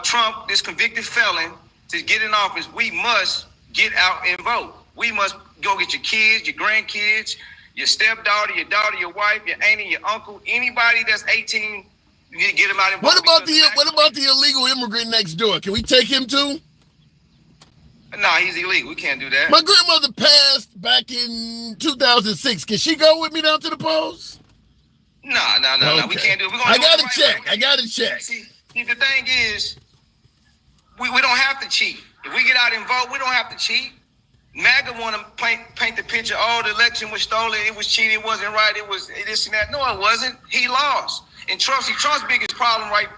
Trump, this convicted felon, to get in office, we must get out and vote. We must go get your kids, your grandkids, your stepdaughter, your daughter, your wife, your auntie, your uncle, anybody that's 18. You need to get them out and vote. What about the illegal immigrant next door? Can we take him too? No, he's illegal. We can't do that. My grandmother passed back in 2006. Can she go with me down to the polls? No. We can't do it. I gotta check. See, the thing is, we don't have to cheat. If we get out and vote, we don't have to cheat. MAGA want to paint the picture. Oh, the election was stolen. It was cheated. It wasn't right. It was this and that. No, it wasn't. He lost. And Trump's biggest problem, right,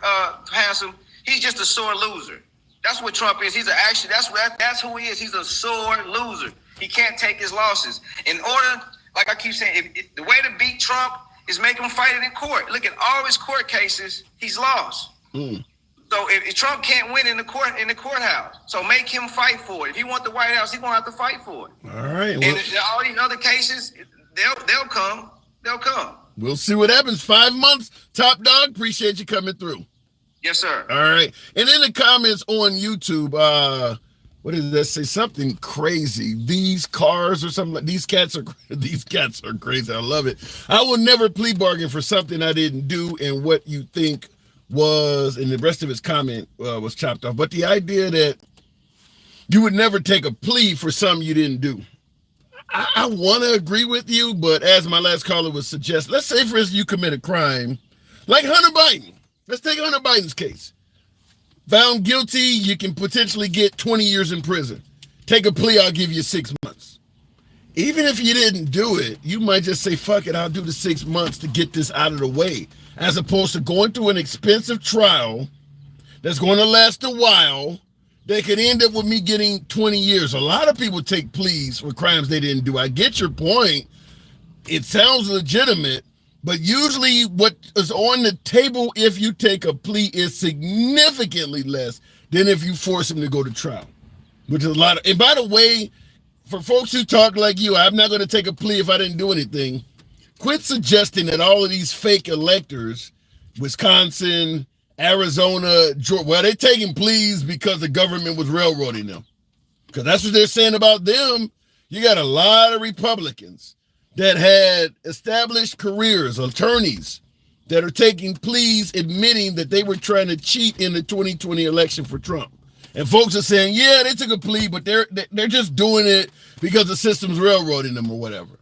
Handsome, he's just a sore loser. That's what Trump is. That's who he is. He's a sore loser. He can't take his losses. In order, like I keep saying, the way to beat Trump is make him fight it in court. Look at all his court cases. He's lost. So if Trump can't win in the courthouse, so make him fight for it. If he want the White House, he's gonna have to fight for it. All right. Well, and all these other cases, they'll come. They'll come. We'll see what happens. 5 months. Top dog. Appreciate you coming through. Yes, sir. All right. And in the comments on YouTube, what did that say? Something crazy. These cars or something like these cats are crazy. I love it. I will never plea bargain for something I didn't do, and what you think was, and the rest of his comment was chopped off. But the idea that you would never take a plea for something you didn't do. I want to agree with you, but as my last caller would suggest, let's say for instance you commit a crime like Hunter Biden. Let's take Hunter Biden's case. Found guilty, you can potentially get 20 years in prison. Take a plea, I'll give you 6 months. Even if you didn't do it, you might just say, fuck it, I'll do the 6 months to get this out of the way, as opposed to going through an expensive trial that's going to last a while that could end up with me getting 20 years. A lot of people take pleas for crimes they didn't do. I get your point. It sounds legitimate. But usually what is on the table if you take a plea is significantly less than if you force him to go to trial, which is a lot of, and by the way, for folks who talk like you, I'm not going to take a plea if I didn't do anything. Quit suggesting that all of these fake electors, Wisconsin, Arizona, Georgia, well, they're taking pleas because the government was railroading them. Because that's what they're saying about them. You got a lot of Republicans that had established careers, attorneys that are taking pleas admitting that they were trying to cheat in the 2020 election for Trump. And folks are saying, yeah, they took a plea, but they're just doing it because the system's railroading them or whatever.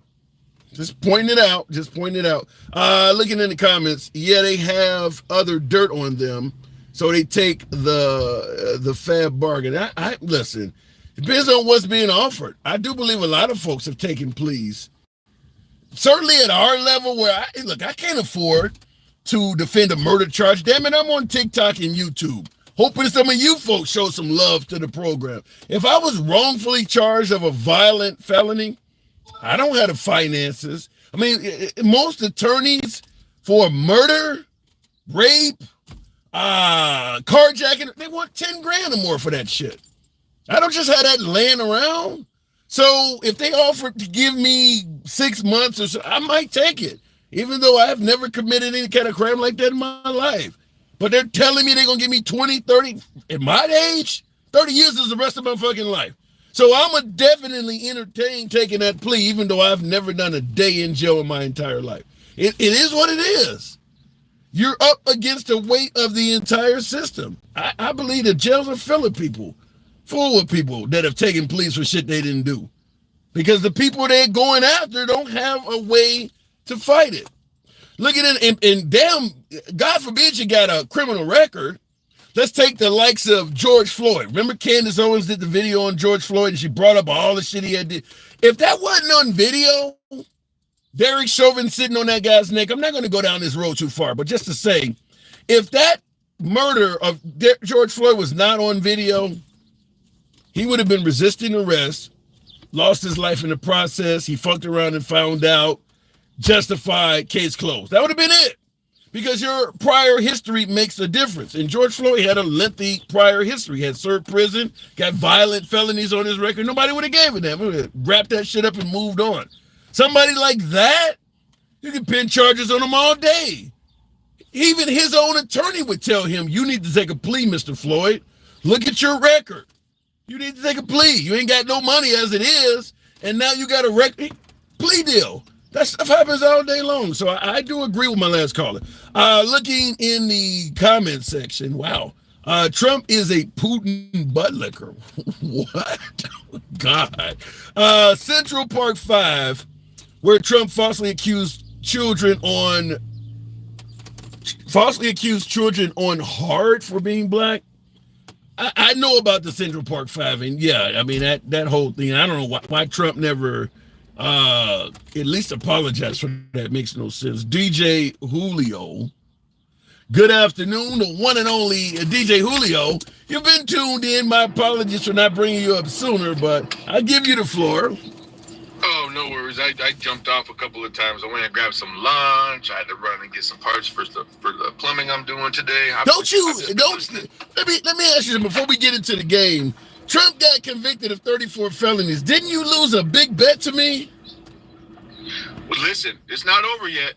Just pointing it out. Looking in the comments, yeah, they have other dirt on them, so they take the fab bargain. I listen, it depends on what's being offered. I do believe a lot of folks have taken pleas. Certainly at our level where I can't afford to defend a murder charge. Damn it, I'm on TikTok and YouTube. Hoping some of you folks show some love to the program. If I was wrongfully charged of a violent felony, I don't have the finances. I mean, most attorneys for murder, rape, carjacking, they want 10 grand or more for that shit. I don't just have that laying around. So if they offered to give me 6 months or so, I might take it, even though I have never committed any kind of crime like that in my life. But they're telling me they're going to give me 20, 30, at my age, 30 years is the rest of my fucking life. So I'm going to definitely entertain taking that plea, even though I've never done a day in jail in my entire life. It is what it is. You're up against the weight of the entire system. I believe the jails are full of people that have taken pleas for shit they didn't do, because the people they're going after don't have a way to fight it. Look at it, and damn, God forbid you got a criminal record. Let's take the likes of George Floyd. Remember Candace Owens did the video on George Floyd and she brought up all the shit he had did. If that wasn't on video, Derek Chauvin sitting on that guy's neck, I'm not going to go down this road too far, but just to say, if that murder of George Floyd was not on video, he would have been resisting arrest, lost his life in the process. He fucked around and found out, justified, case closed. That would have been it. Because your prior history makes a difference. And George Floyd had a lengthy prior history. He had served prison, got violent felonies on his record. Nobody would have gave it to him. We would have wrapped that shit up and moved on. Somebody like that, you can pin charges on him all day. Even his own attorney would tell him, you need to take a plea, Mr. Floyd. Look at your record. You need to take a plea. You ain't got no money as it is, and now you got a record plea deal. That stuff happens all day long. So I do agree with my last caller. Looking in the comment section, wow. Trump is a Putin butt licker. What? God. Central Park 5, where Trump falsely accused children on hard for being black. I know about the Central Park 5, and yeah, I mean that whole thing. I don't know why Trump never at least apologize for that. Makes no sense. DJ Julio, good afternoon, the one and only DJ Julio. You've been tuned in. My apologies for not bringing you up sooner, but I'll give you the floor. Oh, no worries. I jumped off a couple of times. I went and grabbed some lunch. I had to run and get some parts for the plumbing I'm doing today. Let me ask you before we get into the game. Trump got convicted of 34 felonies. Didn't you lose a big bet to me? Well, listen, it's not over yet.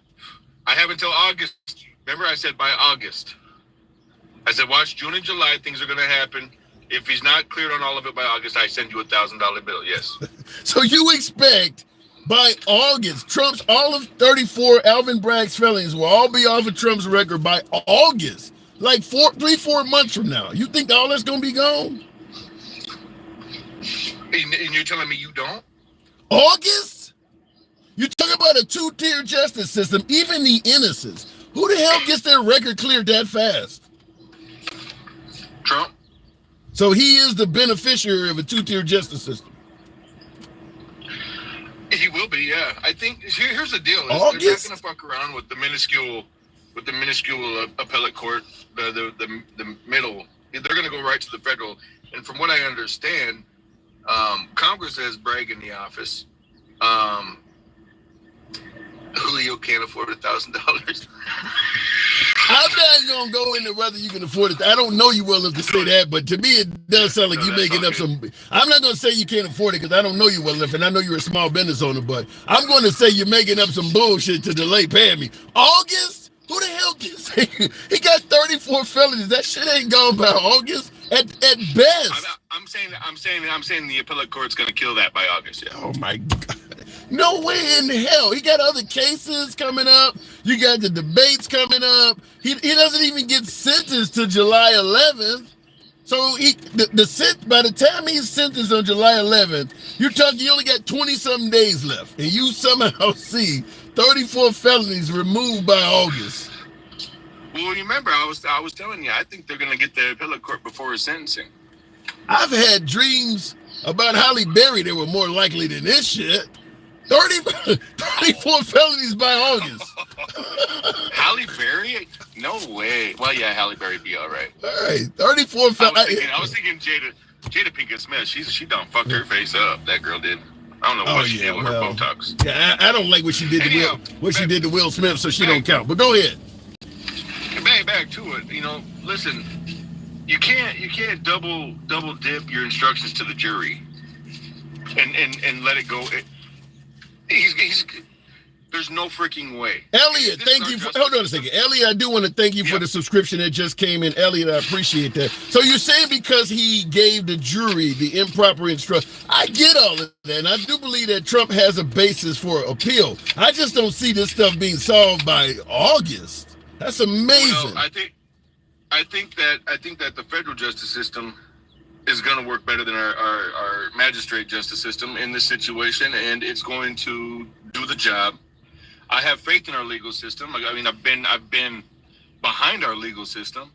I have until August. Remember, I said by August. I said, watch June and July, things are going to happen. If he's not cleared on all of it by August, I send you a $1,000 bill. Yes. So you expect by August, Trump's all of 34 Alvin Bragg's felonies will all be off of Trump's record by August, like 3-4 months from now. You think all that's going to be gone? And you're telling me you don't? August? You talk about a two-tier justice system, even the innocents. Who the hell gets their record cleared that fast? Trump. So he is the beneficiary of a two-tier justice system. He will be, yeah. I think here's the deal: they're not going to fuck around with the minuscule appellate court, the middle. They're going to go right to the federal. And from what I understand, Congress has Bragg in the office. Julio can't afford $1,000. I'm not going to go into whether you can afford it. I don't know you well enough to say that, but to me, it does sound like you're making up some. I'm not going to say you can't afford it because I don't know you well enough, and I know you're a small business owner, but I'm going to say you're making up some bullshit to delay paying me. August? Who the hell gets he got 34 felonies. That shit ain't gone by August at best. I'm saying the appellate court's going to kill that by August. Yeah. Oh my God. No way in hell. He got other cases coming up. You got the debates coming up. He doesn't even get sentenced to July 11th. So by the time he's sentenced on July 11th, you're talking you only got 20-something days left. And you somehow see 34 felonies removed by August. Well, remember, I was telling you, I think they're going to get the appellate court before his sentencing. I've had dreams about Halle Berry that were more likely than this shit. 34 felonies by August. Halle Berry? No way. Well, yeah, Halle Berry be all right. All right, 34 felonies. I was thinking Jada Pinkett Smith. She done fucked her face up. That girl did. I don't know what she did with her Botox. Yeah, I don't like what she did to Will Smith, so she don't count. But go ahead. Back to it. Listen, you can't double dip your instructions to the jury and let it go. There's no freaking way. Elliot, thank you. Hold on a second. Elliot, I do want to thank you for the subscription that just came in. Elliot, I appreciate that. So you're saying because he gave the jury the improper instruction. I get all of that, and I do believe that Trump has a basis for appeal. I just don't see this stuff being solved by August. That's amazing. Well, I think that the federal justice system is going to work better than our magistrate justice system in this situation, and it's going to do the job. I have faith in our legal system. I mean, I've been behind our legal system.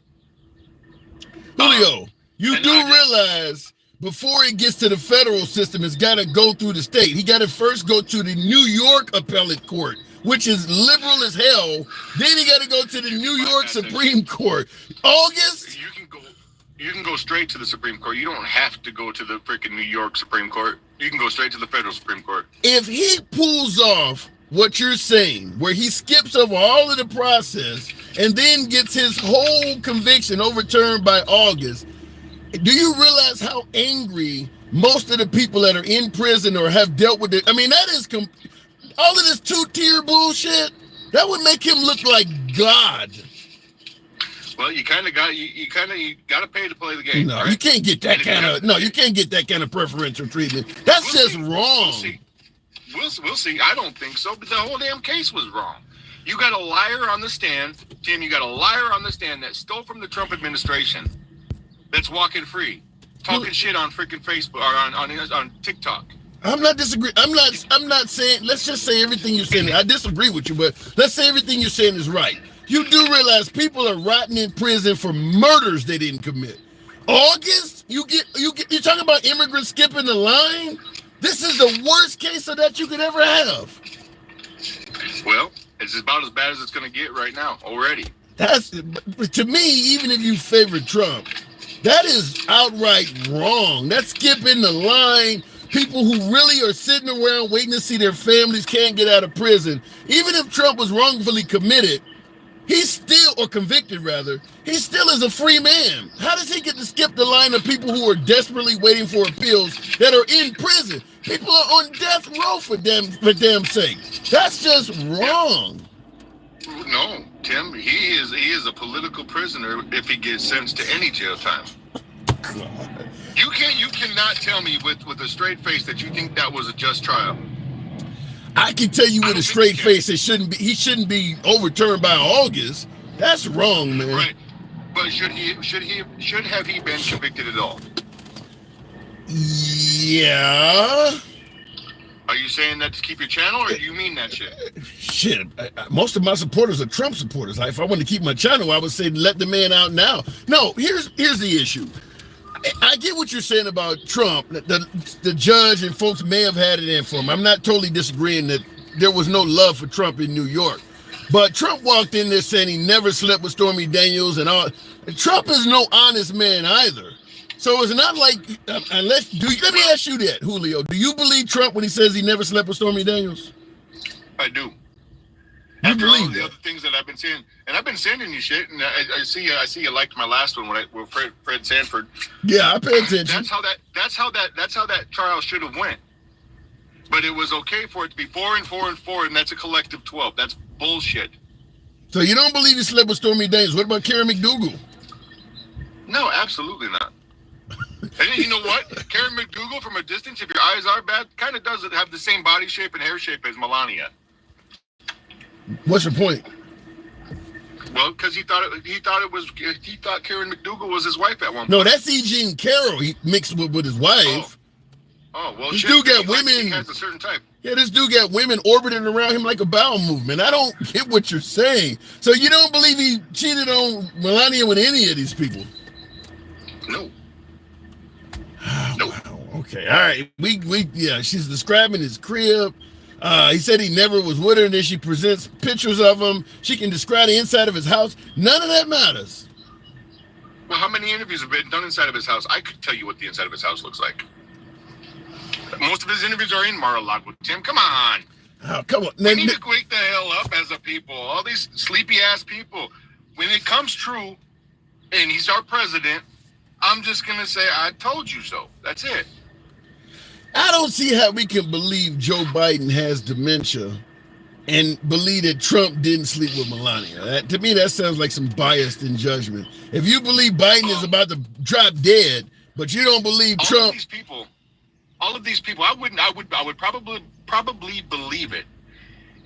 Julio, you do realize before it gets to the federal system, it's got to go through the state. He got to first go to the New York appellate court, which is liberal as hell. Then he got to go to the New York Supreme Court. August? You can go straight to the Supreme Court. You don't have to go to the freaking New York Supreme Court. You can go straight to the federal Supreme Court. If he pulls off what you're saying, where he skips over all of the process and then gets his whole conviction overturned by August, do you realize how angry most of the people that are in prison or have dealt with it? I mean, that is all of this two-tier bullshit. That would make him look like God. Well, you got to pay to play the game. No, right? you can't get that kind of. No, you can't get that kind of preferential treatment. That's just wrong. We'll see. I don't think so. But the whole damn case was wrong. You got a liar on the stand, Tim. You got a liar on the stand that stole from the Trump administration. That's walking free, talking shit on freaking Facebook or on TikTok. I'm not disagreeing. I'm not saying. Let's just say everything you're saying. I disagree with you, but let's say everything you're saying is right. You do realize people are rotting in prison for murders they didn't commit. August, you're talking about immigrants skipping the line. This is the worst case of that you could ever have. Well, it's about as bad as it's going to get right now already. That's, to me, even if you favor Trump, that is outright wrong. That's skipping the line. People who really are sitting around waiting to see their families can't get out of prison. Even if Trump was wrongfully committed, he's still, or convicted rather, he still is a free man. How does he get to skip the line of people who are desperately waiting for appeals that are in prison? People are on death row for damn sake. That's just wrong. No, Tim, he is a political prisoner if he gets sentenced to any jail time. God. You cannot tell me with a straight face that you think that was a just trial. I can tell you with a straight face, he shouldn't be overturned by August. That's wrong, man. Right. But should have he been convicted at all? Yeah. Are you saying that to keep your channel, or do you mean that shit? Shit, most of my supporters are Trump supporters. If I wanted to keep my channel, I would say let the man out now. No, here's the issue. I get what you're saying about Trump. The judge and folks may have had it in for him. I'm not totally disagreeing that there was no love for Trump in New York. But Trump walked in there saying he never slept with Stormy Daniels and all. Trump is no honest man either. So it's not like, let me ask you that, Julio. Do you believe Trump when he says he never slept with Stormy Daniels? I do. You After believe all the other things that I've been saying, and I've been sending you shit, and I see you liked my last one with Fred Sanford. Yeah, I pay attention. That's how that trial should have went. But it was okay for it to be 4 and 4 and 4, and that's a collective 12. That's bullshit. So you don't believe he slept with Stormy Daniels? What about Karen McDougal? No, absolutely not. And you know what? Karen McDougal, from a distance, if your eyes are bad, kind of does have the same body shape and hair shape as Melania. What's your point? Well, because he thought Karen McDougal was his wife at one point. No, that's E. Jean Carroll. He mixed with his wife. Oh well, this dude got women. He has a certain type. Yeah, this dude got women orbiting around him like a bowel movement. I don't get what you're saying. So you don't believe he cheated on Melania with any of these people? No. Nope. Wow. Okay. All right. Yeah, she's describing his crib. He said he never was with her, and then she presents pictures of him. She can describe the inside of his house. None of that matters. Well, how many interviews have been done inside of his house? I could tell you what the inside of his house looks like. Most of his interviews are in Mar-a-Lago. Tim, come on. Oh, come on. We need to wake the hell up as a people. All these sleepy-ass people. When it comes true, and he's our president, I'm just going to say, I told you so. That's it. I don't see how we can believe Joe Biden has dementia and believe that Trump didn't sleep with Melania. To me, that sounds like some bias in judgment. If you believe Biden is about to drop dead, but you don't believe Trump... All of these people, I would probably believe it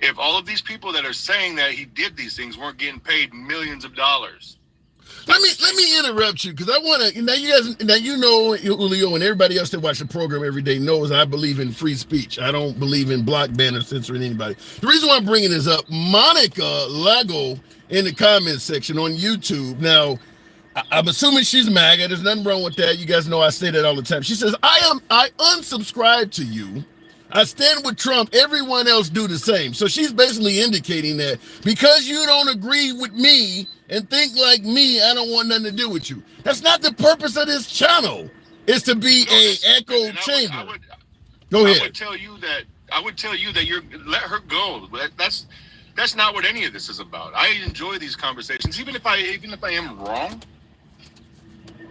if all of these people that are saying that he did these things weren't getting paid millions of dollars. Let me interrupt you because I want to. Now you know Julio and everybody else that watch the program every day knows I believe in free speech. I don't believe in block banner censoring anybody. The reason why I'm bringing this up, Monica Lago in the comments section on YouTube. Now, I'm assuming she's MAGA. There's nothing wrong with that. You guys know I say that all the time. She says, I unsubscribe to you. I stand with Trump. Everyone else do the same. So she's basically indicating that because you don't agree with me and think like me, I don't want nothing to do with you. That's not the purpose of this channel. It's to be a echo chamber. Go ahead. I would tell you that you're let her go. That's not what any of this is about. I enjoy these conversations, even if I am wrong.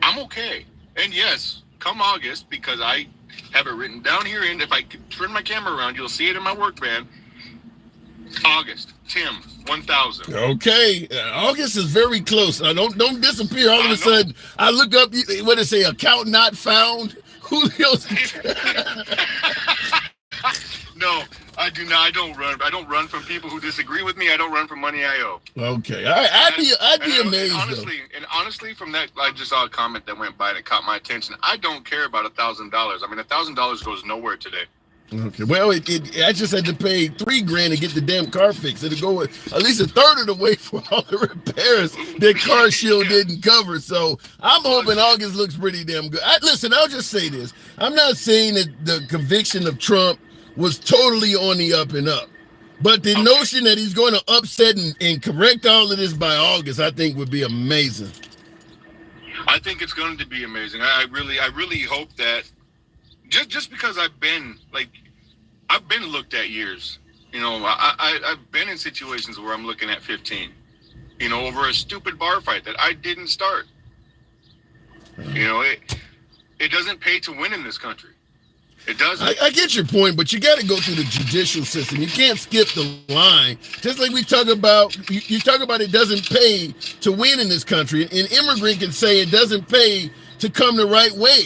I'm okay. And yes, come August, because I have it written down here, and if I could turn my camera around, you'll see it in my work van. August, Tim, 1000. Okay, August is very close. Don't disappear. All of a sudden, I look up. What it say? Account not found. Julio's. No, I do not. I don't run. I don't run from people who disagree with me. I don't run from money I owe. Okay, I'd be amazed. Honestly, from that, I just saw a comment that went by that caught my attention. I don't care about $1,000. I mean, $1,000 goes nowhere today. Okay, well, I just had to pay $3,000 to get the damn car fixed. It'll go at least a third of the way for all the repairs that Car Shield didn't cover. So I'm hoping August looks pretty damn good. Listen, I'll just say this. I'm not saying that the conviction of Trump was totally on the up and up. But the notion that he's going to upset and correct all of this by August, I think would be amazing. I think it's going to be amazing. I really hope that just because I've been looked at years. You know, I've been in situations where I'm looking at 15, you know, over a stupid bar fight that I didn't start. You know, it doesn't pay to win in this country. It doesn't. I get your point, but you got to go through the judicial system. You can't skip the line. Just like we talk about, you talk about it doesn't pay to win in this country. An immigrant can say it doesn't pay to come the right way.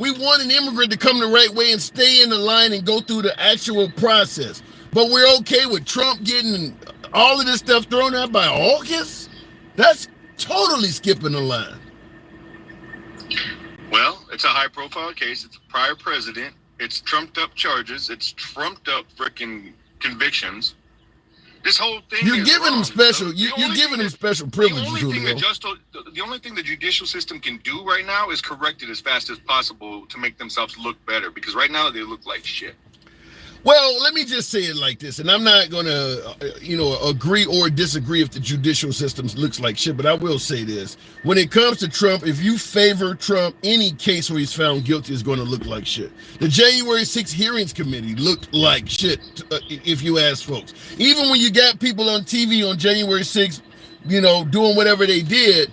We want an immigrant to come the right way and stay in the line and go through the actual process. But we're okay with Trump getting all of this stuff thrown out by August? That's totally skipping the line. Well, it's a high-profile case. It's a prior president. It's trumped-up charges. It's trumped-up freaking convictions. This whole thing you're is giving wrong. Him special. You're giving him special privileges. The only thing the judicial system can do right now is correct it as fast as possible to make themselves look better. Because right now they look like shit. Well, let me just say it like this, and I'm not going to, agree or disagree if the judicial system looks like shit, but I will say this. When it comes to Trump, if you favor Trump, any case where he's found guilty is going to look like shit. The January 6th hearings committee looked like shit, if you ask folks. Even when you got people on TV on January 6th, doing whatever they did,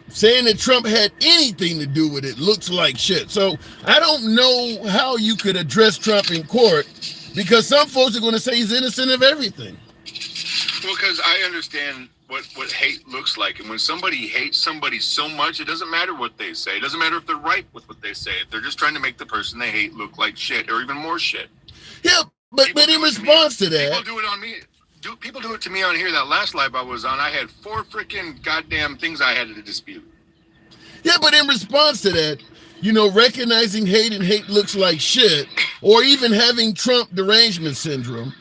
saying that Trump had anything to do with it looks like shit. So I don't know how you could address Trump in court, because some folks are going to say he's innocent of everything. Well, because I understand what hate looks like. And when somebody hates somebody so much, it doesn't matter what they say. It doesn't matter if they're right with what they say. They're just trying to make the person they hate look like shit or even more shit. Yeah, but in response to that... People do it on me. People do it to me on here. That last live I was on, I had 4 freaking goddamn things I had to dispute. Yeah, but in response to that, recognizing hate and hate looks like shit, or even having Trump derangement syndrome.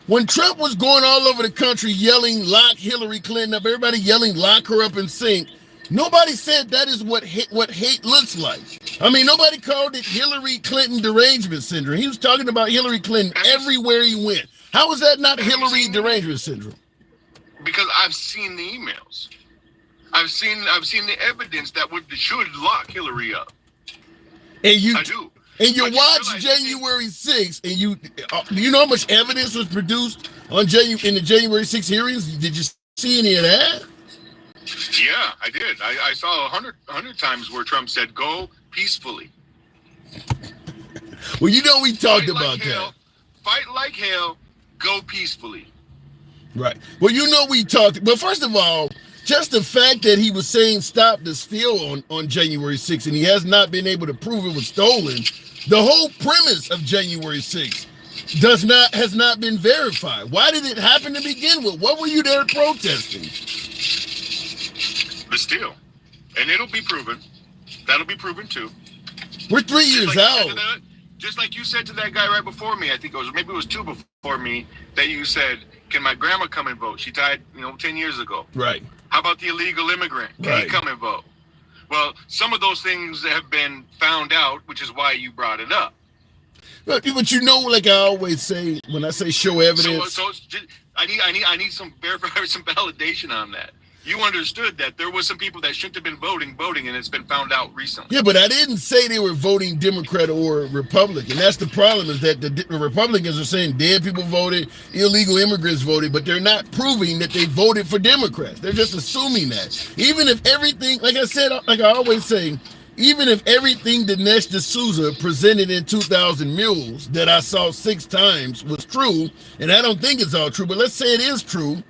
When Trump was going all over the country yelling, lock Hillary Clinton up, everybody yelling, lock her up and sink, nobody said that is what hate looks like. I mean, nobody called it Hillary Clinton derangement syndrome. He was talking about Hillary Clinton everywhere he went. How is that not Hillary derangement syndrome? Because I've seen the emails. I've seen the evidence that should lock Hillary up. And I do. And you watch January 6th, and you know how much evidence was produced in the January 6th hearings? Did you see any of that? Yeah, I did. I saw 100 times where Trump said, "Go peacefully." Well, we talked about that. Fight like hell. Go peacefully. Right. Well, we talked. Well, first of all, just the fact that he was saying stop the steal on January 6th and he has not been able to prove it was stolen, the whole premise of January 6th has not been verified. Why did it happen to begin with? What were you there protesting? The steal. and it'll be proven. That'll be proven too. We're 3 years out. Just like you said to that guy right before me, I think maybe it was two before me, that you said, can my grandma come and vote? She died, 10 years ago. Right. How about the illegal immigrant? Can he come and vote? Well, some of those things have been found out, which is why you brought it up. But like I always say, when I say show evidence. So I need some validation on that. You understood that there was some people that shouldn't have been voting, and it's been found out recently. Yeah, but I didn't say they were voting Democrat or Republican. That's the problem, is that the Republicans are saying dead people voted, illegal immigrants voted, but they're not proving that they voted for Democrats. They're just assuming that. Even if everything, like I said, like I always say, even if everything Dinesh D'Souza presented in 2000 Mules that I saw 6 times was true, and I don't think it's all true, but let's say it is true,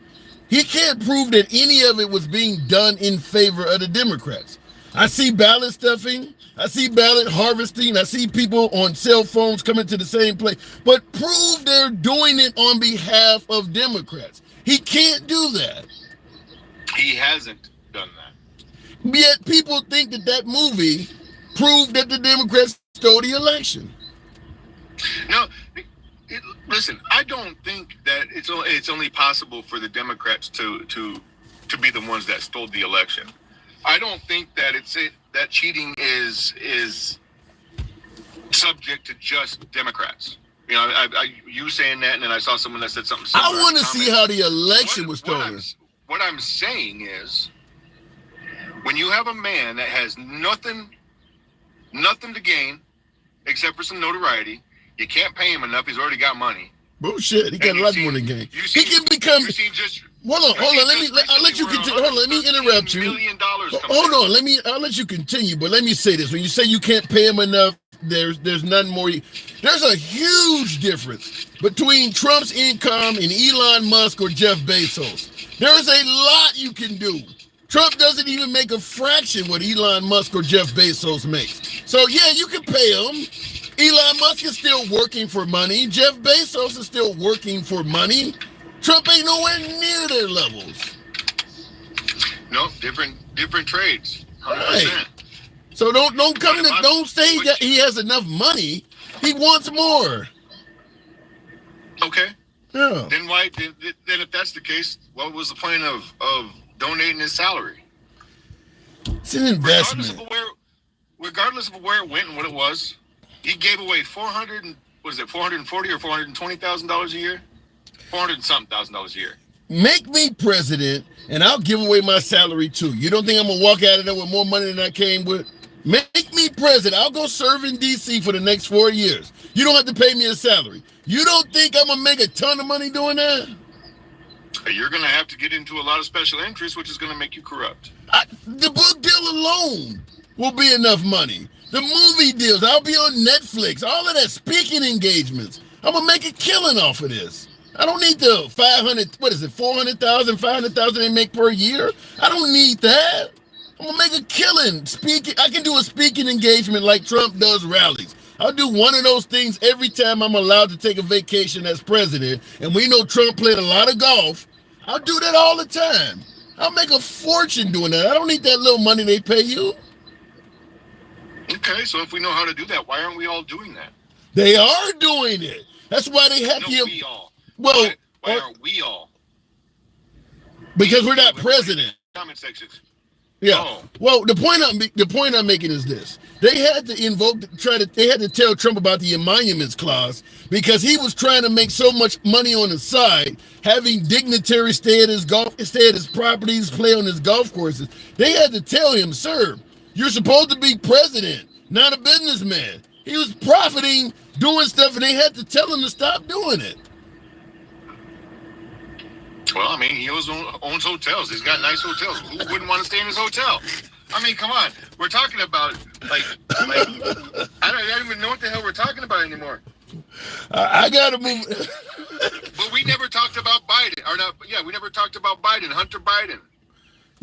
he can't prove that any of it was being done in favor of the Democrats. I see ballot stuffing. I see ballot harvesting. I see people on cell phones coming to the same place. But prove they're doing it on behalf of Democrats. He can't do that. He hasn't done that. Yet people think that movie proved that the Democrats stole the election. No. Listen, I don't think that it's only possible for the Democrats to be the ones that stole the election. I don't think that that cheating is subject to just Democrats. You saying that, and then I saw someone that said something similar. I want to see how the election was stolen. What I'm saying is, when you have a man that has nothing to gain except for some notoriety. You can't pay him enough. He's already got money. Bullshit. He got a lot more than gain. He can become. Hold on. I'll let you continue. Hold on. Let me interrupt you. Hold on. I'll let you continue. But let me say this: when you say you can't pay him enough, there's nothing more. There's a huge difference between Trump's income and Elon Musk or Jeff Bezos. There's a lot you can do. Trump doesn't even make a fraction what Elon Musk or Jeff Bezos makes. So yeah, you can pay him. Elon Musk is still working for money. Jeff Bezos is still working for money. Trump ain't nowhere near their levels. No, different trades. 100%. Right. So don't say that he has enough money. He wants more. Okay. Yeah. Then why? Then if that's the case, what was the point of donating his salary? It's an investment. Regardless of where it went and what it was. He gave away $440,000 or $420,000 a year, $400-something a year. Make me president, and I'll give away my salary too. You don't think I'm gonna walk out of there with more money than I came with? Make me president. I'll go serve in D.C. for the next 4 years. You don't have to pay me a salary. You don't think I'm gonna make a ton of money doing that? You're gonna have to get into a lot of special interests, which is gonna make you corrupt. The book deal alone will be enough money. The movie deals, I'll be on Netflix, all of that, speaking engagements. I'm gonna make a killing off of this. I don't need the 400,000, 500,000 they make per year? I don't need that. I'm gonna make a killing. I can do a speaking engagement like Trump does rallies. I'll do one of those things every time I'm allowed to take a vacation as president. And we know Trump played a lot of golf. I'll do that all the time. I'll make a fortune doing that. I don't need that little money they pay you. Okay, so if we know how to do that, why aren't we all doing that? They are doing it. That's why they have to. We all. Well, why aren't we all? Because we're not president. Comment sections. Yeah. Oh. Well, the point I'm making is this: they had to they had to tell Trump about the emoluments clause because he was trying to make so much money on the side, having dignitaries stay at his properties, play on his golf courses. They had to tell him, sir, you're supposed to be president, not a businessman. He was profiting, doing stuff, and they had to tell him to stop doing it. Well, I mean, he owns hotels. He's got nice hotels. Who wouldn't want to stay in his hotel? I mean, come on. We're talking about, I don't even know what the hell we're talking about anymore. I got to move. But we never talked about Biden. We never talked about Biden, Hunter Biden.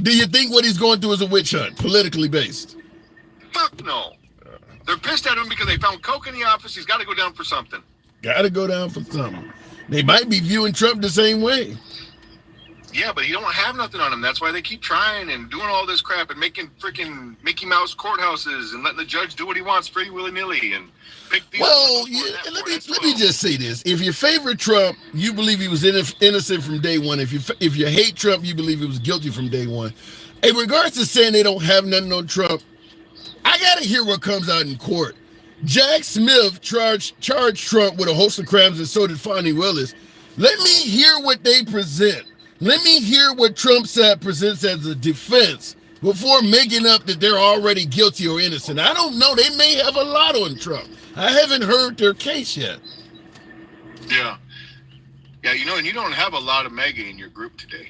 Do you think what he's going through is a witch hunt, politically based? Fuck no. They're pissed at him because they found coke in the office. He's got to go down for something. Got to go down for something. They might be viewing Trump the same way. Yeah, but he don't have nothing on him. That's why they keep trying and doing all this crap and making freaking Mickey Mouse courthouses and letting the judge do what he wants free willy-nilly and pick these. Well, let me just say this. If you favor Trump, you believe he was innocent from day one. If you hate Trump, you believe he was guilty from day one. In regards to saying they don't have nothing on Trump, I got to hear what comes out in court. Jack Smith charged Trump with a host of crimes, and so did Fonnie Willis. Let me hear what they present. Let me hear what Trump side presents as a defense before making up that they're already guilty or innocent. I don't know. They may have a lot on Trump. I haven't heard their case yet. Yeah. Yeah, and you don't have a lot of MAGA in your group today.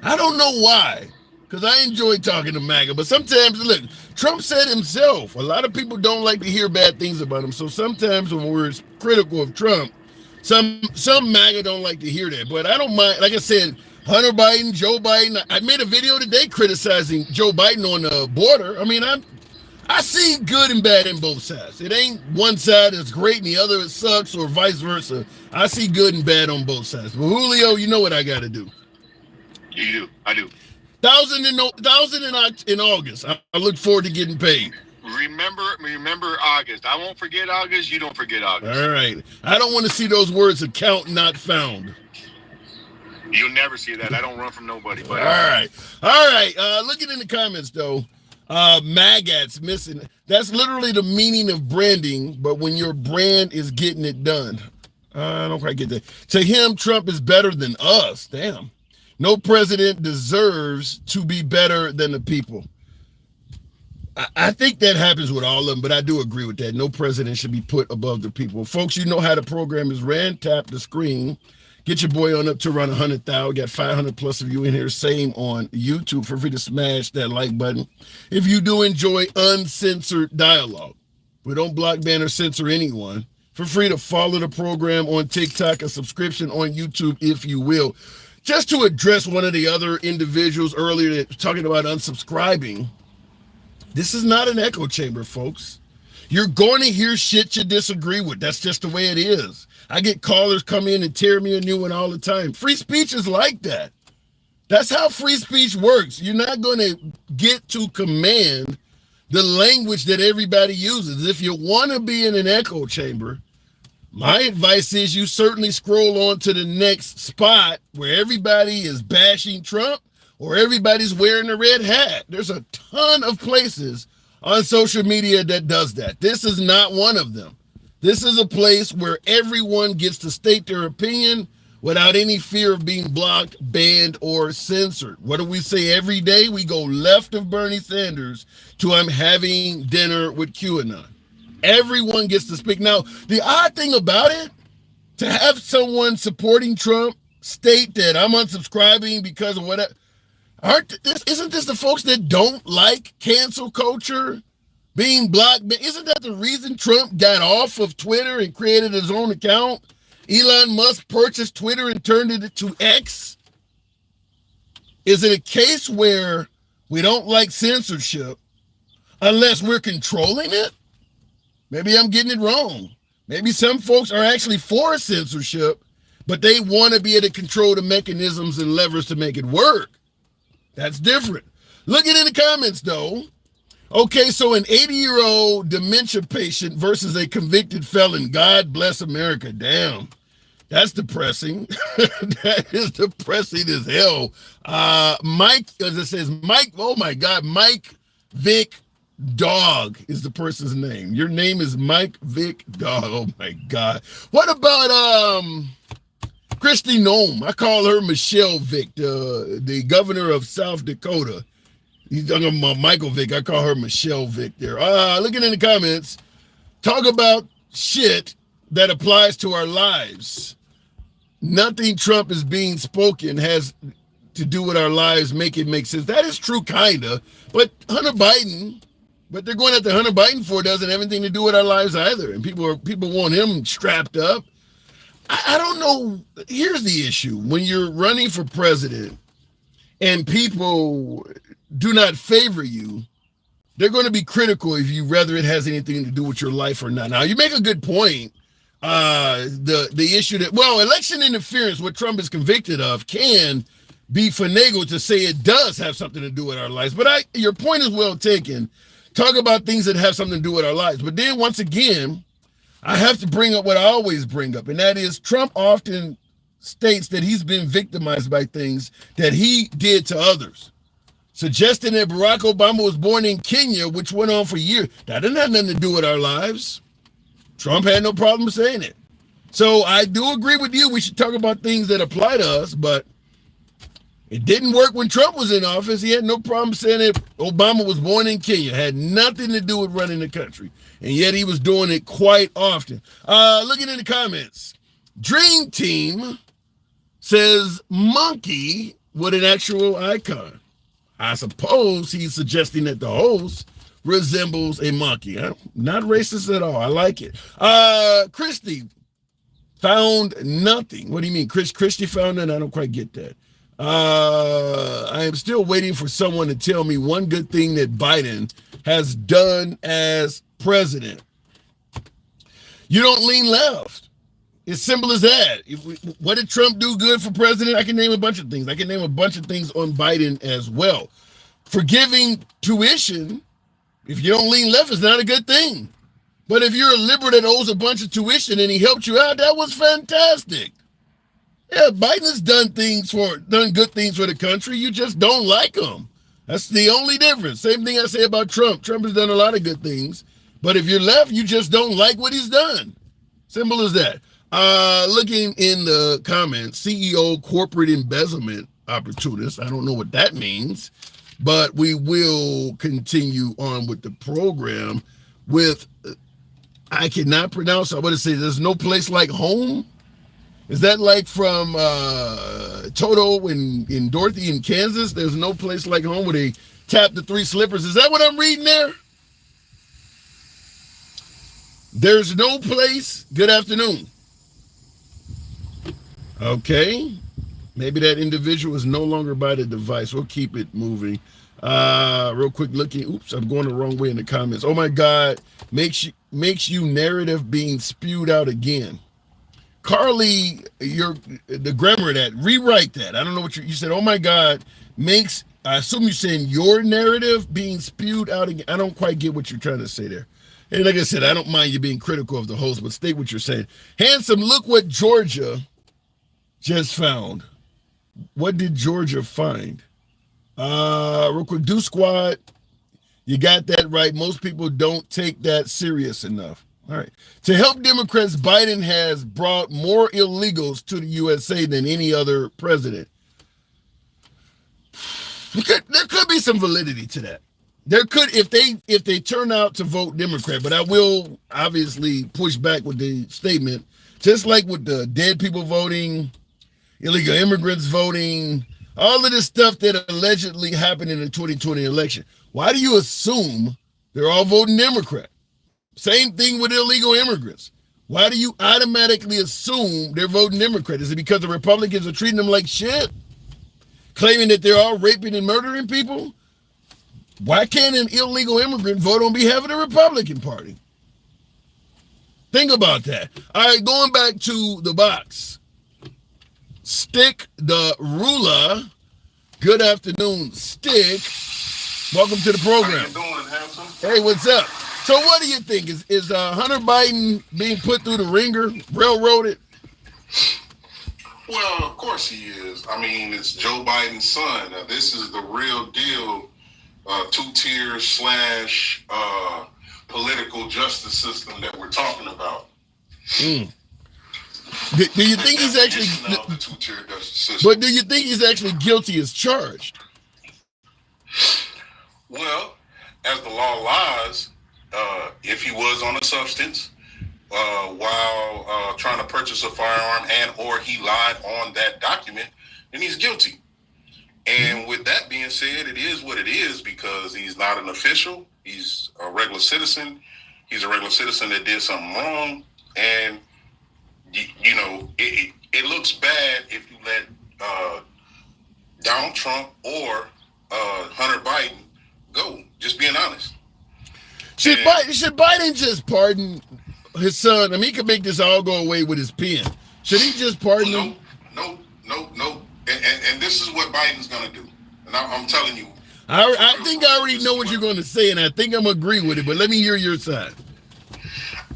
I don't know why, because I enjoy talking to MAGA. But sometimes, look, Trump said himself, a lot of people don't like to hear bad things about him. So sometimes when we're critical of Trump, some MAGA don't like to hear that. But I don't mind. Like I said, Hunter Biden, Joe Biden. I made a video today criticizing Joe Biden on the border. I mean, I see good and bad in both sides. It ain't one side that's great and the other sucks or vice versa. I see good and bad on both sides. But Julio, you know what I got to do. You do. I do. 1,000 in August. I look forward to getting paid. Remember August. I won't forget August. You don't forget August. All right. I don't want to see those words account not found. You'll never see that. I don't run from nobody. But All right. Looking in the comments, though, MAGA's missing. That's literally the meaning of branding, but when your brand is getting it done. I don't quite get that. To him, Trump is better than us. Damn. No president deserves to be better than the people. I think that happens with all of them, but I do agree with that. No president should be put above the people. Folks, you know how the program is ran. Tap the screen. Get your boy on up to around 100,000. Got 500 plus of you in here. Same on YouTube. Feel free to smash that like button. If you do enjoy uncensored dialogue, we don't block, ban, or censor anyone. Feel free to follow the program on TikTok, a subscription on YouTube, if you will. Just to address one of the other individuals earlier that talking about unsubscribing, this is not an echo chamber, folks. You're going to hear shit you disagree with. That's just the way it is. I get callers come in and tear me a new one all the time. Free speech is like that. That's how free speech works. You're not going to get to command the language that everybody uses. If you want to be in an echo chamber, my advice is you certainly scroll on to the next spot where everybody is bashing Trump or everybody's wearing a red hat. There's a ton of places on social media that does that. This is not one of them. This is a place where everyone gets to state their opinion without any fear of being blocked, banned, or censored. What do we say every day? We go left of Bernie Sanders to I'm having dinner with QAnon. Everyone gets to speak. Now, the odd thing about it, to have someone supporting Trump state that I'm unsubscribing because of whatever, isn't this the folks that don't like cancel culture, being blocked? Isn't that the reason Trump got off of Twitter and created his own account? Elon Musk purchased Twitter and turned it to X. Is it a case where we don't like censorship unless we're controlling it? Maybe I'm getting it wrong. Maybe some folks are actually for censorship, but they want to be able to control the mechanisms and levers to make it work. That's different. Look at in the comments, though. Okay, so an 80-year-old dementia patient versus a convicted felon. God bless America. Damn. That's depressing. That is depressing as hell. Mike, as it says, Mike, oh my God, Mike Vic Dog is the person's name. Your name is Mike Vic Dog. Oh my God. What about Kristi Noem? I call her Michelle Vick, the governor of South Dakota. He's talking about Michael Vick. I call her Michelle Vick there. Looking in the comments, talk about shit that applies to our lives. Nothing Trump is being spoken has to do with our lives, make it make sense. That is true, kinda. But Hunter Biden, what they're going after Hunter Biden for doesn't have anything to do with our lives either. And people want him strapped up. I don't know. Here's the issue. When you're running for president and people do not favor you, they're going to be critical if you whether it has anything to do with your life or not. Now, you make a good point. The issue that, well, election interference, what Trump is convicted of, can be finagled to say it does have something to do with our lives. But your point is well taken. Talk about things that have something to do with our lives. But then once again, I have to bring up what I always bring up, and that is Trump often states that he's been victimized by things that he did to others, suggesting that Barack Obama was born in Kenya, which went on for years. That didn't have nothing to do with our lives. Trump had no problem saying it. So I do agree with you. We should talk about things that apply to us, but it didn't work when Trump was in office. He had no problem saying that Obama was born in Kenya. It had nothing to do with running the country. And yet he was doing it quite often. Looking in the comments, Dream Team says monkey with an actual icon. I suppose he's suggesting that the host resembles a monkey. Not racist at all. I like it. Christy found nothing. What do you mean? Christy found it? I don't quite get that. I am still waiting for someone to tell me one good thing that Biden has done as president. You don't lean left. It's simple as that. What did Trump do good for president? I can name a bunch of things. I can name a bunch of things on Biden as well. Forgiving tuition, if you don't lean left, is not a good thing. But if you're a liberal that owes a bunch of tuition and he helped you out, that was fantastic. Yeah, Biden has done good things for the country. You just don't like him. That's the only difference. Same thing I say about Trump. Trump has done a lot of good things. But if you're left, you just don't like what he's done. Simple as that. Looking in the comments, CEO corporate embezzlement opportunist. I don't know what that means, but we will continue on with the program with, I cannot pronounce, I want to say there's no place like home. Is that like from Toto in Dorothy in Kansas? There's no place like home where they tap the three slippers. Is that what I'm reading there? There's no place. Good afternoon. Okay. Maybe that individual is no longer by the device. We'll keep it moving. Real quick looking. Oops, I'm going the wrong way in the comments. Oh my God. Makes you narrative being spewed out again. Carly, the grammar of that, rewrite that. I don't know what you said. Oh my God, I assume you're saying your narrative being spewed out again. I don't quite get what you're trying to say there. And like I said, I don't mind you being critical of the host, but state what you're saying. Handsome, look what Georgia just found. What did Georgia find? Real quick, Do Squad, you got that right. Most people don't take that serious enough. All right. To help Democrats, Biden has brought more illegals to the USA than any other president. There could be some validity to that. There could, if they turn out to vote Democrat, but I will obviously push back with the statement, just like with the dead people voting, illegal immigrants voting, all of this stuff that allegedly happened in the 2020 election. Why do you assume they're all voting Democrat? Same thing with illegal immigrants. Why do you automatically assume they're voting Democrat? Is it because the Republicans are treating them like shit? Claiming that they're all raping and murdering people? Why can't an illegal immigrant vote on behalf of the Republican Party? Think about that. All right, going back to the box. Stick the ruler. Good afternoon, Stick. Welcome to the program. How you doing, handsome? Hey, what's up? So what do you think? Is Hunter Biden being put through the ringer, railroaded? Well, of course he is. I mean, it's Joe Biden's son. Now, this is the real deal, two-tier / political justice system that we're talking about. Mm. Do you think he's actually the two-tier justice system? But do you think he's actually guilty as charged? Well, as the law lies, if he was on a substance while trying to purchase a firearm or he lied on that document, then he's guilty. And with that being said, it is what it is because he's not an official. He's a regular citizen. He's a regular citizen that did something wrong. And, you know, it looks bad if you let Donald Trump or Hunter Biden go. Just being honest. Should Biden just pardon his son? I mean, he could make this all go away with his pen. Should he just pardon him? No. and this is what Biden's going to do. And I'm telling you. I think I already know what you're going to say, and I think I'm agree with it, but let me hear your side.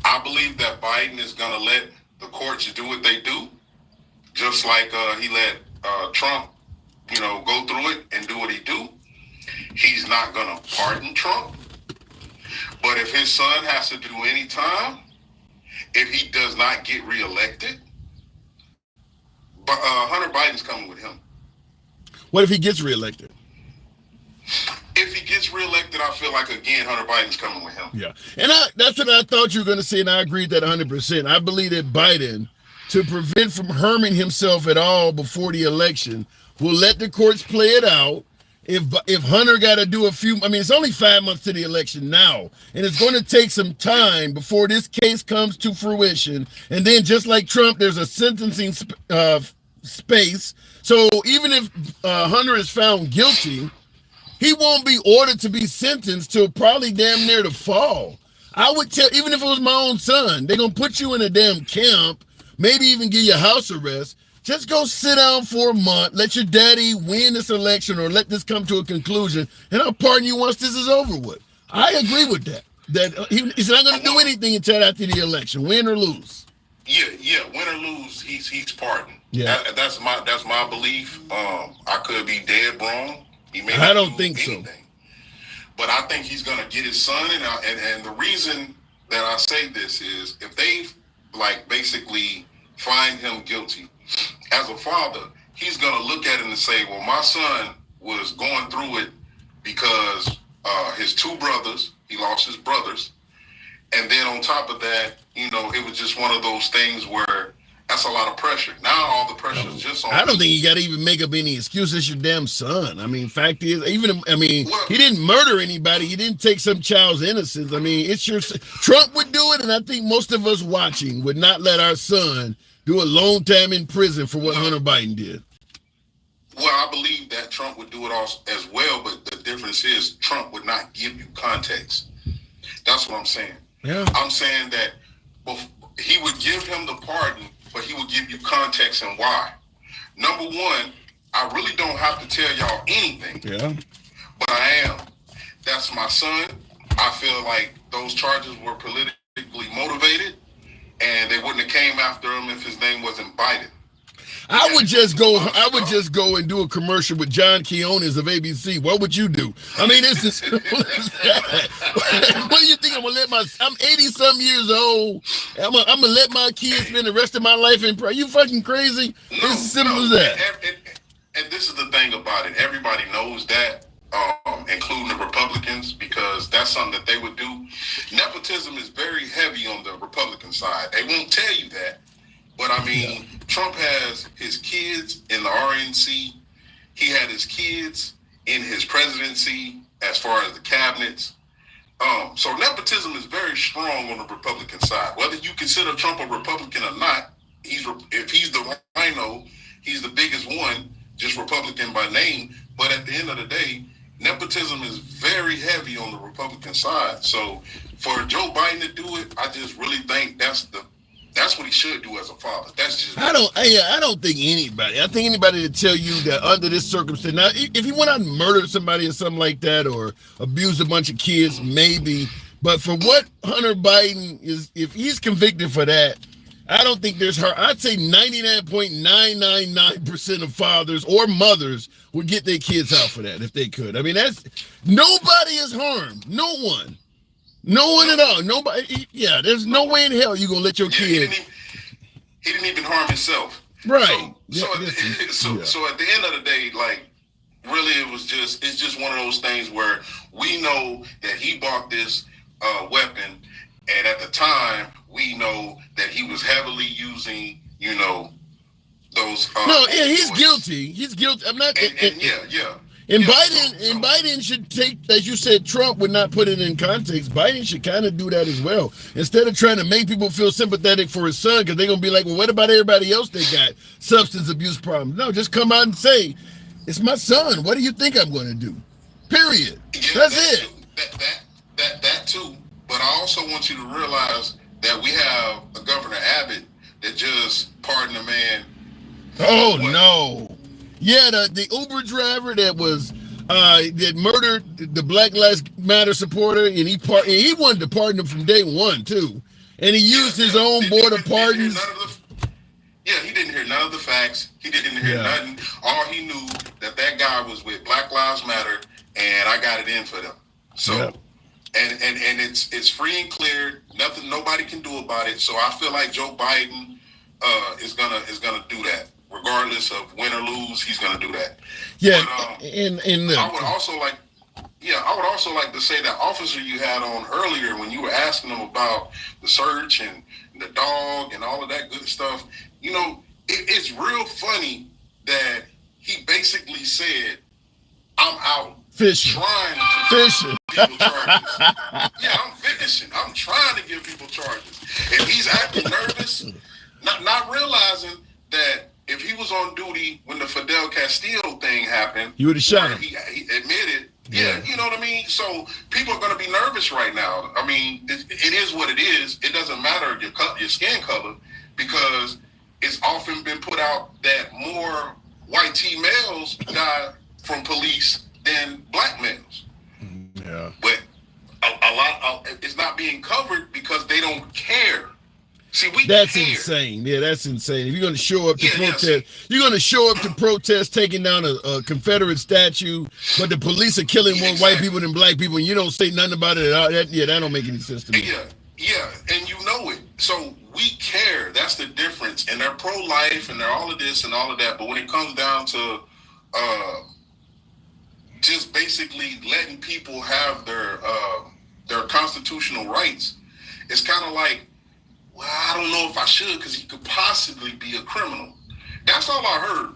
I believe that Biden is going to let the courts do what they do, just like he let Trump, go through it and do what he do. He's not going to pardon Trump. But if his son has to do any time, if he does not get reelected, Hunter Biden's coming with him. What if he gets reelected? If he gets reelected, I feel like, again, Hunter Biden's coming with him. Yeah. And that's what I thought you were going to say, and I agree with that 100%. I believe that Biden, to prevent from harming himself at all before the election, will let the courts play it out. If Hunter got to do it's only 5 months to the election now, and it's going to take some time before this case comes to fruition. And then just like Trump, there's a sentencing space. So even if Hunter is found guilty, he won't be ordered to be sentenced till probably damn near the fall. I would tell, even if it was my own son, they're going to put you in a damn camp, maybe even give you house arrest. Just go sit down for a month, let your daddy win this election or let this come to a conclusion, and I'll pardon you once this is over with. I agree with that. That he's not going to do anything until after the election, win or lose. Yeah, win or lose, he's pardoned. Yeah, that's my belief. I could be dead wrong. I don't think so. But I think he's going to get his son, and the reason that I say this is if they basically find him guilty, as a father, he's going to look at it and say, well, my son was going through it because his two brothers, he lost his brothers. And then on top of that, it was just one of those things where that's a lot of pressure. Now all the pressure is just on. I don't think you got to even make up any excuse. It's your damn son. Fact is, he didn't murder anybody. He didn't take some child's innocence. It's your Trump would do it, and I think most of us watching would not let our son do a long time in prison for what Hunter Biden did. Well, I believe that Trump would do it as well, but the difference is Trump would not give you context. That's what I'm saying. Yeah. I'm saying that he would give him the pardon, but he would give you context and why. Number one, I really don't have to tell y'all anything. Yeah. But I am. That's my son. I feel like those charges were politically motivated, and they wouldn't have came after him if his name wasn't Biden. I would just go and do a commercial with John Quinones of ABC. What would you do? This is what do you think I'm gonna let I'm 80-something years old. I'm gonna let my kids spend the rest of my life in prison. You fucking crazy? It's as simple as that. And this is the thing about it. Everybody knows that, including the Republicans, because that's something that they would do. Nepotism is very heavy on the Republican side. They won't tell you that. But Trump has his kids in the RNC. He had his kids in his presidency as far as the cabinets. So nepotism is very strong on the Republican side. Whether you consider Trump a Republican or not, if he's the rhino, he's the biggest one, just Republican by name. But at the end of the day, nepotism is very heavy on the Republican side. So for Joe Biden to do it, I just really think that's what he should do as a father. That's just. I don't think anybody. I think anybody to tell you that under this circumstance, now if he went out and murdered somebody or something like that, or abused a bunch of kids, maybe. But for what Hunter Biden is, if he's convicted for that, I don't think there's her. I'd say 99.999% of fathers or mothers would get their kids out for that if they could. That's nobody is harmed. No one. No one at all. Nobody. Yeah, there's no way in hell you're going to let your kid. He didn't even harm himself. Right. So at the end of the day, really it's just one of those things where we know that he bought this weapon, and at the time we know that he was heavily using, those. He's guilty. He's guilty. I'm not. And Biden should take, as you said, Trump would not put it in context. Biden should kind of do that as well. Instead of trying to make people feel sympathetic for his son, because they're going to be like, well, what about everybody else that got substance abuse problems? No, just come out and say, it's my son. What do you think I'm going to do? Period. Yeah, That's it. That too. But I also want you to realize that we have a Governor Abbott that just pardoned a man. Oh, no. Yeah, the Uber driver that was that murdered the Black Lives Matter supporter, and he wanted to pardon him from day one too, and he used his own board of pardons. He didn't hear none of the facts. He didn't hear nothing. All he knew that guy was with Black Lives Matter, and I got it in for them. So, and it's free and clear. Nothing, nobody can do about it. So I feel like Joe Biden is gonna do that, regardless of win or lose. He's gonna do that. Yeah, but, I would also like to say that officer you had on earlier when you were asking him about the search and the dog and all of that good stuff. You know, it's real funny that he basically said, "I'm out fishing, trying to fishing. People charges." Yeah, I'm fishing. I'm trying to give people charges, and he's acting nervous, not realizing that if he was on duty when the Fidel Castillo thing happened, you would have shot him. He admitted. Yeah, you know what I mean? So people are going to be nervous right now. I mean, it is what it is. It doesn't matter your skin color, because it's often been put out that more white T males die from police than black males. Yeah. But a lot it's not being covered because they don't care. See, that's care. insane. Yeah, that's insane. If you're going to show up to protest, you're going to show up to protest taking down a Confederate statue, but the police are killing more white people than black people, and you don't say nothing about it at all. That don't make any sense to me. Yeah, and you know it. So we care. That's the difference. And they're pro-life, and they're all of this and all of that. But when it comes down to just basically letting people have their constitutional rights, it's kind of like, well, I don't know if I should, because he could possibly be a criminal. That's all I heard.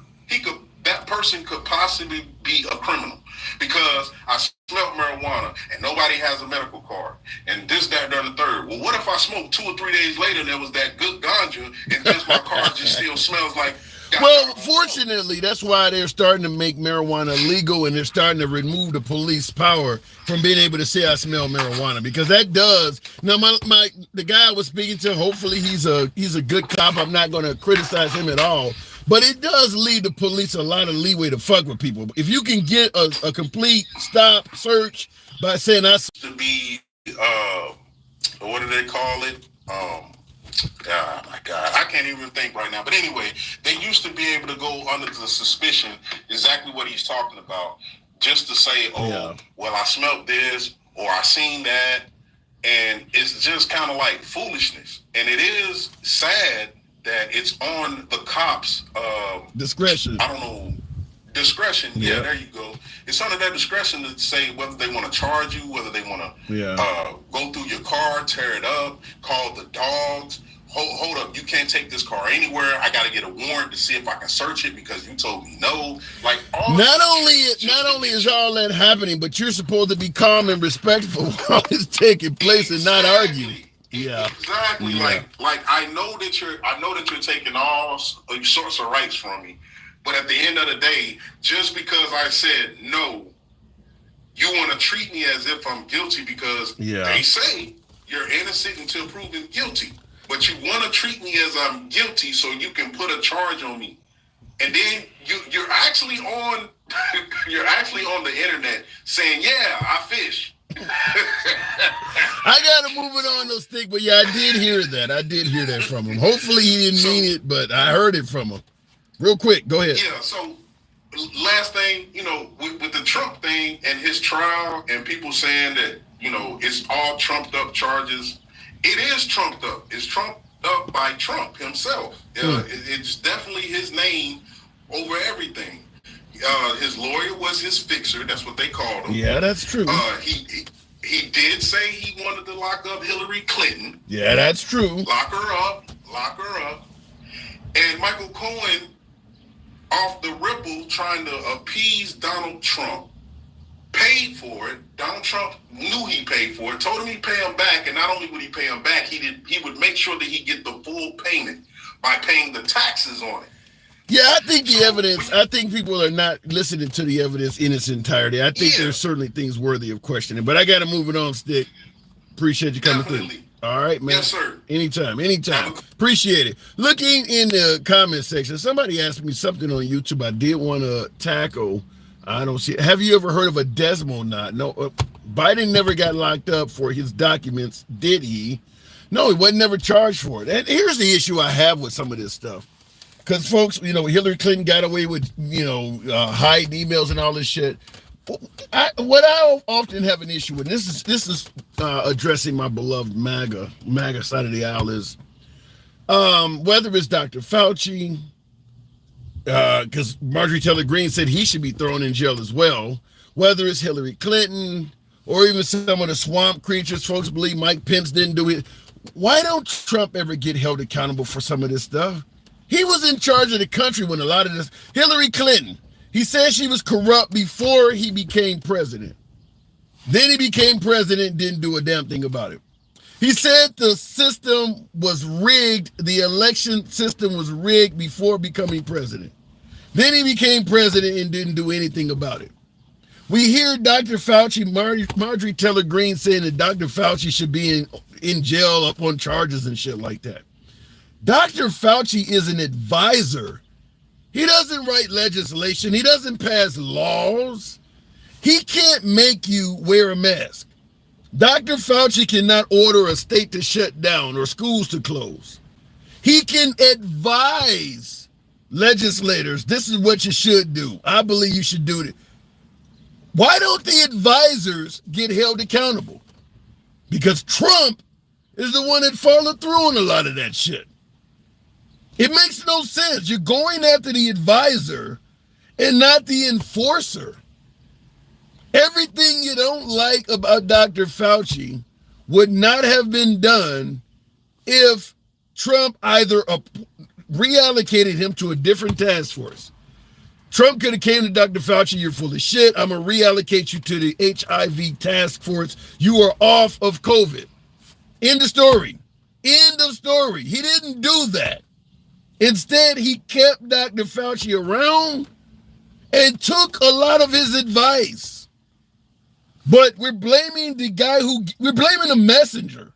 That person could possibly be a criminal because I smelled marijuana and nobody has a medical card and this, that, and the third. Well, what if I smoked 2 or 3 days later and there was that good ganja and just my car just still smells like... Well, fortunately, that's why they're starting to make marijuana legal, and they're starting to remove the police power from being able to say I smell marijuana, because that does. Now, the guy I was speaking to, hopefully he's a good cop. I'm not going to criticize him at all, but it does leave the police a lot of leeway to fuck with people. If you can get a complete stop search by saying I to be what do they call it? Oh my God, I can't even think right now. But anyway, they used to be able to go under the suspicion, exactly what he's talking about, just to say, well, I smelled this or I seen that. And it's just kind of like foolishness. And it is sad that it's on the cops' discretion. I don't know. Discretion. Yeah, there you go. It's under their discretion to say whether they want to charge you, whether they want to go through your car, tear it up, call the dogs. Hold up, you can't take this car anywhere. I got to get a warrant to see if I can search it because you told me no. Like not only is all that happening, but you're supposed to be calm and respectful while it's taking place and not argue. Yeah, exactly. Yeah. Like I know that you're taking all sorts of rights from me. But at the end of the day, just because I said no, you want to treat me as if I'm guilty because they say you're innocent until proven guilty. But you want to treat me as I'm guilty so you can put a charge on me. And then you're actually on the internet saying, yeah, I fish. I gotta move it on those things, but yeah, I did hear that from him. Hopefully he didn't mean it, but I heard it from him. Real quick, go ahead. Yeah, so last thing, with the Trump thing and his trial and people saying that, it's all trumped up charges. It is trumped up. It's trumped up by Trump himself. It's definitely his name over everything. His lawyer was his fixer. That's what they called him. Yeah, that's true. He did say he wanted to lock up Hillary Clinton. Yeah, that's true. Lock her up. And Michael Cohen, off the ripple, trying to appease Donald Trump, paid for it. Donald Trump knew he paid for it, told him he'd pay him back, and not only would he pay him back, he would make sure that he get the full payment by paying the taxes on it. Yeah, I think people are not listening to the evidence in its entirety. I think there's certainly things worthy of questioning, but I got to move it on, Stick. Appreciate you coming through. All right, man. Yes, sir. Anytime. Appreciate it. Looking in the comment section, somebody asked me something on YouTube I did want to tackle. I don't see it. Have you ever heard of a Desmond knot? No, Biden never got locked up for his documents, did he? No, he wasn't never charged for it. And here's the issue I have with some of this stuff. Because, folks, Hillary Clinton got away with, hiding emails and all this shit. What I often have an issue with, this is addressing my beloved MAGA side of the aisle, is whether it's Dr. Fauci, because Marjorie Taylor Greene said he should be thrown in jail as well, whether it's Hillary Clinton, or even some of the swamp creatures folks believe Mike Pence didn't do it. Why don't Trump ever get held accountable for some of this stuff? He was in charge of the country when a lot of this. Hillary Clinton, he said she was corrupt before he became president. Then he became president, didn't do a damn thing about it. He said the system was rigged, the election system was rigged before becoming president. Then he became president and didn't do anything about it. We hear Dr. Fauci, Marjorie Taylor Greene saying that Dr. Fauci should be in jail up on charges and shit like that. Dr. Fauci is an advisor. He doesn't write legislation. He doesn't pass laws. He can't make you wear a mask. Dr. Fauci cannot order a state to shut down or schools to close. He can advise legislators, this is what you should do. I believe you should do it. Why don't the advisors get held accountable? Because Trump is the one that followed through on a lot of that shit. It makes no sense. You're going after the advisor and not the enforcer. Everything you don't like about Dr. Fauci would not have been done if Trump either reallocated him to a different task force. Trump could have came to Dr. Fauci, you're full of shit. I'm going to reallocate you to the HIV task force. You are off of COVID. End of story. End of story. He didn't do that. Instead, he kept Dr. Fauci around and took a lot of his advice. But we're blaming we're blaming the messenger.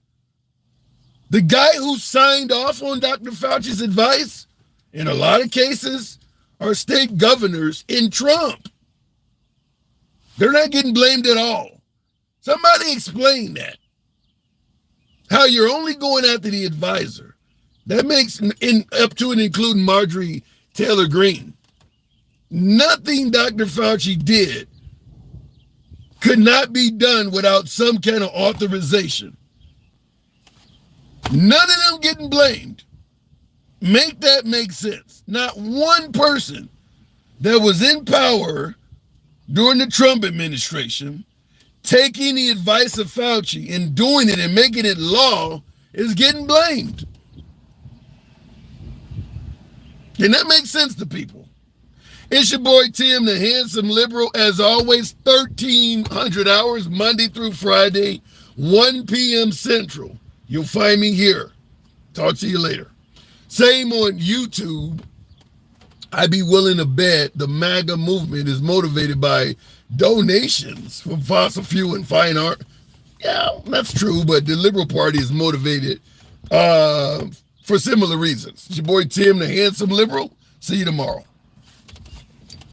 The guy who signed off on Dr. Fauci's advice, in a lot of cases, are state governors in Trump. They're not getting blamed at all. Somebody explain that. How you're only going after the advisor. That makes up to and including Marjorie Taylor Greene. Nothing Dr. Fauci did could not be done without some kind of authorization. None of them getting blamed. Make that make sense. Not one person that was in power during the Trump administration taking the advice of Fauci and doing it and making it law is getting blamed. And that makes sense to people. It's your boy Tim, the handsome liberal. As always, 1,300 hours, Monday through Friday, 1 p.m. Central. You'll find me here. Talk to you later. Same on YouTube. I'd be willing to bet the MAGA movement is motivated by donations from fossil fuel and fine art. Yeah, that's true, but the Liberal Party is motivated for similar reasons. It's your boy Tim, the handsome liberal. See you tomorrow.